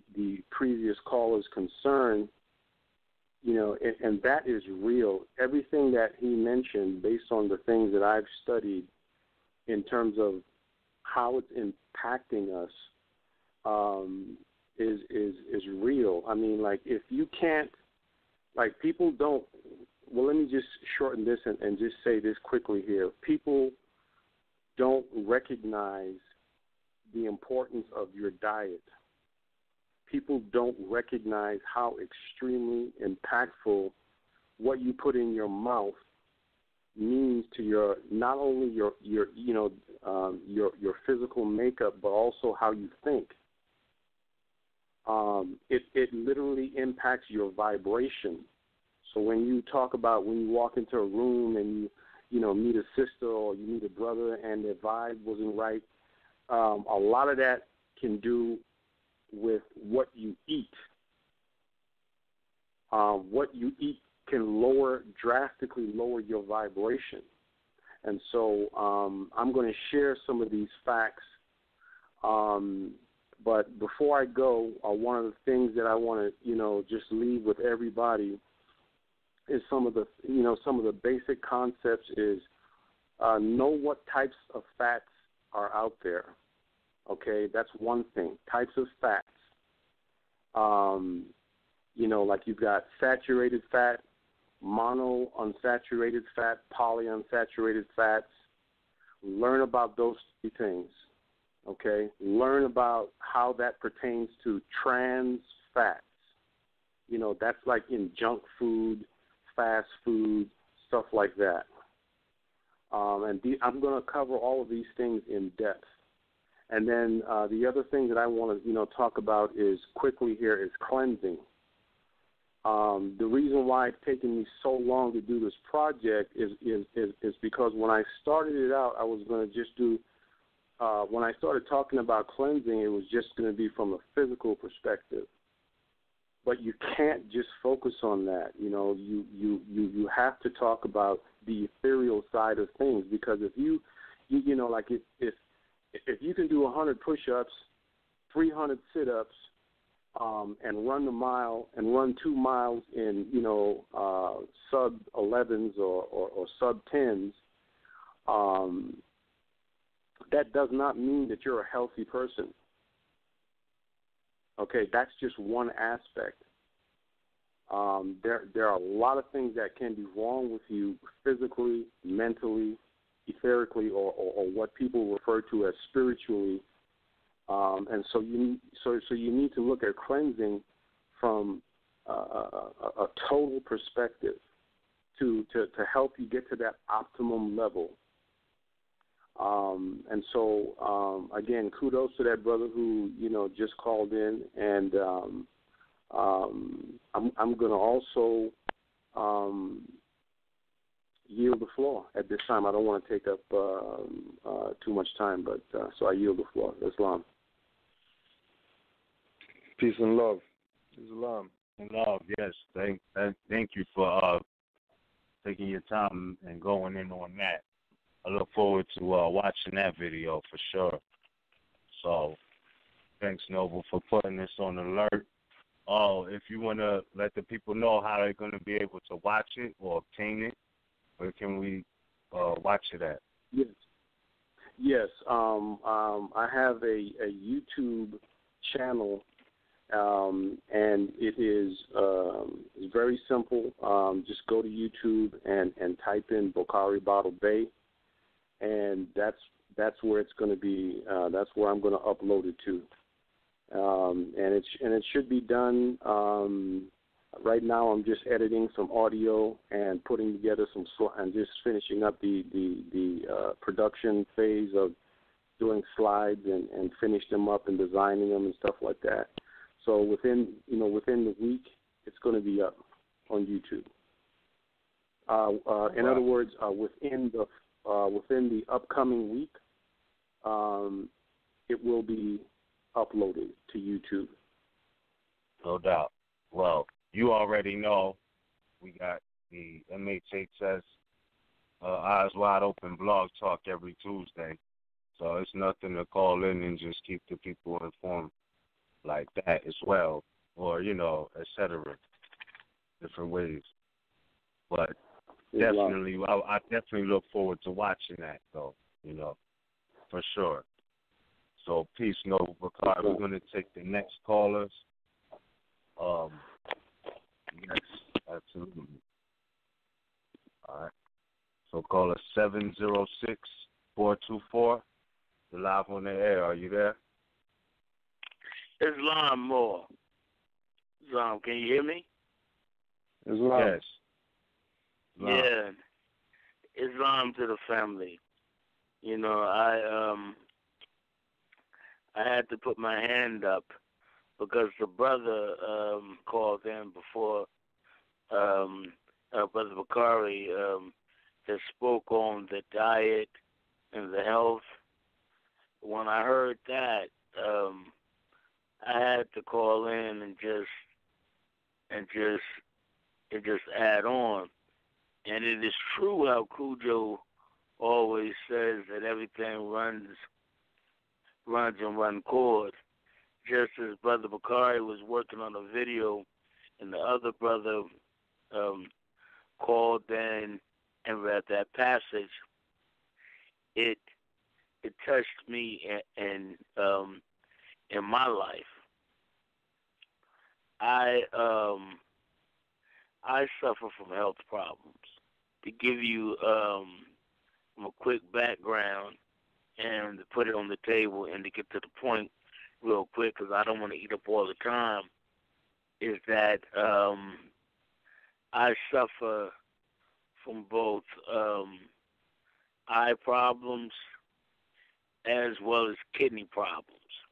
previous caller's concern, and that is real. Everything that he mentioned, based on the things that I've studied in terms of how it's impacting us, is real. I mean, like, if you can't, like, people don't, well, let me just shorten this and just say this quickly here. People don't recognize the importance of your diet. People don't recognize how extremely impactful what you put in your mouth means to your, not only your physical makeup, but also how you think. It literally impacts your vibration. So when you talk about, when you walk into a room and you meet a sister or you meet a brother and their vibe wasn't right, a lot of that can do with what you eat. What you eat can drastically lower your vibration. And so I'm going to share some of these facts. But before I go, one of the things that I want to, just leave with everybody is some of the basic concepts is know what types of fats are out there. Okay, that's one thing. Types of fats. Like you've got saturated fat, monounsaturated fat, polyunsaturated fats. Learn about those three things. Okay, learn about how that pertains to trans fats. You know, that's like in junk food, fast food, stuff like that. I'm going to cover all of these things in depth. And then the other thing that I want to, talk about is quickly here is cleansing. The reason why it's taken me so long to do this project is because when I started it out, I was going to just do. When I started talking about cleansing, it was just going to be from a physical perspective. But you can't just focus on that. You have to talk about the ethereal side of things, because if you you can do 100 push-ups, 300 sit-ups, and run the mile and run 2 miles in sub 11s or sub 10s, that does not mean that you're a healthy person. Okay, that's just one aspect. There are a lot of things that can be wrong with you physically, mentally, etherically, or what people refer to as spiritually. And so you need to look at cleansing from a total perspective to help you get to that optimum level. And so again, kudos to that brother who just called in, and I'm going to also yield the floor at this time. I don't want to take up too much time, but so I yield the floor. Islam. Peace and love. Islam. And love, yes. Thank you for taking your time and going in on that. I look forward to watching that video for sure. So, thanks, Noble, for putting this on alert. Oh, if you want to let the people know how they're going to be able to watch it or obtain it, where can we watch it at? Yes. I have a YouTube channel, and it is very simple. Just go to YouTube and type in RVBey, and that's where it's going to be. That's where I'm going to upload it to, and it should be done. Right now, I'm just editing some audio and putting together and just finishing up the production phase of doing slides and finish them up and designing them and stuff like that. So within the week, it's going to be up on YouTube. In other words, within the upcoming week, it will be uploaded to YouTube. No doubt. Well, you already know we got the MHHS Eyes Wide Open blog talk every Tuesday. So it's nothing to call in and just keep the people informed like that as well, or, et cetera, different ways. But definitely, I definitely look forward to watching that, though, for sure. So peace, Noble Bakar. We're going to take the next callers. Yes, absolutely. All right. So call us 706-424. You're live on the air. Are you there? Islam Moor. Islam, can you hear me? Islam. Yes. Islam. Yeah. Islam to the family. I had to put my hand up because the brother called in before Brother Bakari has spoke on the diet and the health. When I heard that, I had to call in and just add on. And it is true how Cujo always says that everything runs and run cord. Just as Brother Bakari was working on a video and the other brother called in and read that passage, it touched me in my life. I suffer from health problems. To give you a quick background, and to put it on the table and to get to the point real quick, because I don't want to eat up all the time, is that I suffer from both eye problems as well as kidney problems,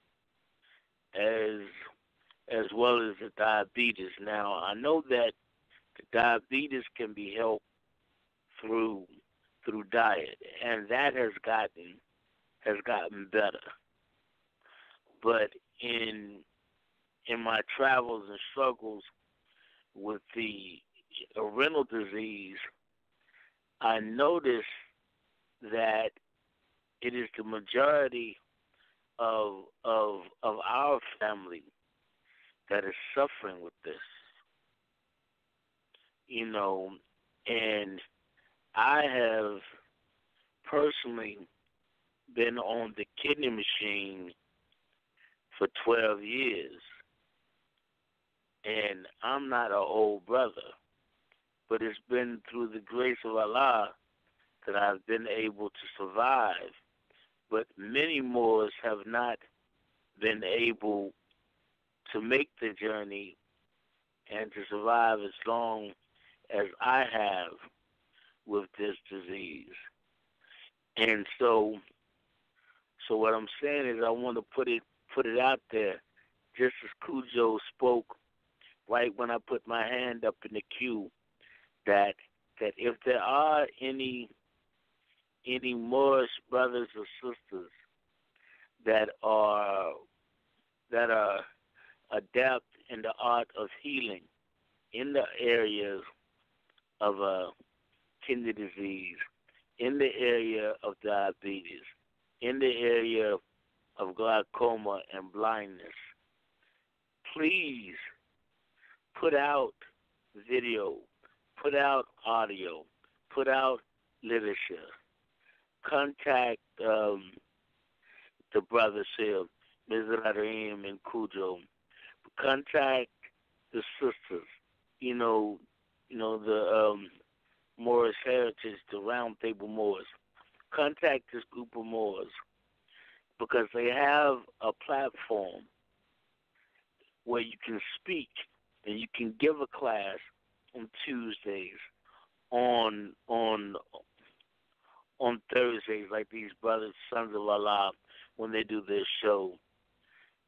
as well as the diabetes. Now, I know that the diabetes can be helped through diet, and that has gotten better. But in my travels and struggles with the renal disease, I noticed that it is the majority of our family that is suffering with this. You know, and I have personally been on the kidney machine for 12 years. And I'm not an old brother, but it's been through the grace of Allah that I've been able to survive. But many Moors have not been able to make the journey and to survive as long as I have with this disease. And so what I'm saying is I want to put it out there, just as Cujo spoke right when I put my hand up in the queue, that if there are any Moorish brothers or sisters that are adept in the art of healing in the areas of kidney disease, in the area of diabetes, in the area of glaucoma and blindness, please put out video, put out audio, put out literature. Contact the brothers here, Ms. Rahim and Cujo. Contact the sisters. You know the Moorish Heritage, the Round Table Moors. Contact this group of Moors because they have a platform where you can speak and you can give a class on Tuesdays, on Thursdays, like these brothers, Sons of Allah, when they do their show.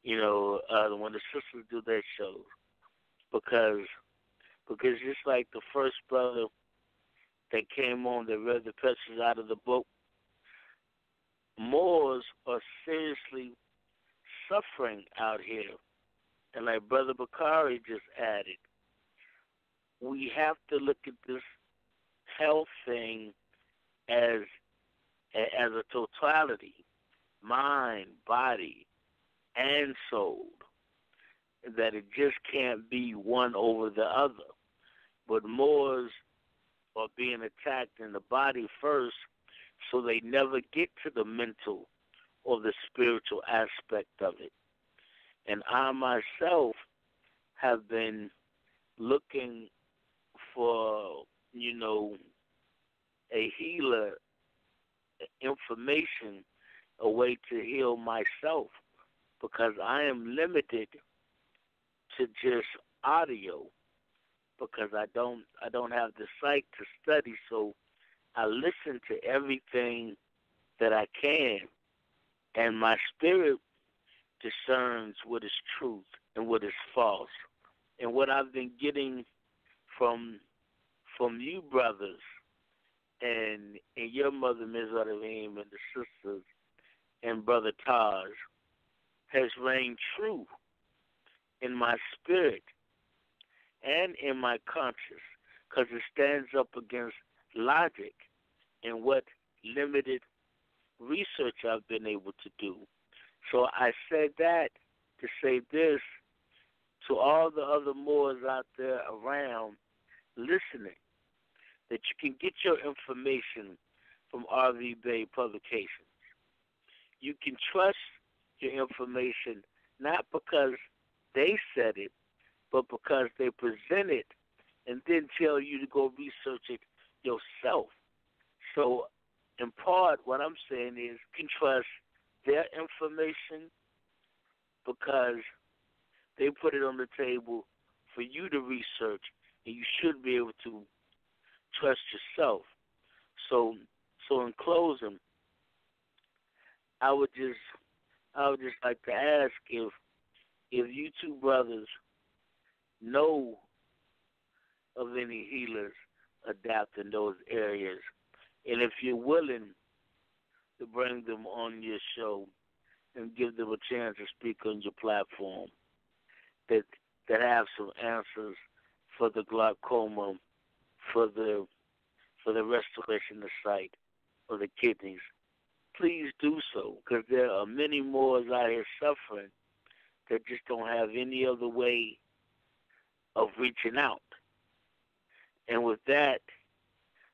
You know, when the sisters do their shows, because just like the first brother that came on that read the passages out of the book, Moors are seriously suffering out here. And like Brother Bakari just added, we have to look at this health thing as a totality, mind, body, and soul, that it just can't be one over the other. But Moors are being attacked in the body first, so they never get to the mental or the spiritual aspect of it. And I myself have been looking for, a healer, information, a way to heal myself, because I am limited to just audio, because I don't have the sight to study, so I listen to everything that I can, and my spirit discerns what is truth and what is false. And what I've been getting from you brothers and your mother, Ms. Rahim, and the sisters, and Brother Taj, has reigned true in my spirit and in my conscience, because it stands up against logic and what limited research I've been able to do. So I said that to say this to all the other Moors out there around listening, that you can get your information from RVBey publications. You can trust your information not because they said it, but because they present it and then tell you to go research it yourself. So in part, what I'm saying is you can trust their information because they put it on the table for you to research, and you should be able to trust yourself. So in closing, I would just like to ask if you two brothers know of any healers adapt in those areas, and if you're willing to bring them on your show and give them a chance to speak on your platform, that have some answers for the glaucoma, for the restoration of sight, or the kidneys, please do so, because there are many Moors out here suffering that just don't have any other way of reaching out. And with that,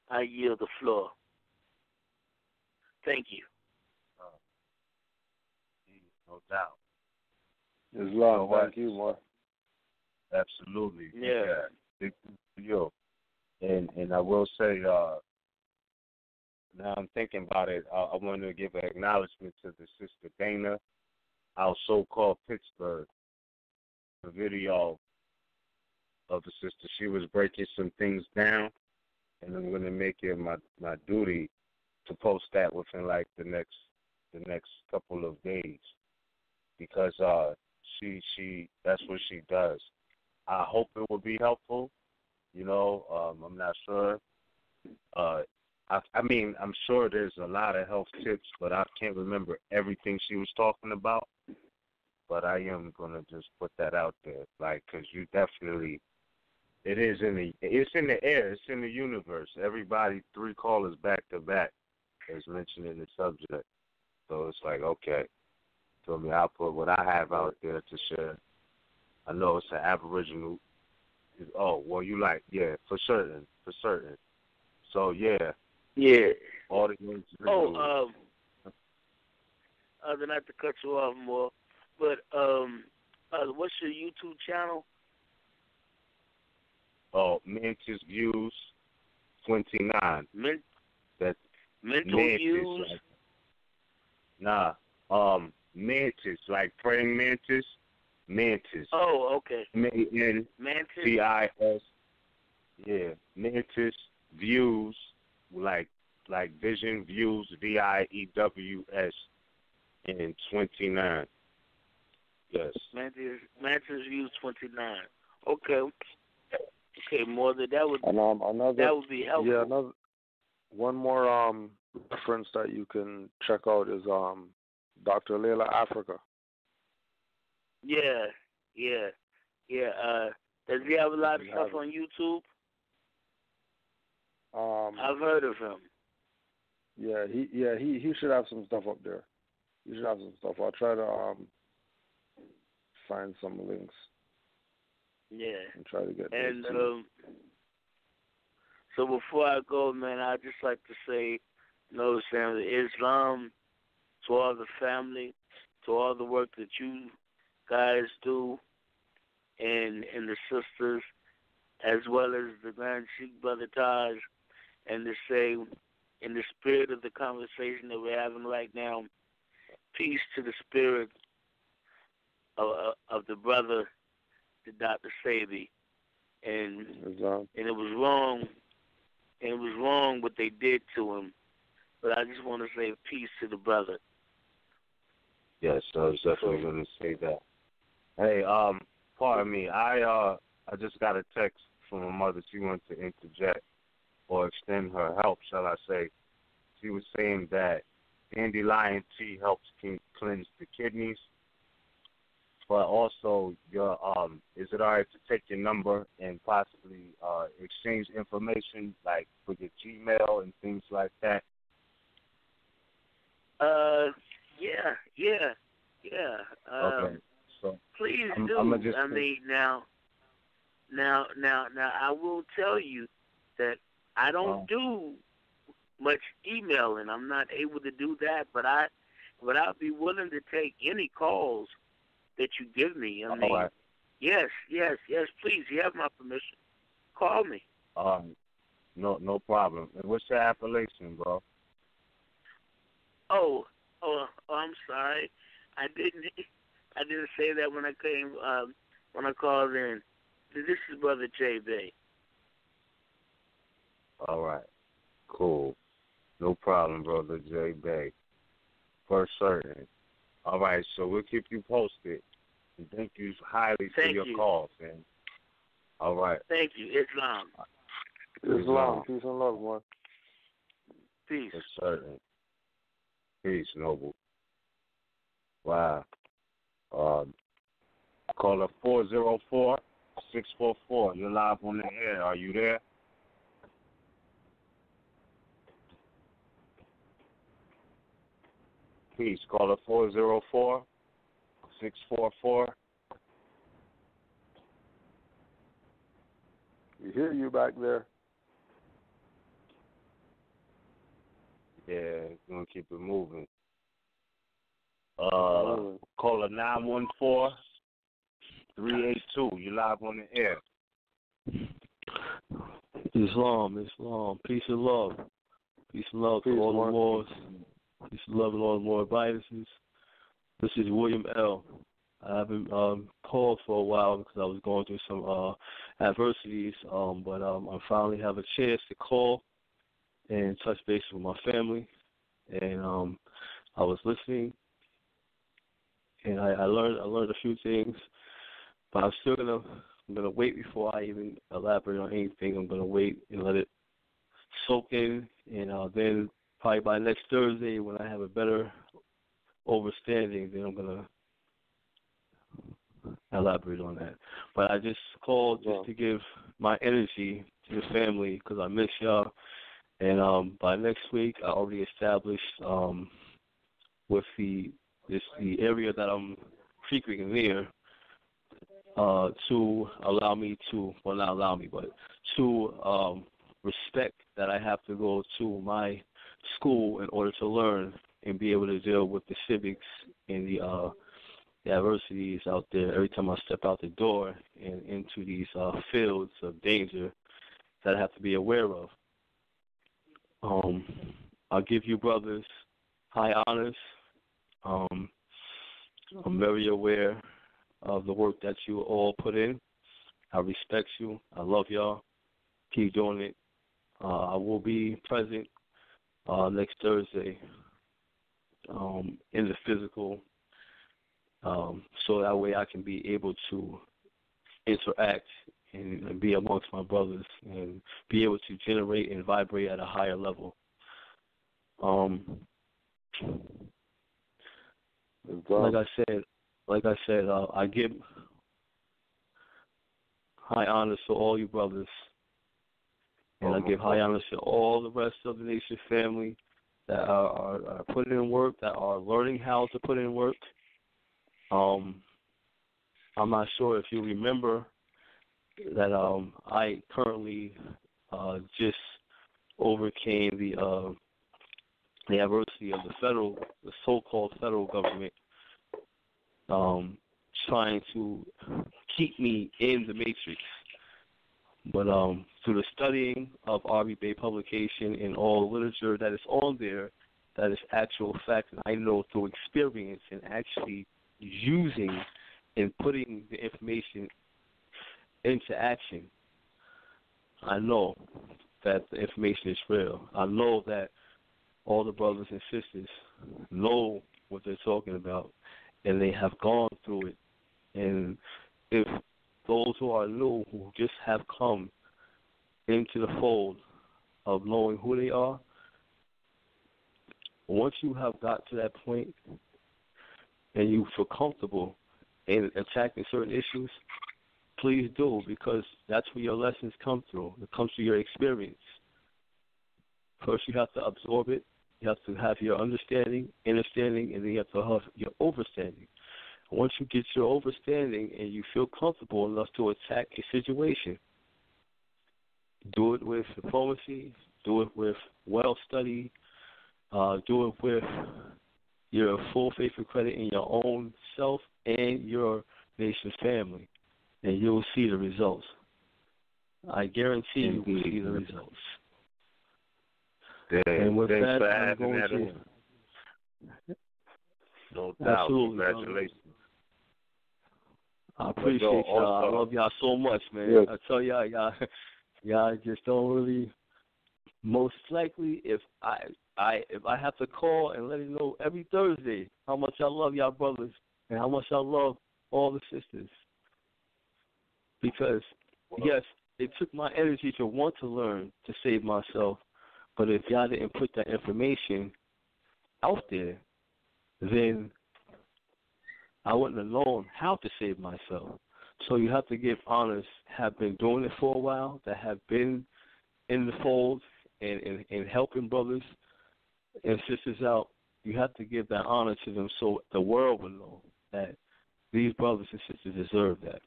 I yield the floor. Thank you. No doubt. Islam, thank you, Moor. Absolutely. Yeah. Big thing for you. And I will say, now I'm thinking about it, I want to give an acknowledgement to the sister Dana, our so-called Pittsburgh. The video of the sister, she was breaking some things down, and I'm going to make it my duty to post that within like the next couple of days, because she that's what she does. I hope it will be helpful. I'm not sure. I mean, I'm sure there's a lot of health tips, but I can't remember everything she was talking about. But I am gonna just put that out there, because you definitely, it's in the air, it's in the universe. Everybody, 3 callers back to back, is mentioned in the subject. So it's like, okay, so I'll put what I have out there to share. I know it's an Aboriginal. Oh, well, for certain. So yeah. All the not to cut you off more, but what's your YouTube channel? Oh, Mantis Views 29. That's Mental Mantis, Views. Mantis, like praying mantis. Mantis. Oh, okay. Mantis. Yeah, Mantis Views, like Vision Views, VIEWS, and 29. Yes. Mantis Views 29. Okay, more than that would be helpful. Yeah, one more reference that you can check out is Dr. Layla Africa. Yeah. Does he have a lot of stuff on YouTube? I've heard of him. Yeah, he should have some stuff up there. He should have some stuff. I'll try to find some links. Yeah. And try to get so before I go, man, I'd just like to say, Sam, Islam, to all the family, to all the work that you guys do, and the sisters, as well as the Grand Sheikh Brother Taj, and to say, in the spirit of the conversation that we're having right now, peace to the spirit of the brother, the Dr. Sabi, and it was wrong. And it was wrong what they did to him, but I just want to say peace to the brother. Yes, I was definitely going to say that. Hey, pardon me. I just got a text from my mother. She wanted to interject or extend her help, shall I say. She was saying that dandelion tea helps cleanse the kidneys, but also is it all right to take your number and possibly exchange information, like with your Gmail and things like that? Yeah. Okay. So please do. Now, I will tell you that I don't do much emailing. I'm not able to do that, but I'll be willing to take any calls that you give me. I mean, right. Yes, please. You have my permission. Call me. No problem. And what's your appellation, bro? I'm sorry. I didn't say that when I came when I called in. This is Brother J.B. All right. Cool. No problem, Brother J.B. For certain. All right, so we'll keep you posted. And thank you highly for your call, man. All right. Thank you. Islam. Islam. Peace and love, man. Peace. For certain. Peace, Noble. Wow. Caller 404-644. You're live on the air. Are you there? Peace. Caller 404-644. We hear you back there. Yeah, gonna keep it moving. Caller 914-382. You live on the air. Islam. Peace and love. Peace and love to all the Moors. Peace and love and all the Moor viruses. This is William L. I haven't called for a while because I was going through some adversities, but I finally have a chance to call and touch base with my family. And I was listening, and I learned a few things, but I'm still gonna wait before I even elaborate on anything. I'm gonna wait and let it soak in, and then probably by next Thursday, when I have a better understanding, then I'm gonna elaborate on that. But I just called just to give my energy to the family because I miss y'all. And by next week, I already established with the area that I'm frequenting near to allow me to, well, not allow me, but to respect that I have to go to my school in order to learn and be able to deal with the civics and the adversities out there every time I step out the door and into these fields of danger that I have to be aware of. I'll give you brothers high honors. I'm very aware of the work that you all put in. I respect you. I love y'all. Keep doing it. I will be present next Thursday in the physical, so that way I can be able to interact and be amongst my brothers and be able to generate and vibrate at a higher level. Like I said, I give high honors to all you brothers, and I give high honors to all the rest of the nation family that are putting in work, that are learning how to put in work. I'm not sure if you remember that I currently just overcame the adversity of the so-called federal government trying to keep me in the matrix. But through the studying of RVBey publication and all the literature that is on there, that is actual fact, and I know through experience and actually using and putting the information into action, I know that the information is real. I know that all the brothers and sisters know what they're talking about, and they have gone through it. And if those who are new, who just have come into the fold of knowing who they are, once you have got to that point and you feel comfortable in attacking certain issues, please do, because that's where your lessons come through. It comes through your experience. First, you have to absorb it. You have to have your understanding, and then you have to have your overstanding. Once you get your overstanding and you feel comfortable enough to attack a situation, do it with diplomacy, do it with well-study, do it with your full faith and credit in your own self and your nation's family, and you'll see the results. I guarantee you will see the results. And with that, No doubt. Absolutely. Congratulations. I appreciate y'all. I love y'all so much, man. Yes. I tell y'all just don't really. Most likely, if I have to call and let you know every Thursday how much I love y'all brothers and how much I love all the sisters, because yes, it took my energy to want to learn to save myself, but if y'all didn't put that information out there, then I wouldn't have known how to save myself. So you have to give honors, have been doing it for a while, that have been in the fold and helping brothers and sisters out. You have to give that honor to them so the world will know that these brothers and sisters deserve that.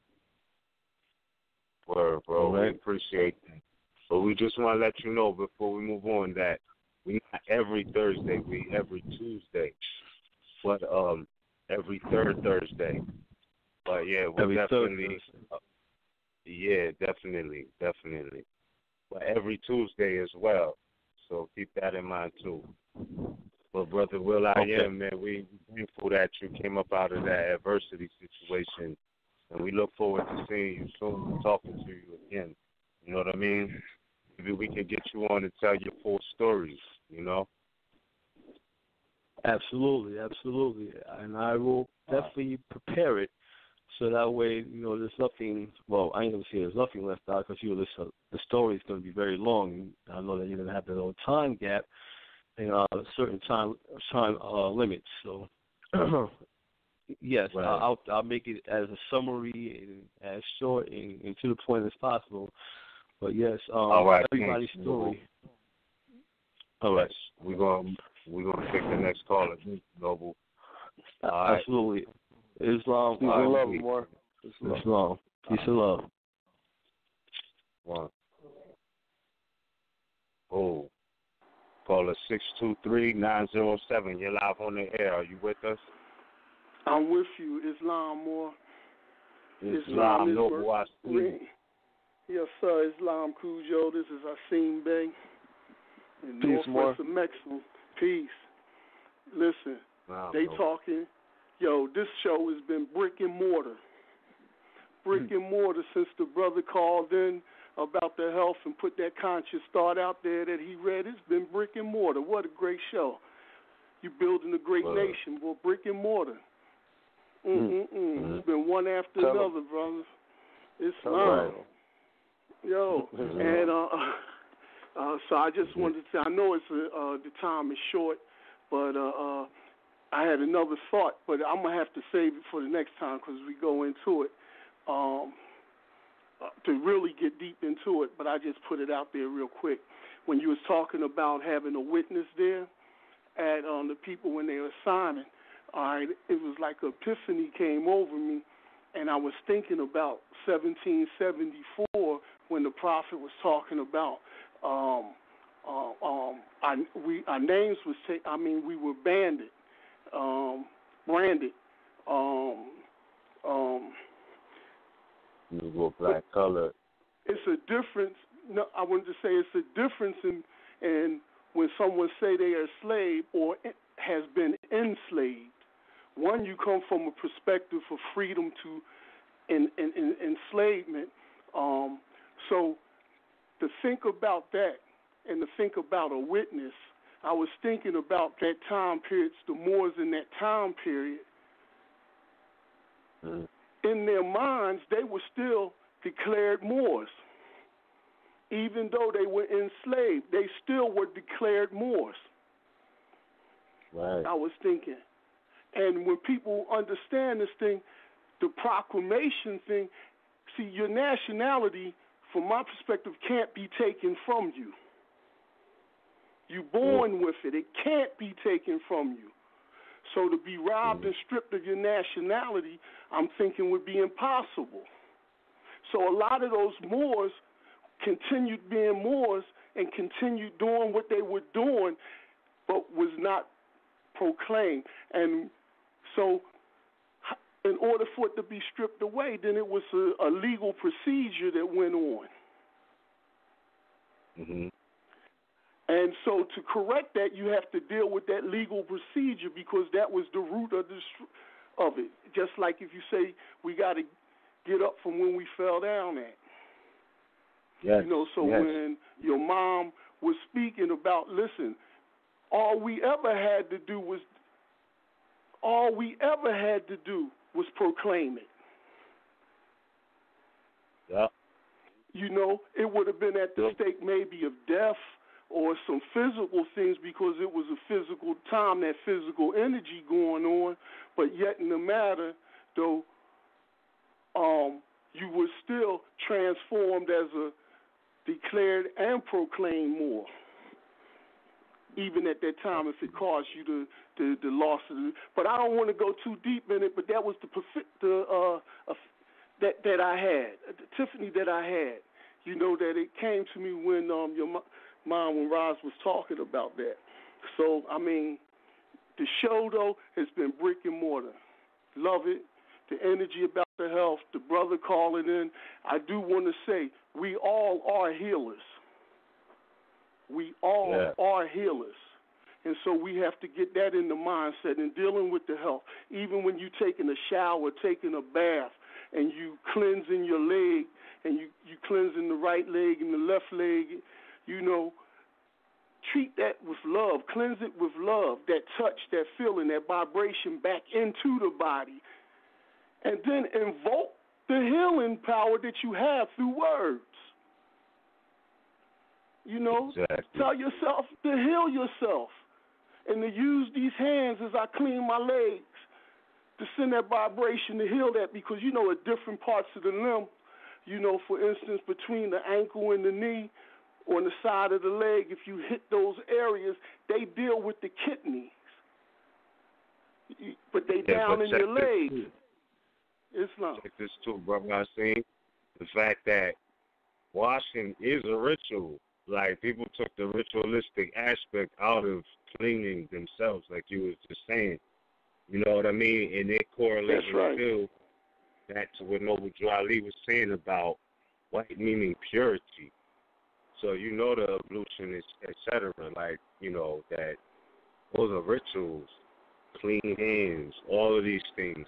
Word, bro. Right. We appreciate that. But we just want to let you know before we move on that we not every Thursday, we every Tuesday, but every third Thursday. But yeah, we every definitely, yeah, definitely. But every Tuesday as well. So keep that in mind too. But Brother Will I Am, man, we thankful that you came up out of that adversity situation. And we look forward to seeing you soon and talking to you again. You know what I mean? Maybe we can get you on and tell your full stories, you know? Absolutely. And I will definitely prepare it so that way, there's nothing, well, I ain't going to say there's nothing left out because the story is going to be very long. I know that you're going to have that little time gap and certain time limits. So, yes, right. I'll make it as a summary and as short and to the point as possible. But yes, all right, everybody's story. All right, we're gonna take the next caller, Noble. Absolutely, Islam. Peace and love, more. Islam. Peace and love. One. Oh, caller 623-907. You're live on the air. Are you with us? I'm with you, Islam Moor. Islam Noble, I see. Yes, sir, Islam Cujo. This is Asim Bey in Northwest of Mexico. Peace. Listen, they talking. Yo, this show has been brick and mortar. Brick and mortar since the brother called in about the health and put that conscious thought out there that he read. It's been brick and mortar. What a great show. You're building a great nation, boy. Brick and mortar. It's been one after another, brother. Islam. Yo, and so I just wanted to say, I know it's the time is short, but I had another thought, but I'm going to have to save it for the next time because we go into it to really get deep into it, but I just put it out there real quick. When you was talking about having a witness there at the people when they were signing, all right, it was like epiphany came over me, and I was thinking about 1774 when the prophet was talking about our names was we were branded. Negro, black, color. It's a difference. No, I wanted to say it's a difference in when someone say they are a slave or has been enslaved. One, you come from a perspective of freedom to enslavement. So to think about that and to think about a witness, I was thinking about that time period, the Moors in that time period. In their minds, they were still declared Moors. Even though they were enslaved, they still were declared Moors. Right. I was thinking. And when people understand this thing, the proclamation thing, see, your nationality, from my perspective, can't be taken from you. You're born with it. It can't be taken from you. So to be robbed and stripped of your nationality, I'm thinking would be impossible. So a lot of those Moors continued being Moors and continued doing what they were doing, but was not proclaimed. And so in order for it to be stripped away, then it was a legal procedure that went on. And so to correct that, you have to deal with that legal procedure because that was the root of it. Just like if you say we got to get up from when we fell down at. Yes. You know, so when your mom was speaking about, listen, all we ever had to do was proclaim it. Yeah. You know, it would have been at the stake maybe of death or some physical things because it was a physical time, that physical energy going on. But yet in the matter, though, you were still transformed as a declared and proclaimed Moor. Even at that time, if it caused you the loss of it. But I don't want to go too deep in it, but that was that I had, the epiphany that I had. You know, that it came to me when your mom, when Roz was talking about that. So, I mean, the show, though, has been brick and mortar. Love it. The energy about the health, the brother calling in. I do want to say we all are healers. We all are healers. And so we have to get that in the mindset and dealing with the health. Even when you're taking a shower, taking a bath, and you cleansing your leg, and you cleansing the right leg and the left leg, you know, treat that with love. Cleanse it with love, that touch, that feeling, that vibration back into the body. And then invoke the healing power that you have through words. You know, tell yourself to heal yourself and to use these hands as I clean my legs to send that vibration to heal that because, you know, at different parts of the limb, you know, for instance, between the ankle and the knee, on the side of the leg, if you hit those areas, they deal with the kidneys. But they down in your legs. Islam. Check this too, brother. I seen the fact that washing is a ritual. Like, people took the ritualistic aspect out of cleaning themselves, like you was just saying. You know what I mean? And it correlates still back to what Noble Drew Ali was saying about white meaning purity. So you know the ablution is et cetera. Like, you know, that those are rituals, clean hands, all of these things.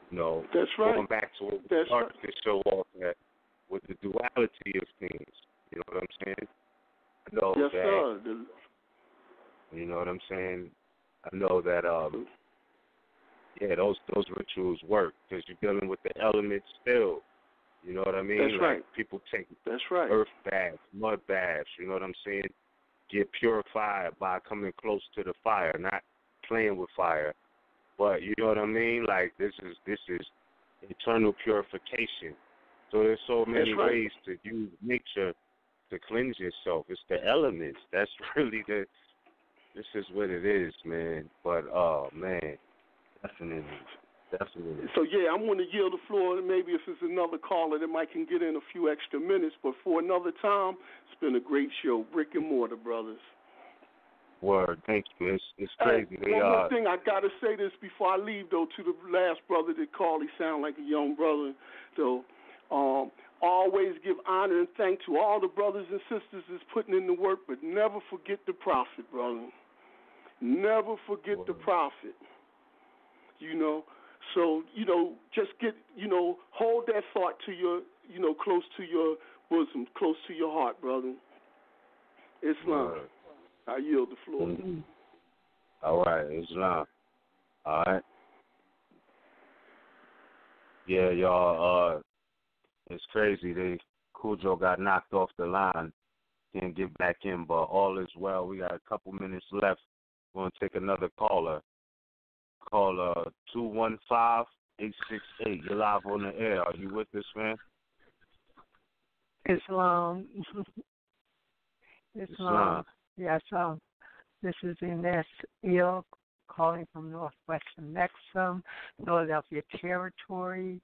You know, going back to what we started to show off that with the duality of things. You know what I'm saying? I know that. You know what I'm saying? I know that. Those rituals work because you're dealing with the elements still. You know what I mean? That's right. Like, people take earth baths, mud baths. You know what I'm saying? Get purified by coming close to the fire, not playing with fire. But you know what I mean? Like, this is eternal purification. So there's so many ways to use nature to cleanse yourself. It's the elements. That's really this is what it is, man. But, man, definitely. So, I'm going to yield the floor, and maybe if there's another caller that might can get in a few extra minutes. But for another time, it's been a great show. Brick and mortar, brothers. Word, thank you. It's crazy. One more thing, I got to say this before I leave, though, to the last brother that called. He sounded like a young brother. So, always give honor and thanks to all the brothers and sisters that's putting in the work, but never forget the prophet, brother. Never forget the prophet. You know, so, you know, just get, you know, hold that thought to your, you know, close to your bosom, close to your heart, brother. Islam. I yield the floor. Mm-hmm. All right, Islam. All right. Yeah, y'all, it's crazy. Cujo got knocked off the line. Can't get back in, but all is well. We got a couple minutes left. We're going to take another caller. Caller 215-868. You're live on the air. Are you with us, man? Islam. Yes, this is Ines Eel calling from Northwestern Nexum, Philadelphia Territory.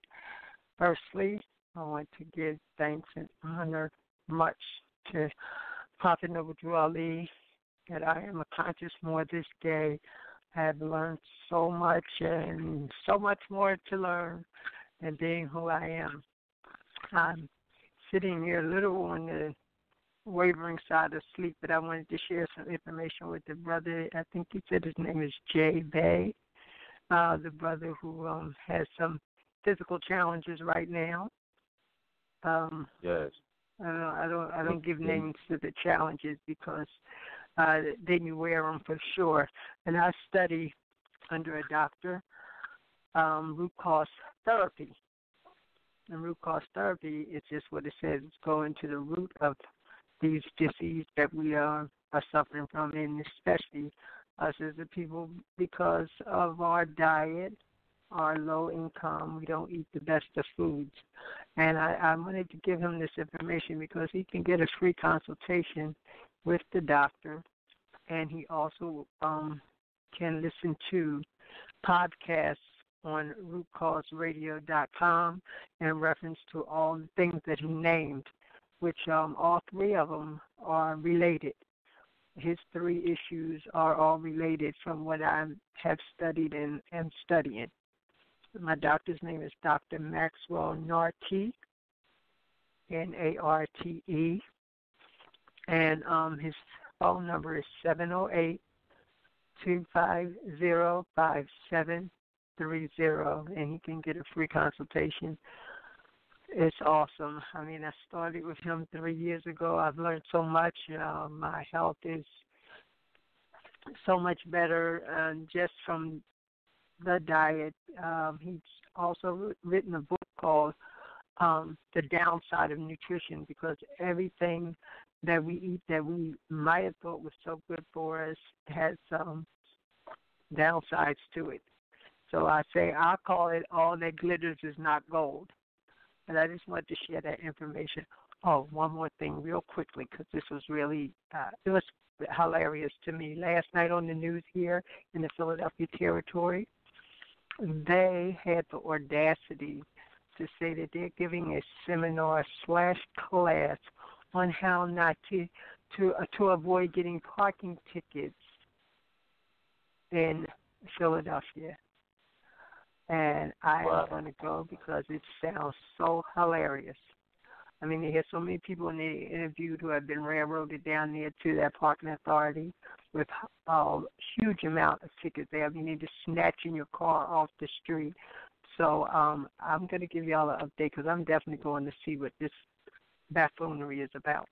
Firstly, I want to give thanks and honor much to Prophet Noble Drew Ali that I am a conscious Moor this day. I have learned so much and so much more to learn and being who I am. I'm sitting here a little on the wavering side of sleep, but I wanted to share some information with the brother. I think he said his name is RVBey, the brother who has some physical challenges right now. Yes. I don't give names to the challenges because they beware them for sure. And I study under a doctor root cause therapy. And root cause therapy is just what it says. It's going to the root of these diseases that we are suffering from, and especially us as the people, because of our diet, our low income, we don't eat the best of foods. And I wanted to give him this information because he can get a free consultation with the doctor, and he also can listen to podcasts on rootcauseradio.com in reference to all the things that he named, which all three of them are related. His three issues are all related from what I have studied and am studying. My doctor's name is Dr. Maxwell Narte, Narte, and his phone number is 708-250-5730, and he can get a free consultation. It's awesome. I mean, I started with him 3 years ago. I've learned so much. My health is so much better just from the diet. He's also written a book called The Downside of Nutrition, because everything that we eat that we might have thought was so good for us has downsides to it. So I call it all that glitters is not gold. And I just wanted to share that information. Oh, one more thing real quickly, because this was really, it was hilarious to me. Last night on the news here in the Philadelphia territory, they had the audacity to say that they're giving a seminar / class on how not to avoid getting parking tickets in Philadelphia. And I am going to go because it sounds so hilarious. I mean, they had so many people in the interviewed who have been railroaded down there to that parking authority with a huge amount of tickets. I mean, they're just snatching your car off the street. So I'm going to give you all an update because I'm definitely going to see what this buffoonery is about.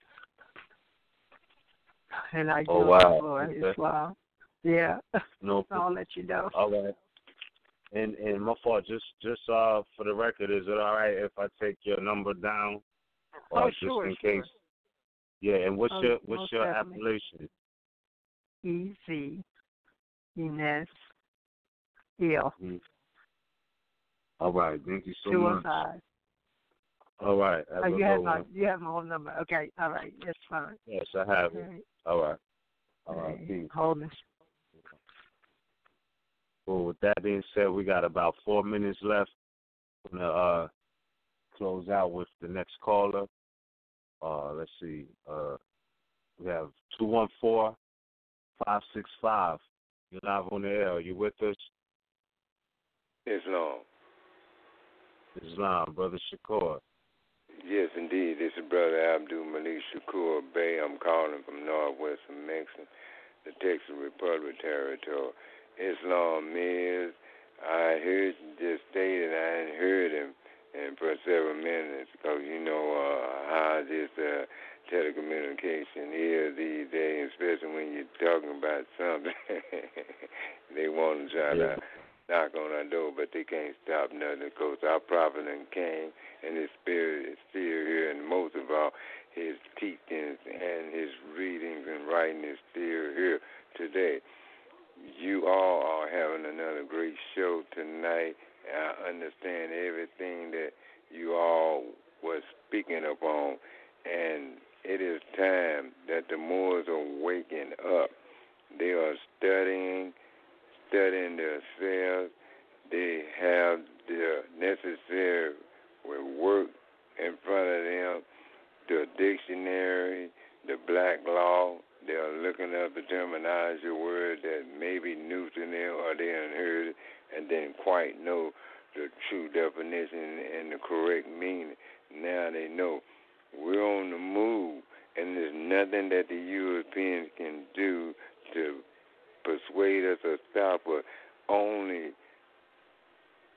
And I do it's wow. Yeah. No. I'll let you know. All right. And my fault, just for the record, is it all right if I take your number down? Just sure, in case. Yeah, and what's your appellation? Easy. Ines. Hill. Mm-hmm. All right, thank you so much. 205. All right. You have my whole number. Okay, all right, that's fine. Yes, I have it. All right. All right, peace. Hold this. Well, with that being said, we got about 4 minutes left. I'm going to close out with the next caller. Let's see. We have 214-565. You're live on the air. Are you with us? Islam, Brother Shakur. Yes, indeed. This is Brother Abdul Malik Shakur Bey. I'm calling from northwestern Mexico, the Texas Republic territory. Islam is, I heard you just stated, I hadn't heard him for several minutes because you know how this telecommunication is these days, especially when you're talking about something. They want to try to knock on our door, but they can't stop nothing because our prophet came and his spirit is still here, and most of all, his teachings and his readings and writing is still here today. You all are having another great show tonight. I understand everything that you all were speaking upon, and it is time that the Moors are waking up. They are studying themselves. They have the necessary work in front of them, the dictionary, the black law. They are looking up the terminology word that may be new to them or they haven't heard it and didn't quite know the true definition and the correct meaning. Now they know we're on the move, and there's nothing that the Europeans can do to persuade us or stop us. Only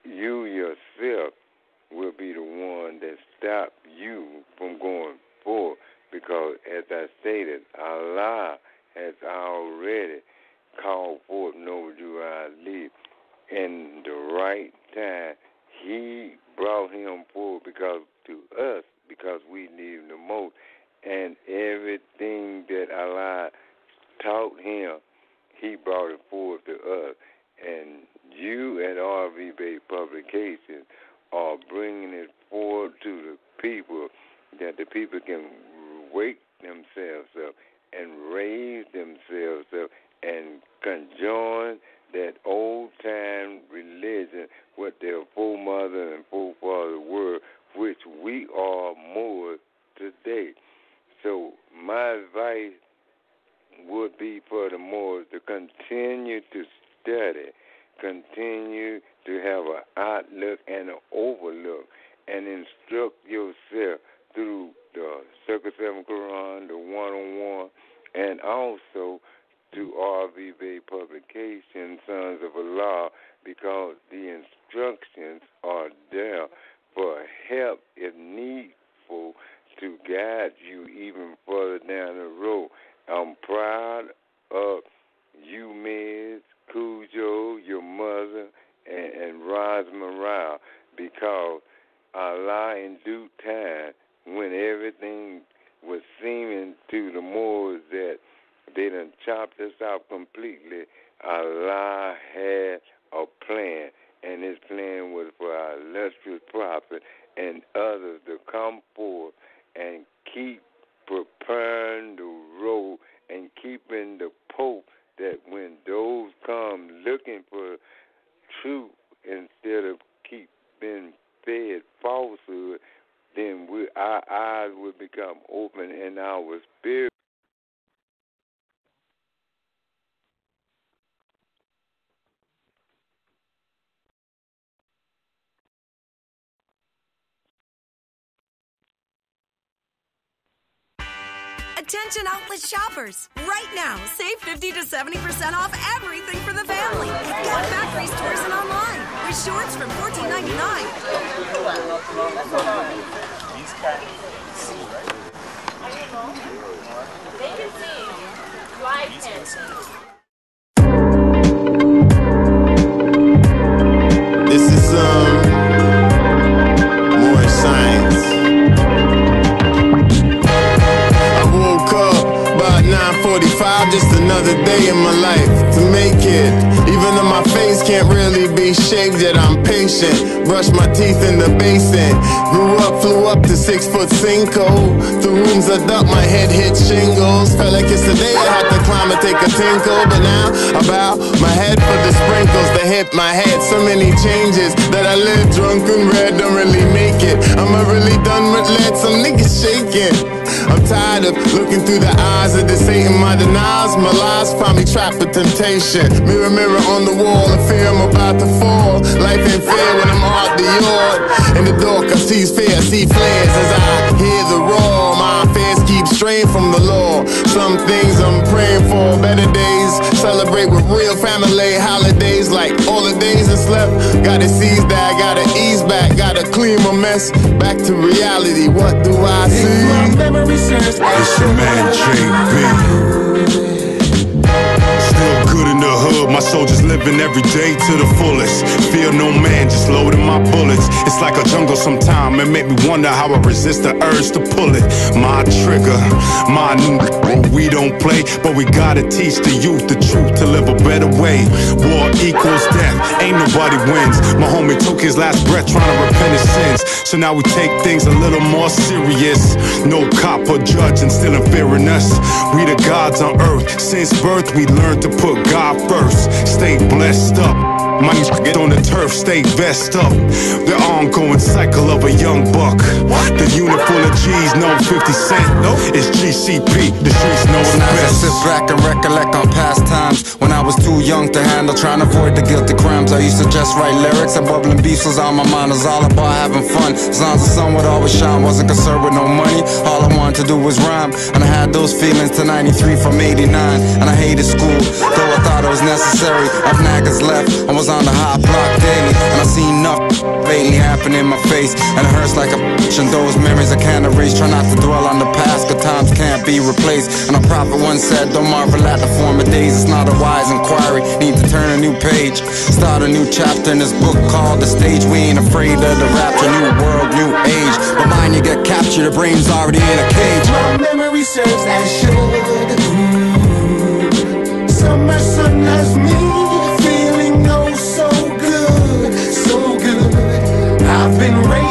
you yourself will be the one that stop you from going forward, because as I stated, Allah has already called forth Noble Ali in the right time. He brought him forward because we need him the most, and everything that Allah taught him, he brought it forward to us. And you at RVBey Publications are bringing it forward to the people, that the people can wake themselves up and raise themselves up and conjoin that old-time religion, what their foremothers and forefathers were, which we are more today. So my advice would be for the Moors to continue to study, continue to have an outlook and an overlook, and instruct yourself through the Circle 7 Quran, the one-on-one, and also to RVBey Publications, Sons of Allah, because the instructions are there for help if needful to guide you even further down the road. I'm proud of you, Ms. Cujo, your mother, and Roz Morale, because Allah in due time, when everything was seeming to the Moors that they done chopped us out completely, Allah had a plan, and his plan was for our illustrious prophet and others to come forth and keep preparing the road and keeping the Pope, that when those come looking for truth instead of keep being fed falsehood, then our eyes will become open and our spirit. Attention outlet shoppers. Right now, save 50 to 70% off everything for the family. At factory stores and online. With shorts from $14.99. These can't see, right? I don't know. They can see. Live can see. This is Moorish science. I woke up about 9:45, just another day in my life to make it. Even though my face can't really be shaved, yet I'm patient. Brush my teeth in the basin. Grew up, flew up to 6-foot sinkhole. Through rooms I ducked, my head hit shingles. Felt like yesterday I had to climb and take a tinkle, but now I bow my head for the sprinkles that hit my head. So many changes that I live drunk and red, don't really make it. Am I really done with lead? Some niggas shaking. I'm tired of looking through the eyes of this Satan. My denials, my lies, find me trapped with temptation. Mirror, mirror on the wall, I fear I'm about to fall. Life ain't fair when I'm out the yard. In the dark, I see fear, I see flares as I hear the roar. My affairs keep straying from the law. Some things I'm praying for, better days. Celebrate with real family holidays, like all the days I slept. Gotta seize that, gotta ease back, gotta clean my mess. Back to reality, what do I see? It's your man JB. Still good in the hood, my soldiers living every day to the fullest. Fear no man, just loading my bullets. It's like a jungle sometime, it make me wonder how I resist the urge to pull it. My trigger, my we don't play, but we gotta teach the youth the truth to live a better way. War equals death, ain't nobody wins. My homie took his last breath trying to repent his sins, so now we take things a little more serious. No cop or judge instilling fear in us. We the gods on earth, since birth we learned to put God first. Stay blessed up. My niggas get on the turf, stay vest up. The ongoing cycle of a young buck. The unit full of G's, no 50 Cent. It's GCP, the streets know the Now best. I sit back and recollect on past times when I was too young to handle, trying to avoid the guilty crimes. I used to just write lyrics and bubbling beefs was on my mind. It was all about having fun. As long as the sun would always shine, wasn't concerned with no money. All I wanted to do was rhyme, and I had those feelings to 93 from 89. And I hated school, though I thought it was necessary. Of naggers left, I was on the hot block daily, and I seen nothing lately happen in my face, and it hurts like a bitch. And those memories I can't erase. Try not to dwell on the past, cause times can't be replaced. And a prophet once said, don't marvel at the former days. It's not a wise inquiry, need to turn a new page, start a new chapter in this book called The Stage. We ain't afraid of the rapture, new world, new age. But mind you get captured, the brain's already in a cage. My memory serves as should. Summer sun has me feeling oh so good, so good. I've been raised